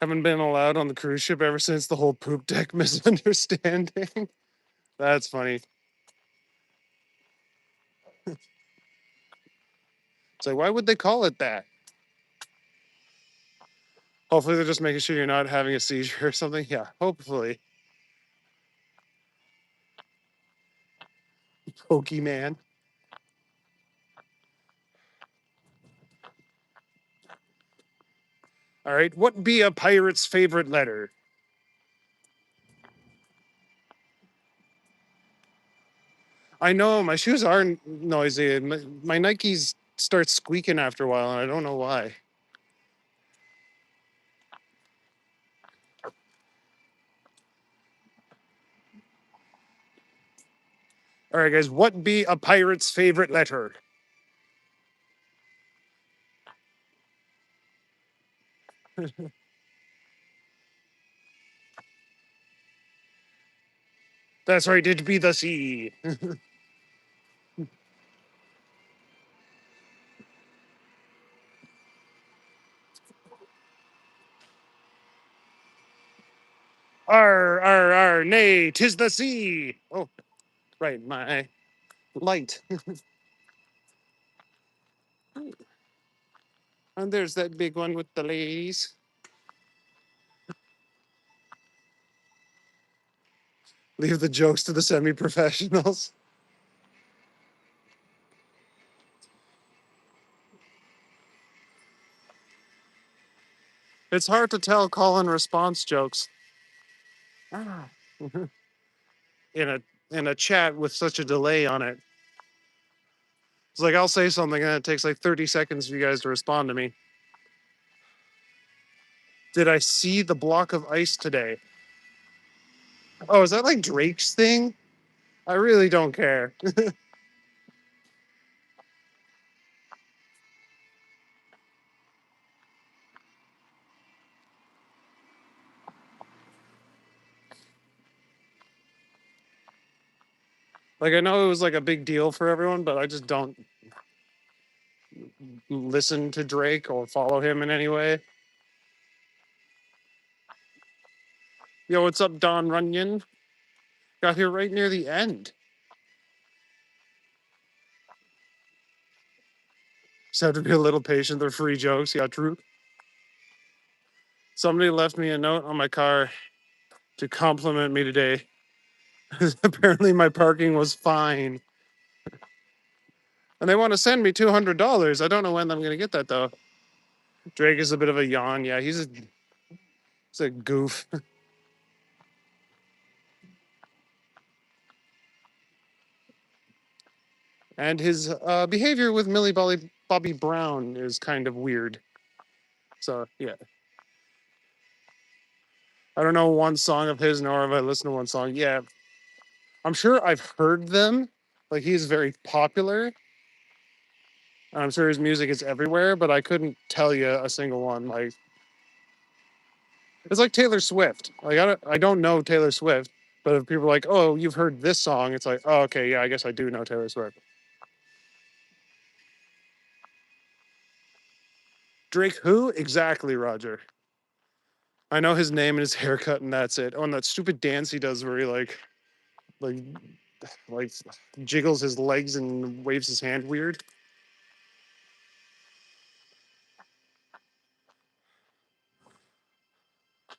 Haven't been allowed on the cruise ship ever since the whole poop deck misunderstanding. That's funny. It's like, why would they call it that? Hopefully, they're just making sure you're not having a seizure or something. Yeah, hopefully. Pokemon. All right, what be a pirate's favorite letter? I know my shoes are noisy. My Nikes start squeaking after a while, and I don't know why. All right, guys, what be a pirate's favorite letter? That's right, it'd be the C. Nay, 'tis the sea. Oh, right, my light. And there's that big one with the ladies. Leave the jokes to the semi-professionals. It's hard to tell call and response jokes Ah. in a chat with such a delay on it. It's like I'll say something and it takes like 30 seconds for you guys to respond to me. Did I see the block of ice today? Oh, is that like Drake's thing? I really don't care. Like I know it was like a big deal for everyone, but I just don't listen to Drake or follow him in any way. Yo, what's up, Don Runyon? Got here right near the end. Just have to be a little patient. They're free jokes. Yeah, true. Somebody left me a note on my car to compliment me today. Apparently, my parking was fine. And they want to send me $200. I don't know when I'm going to get that, though. Drake is a bit of a yawn. Yeah, he's a goof. And his behavior with Bobby Brown is kind of weird. So, yeah. I don't know one song of his, nor have I listened to one song. Yeah, I'm sure I've heard them. Like, he's very popular. And I'm sure his music is everywhere, but I couldn't tell you a single one. Like, it's like Taylor Swift. Like, I don't know Taylor Swift, but if people are like, oh, you've heard this song, it's like, oh, okay, yeah, I guess I do know Taylor Swift. Drake, who? Exactly, Roger. I know his name and his haircut, and that's it. Oh, and that stupid dance he does where he like, like jiggles his legs and waves his hand weird.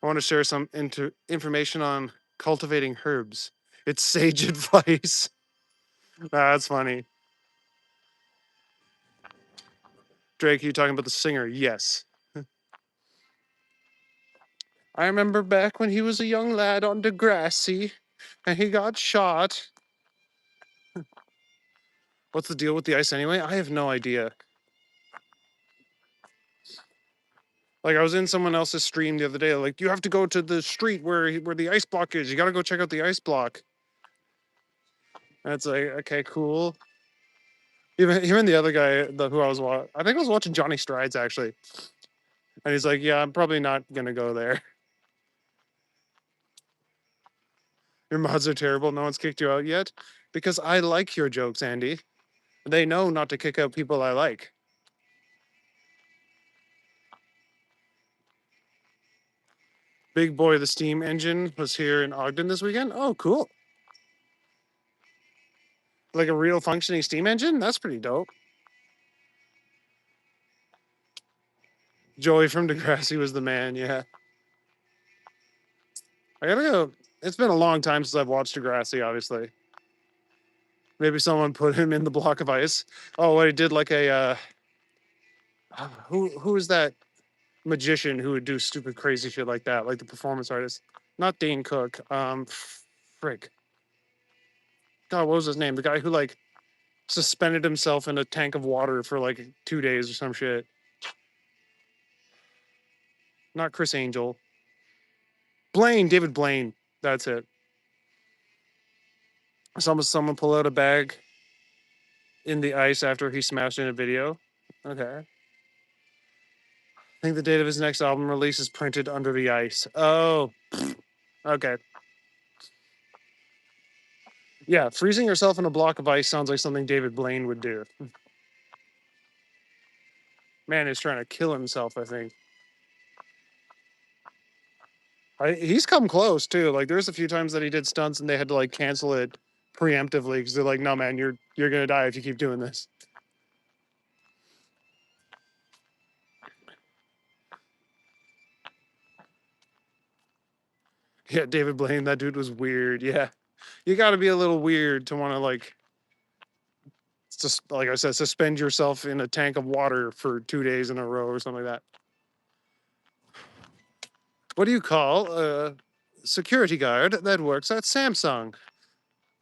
I want to share some information on cultivating herbs. It's sage advice. That's funny. Drake, you talking about the singer? Yes. I remember back when he was a young lad on Degrassi and he got shot. What's the deal with the ice anyway? I have no idea. Like I was in someone else's stream the other day. Like you have to go to the street where the ice block is. You got to go check out the ice block. And it's like okay, cool. Even the other guy, who I was watching, I think I was watching Johnny Strides actually, and he's like, "Yeah, I'm probably not gonna go there. Your mods are terrible. No one's kicked you out yet, because I like your jokes, Andy. They know not to kick out people I like." Big Boy, the steam engine, was here in Ogden this weekend. Oh, cool! Like a real functioning steam engine. That's pretty dope. Joey from Degrassi was the man. Yeah, I gotta go. It's been a long time since I've watched Degrassi. Obviously, maybe someone put him in the block of ice. Oh, what he did like a who is that magician who would do stupid crazy shit like that, like the performance artist? Not Dane Cook. Frick. God, what was his name? The guy who like suspended himself in a tank of water for like 2 days or some shit. Not Chris Angel. Blaine, David Blaine. That's it. Someone pull out a bag in the ice after he smashed in a video. Okay. I think the date of his next album release is printed under the ice. Oh, okay. Yeah, freezing yourself in a block of ice sounds like something David Blaine would do. Man is trying to kill himself, I think. He's come close too. Like there's a few times that he did stunts and they had to like cancel it preemptively because they're like, no man, you're gonna die if you keep doing this. Yeah, David Blaine, that dude was weird. Yeah. You gotta be a little weird to want to like just like I said, suspend yourself in a tank of water for 2 days in a row or something like that. What do you call a security guard that works at Samsung?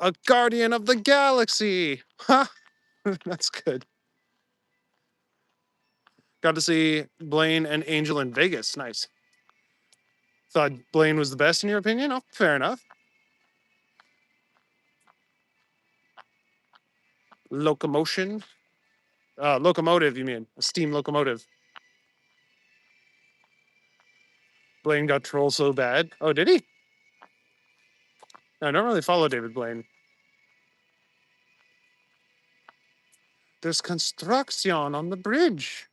A guardian of the galaxy. Ha! That's good. Got to see Blaine and Angel in Vegas. Nice. Thought Blaine was the best in your opinion? Oh, fair enough. Locomotion. Locomotive, you mean? A steam locomotive. Blaine got trolled so bad. Oh, did he? I don't really follow David Blaine. There's construction on the bridge.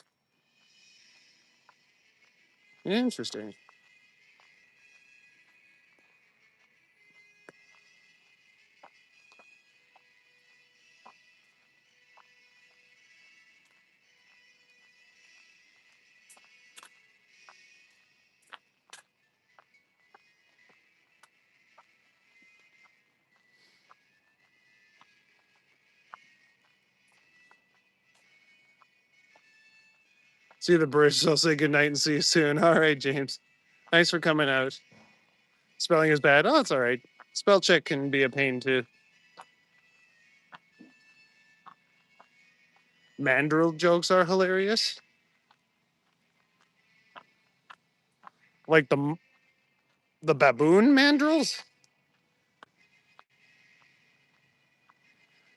Interesting. See the bridge. I'll say goodnight and see you soon. All right, James. Thanks for coming out. Spelling is bad. Oh, it's all right. Spell check can be a pain too. Mandrill jokes are hilarious. Like the baboon mandrills.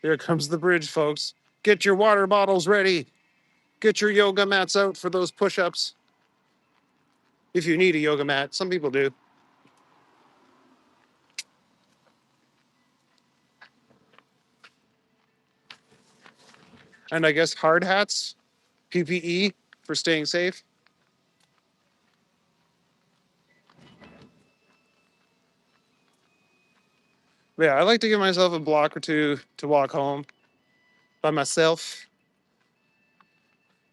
Here comes the bridge, folks. Get your water bottles ready. Get your yoga mats out for those push-ups. If you need a yoga mat, some people do. And I guess hard hats, PPE for staying safe. But yeah, I like to give myself a block or two to walk home by myself,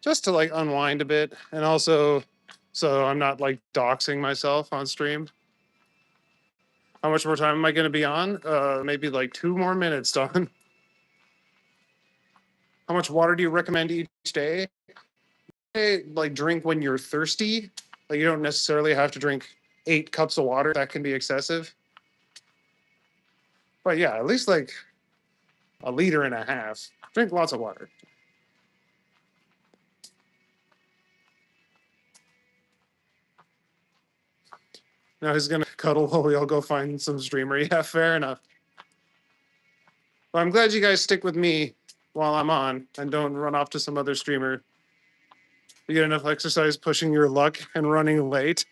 just to like unwind a bit, and also so I'm not like doxing myself on stream. How much more time am I going to be on? Maybe like 2 more minutes, Don. How much water do you recommend each day? Like drink when you're thirsty. Like you don't necessarily have to drink 8 cups of water. That can be excessive. But yeah, at least like a liter and a half. Drink lots of water. Now he's gonna cuddle while we all go find some streamer. Yeah, fair enough. Well, I'm glad you guys stick with me while I'm on and don't run off to some other streamer. You get enough exercise pushing your luck and running late.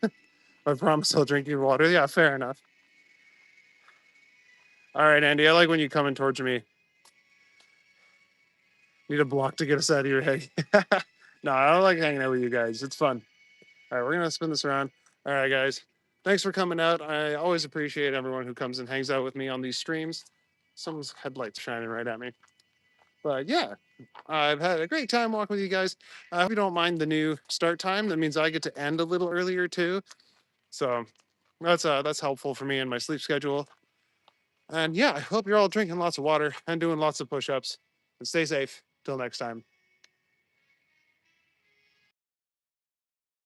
I promise I'll drink your water. Yeah, fair enough. All right, Andy, I like when you coming towards me. Need a block to get us out of your head. No, I don't like hanging out with you guys. It's fun. All right, we're gonna spin this around. All right, guys. Thanks for coming out. I always appreciate everyone who comes and hangs out with me on these streams. Someone's headlights shining right at me. But yeah, I've had a great time walking with you guys. I hope you don't mind the new start time. That means I get to end a little earlier too. So that's helpful for me in my sleep schedule. And yeah, I hope you're all drinking lots of water and doing lots of push-ups. And stay safe. Till next time.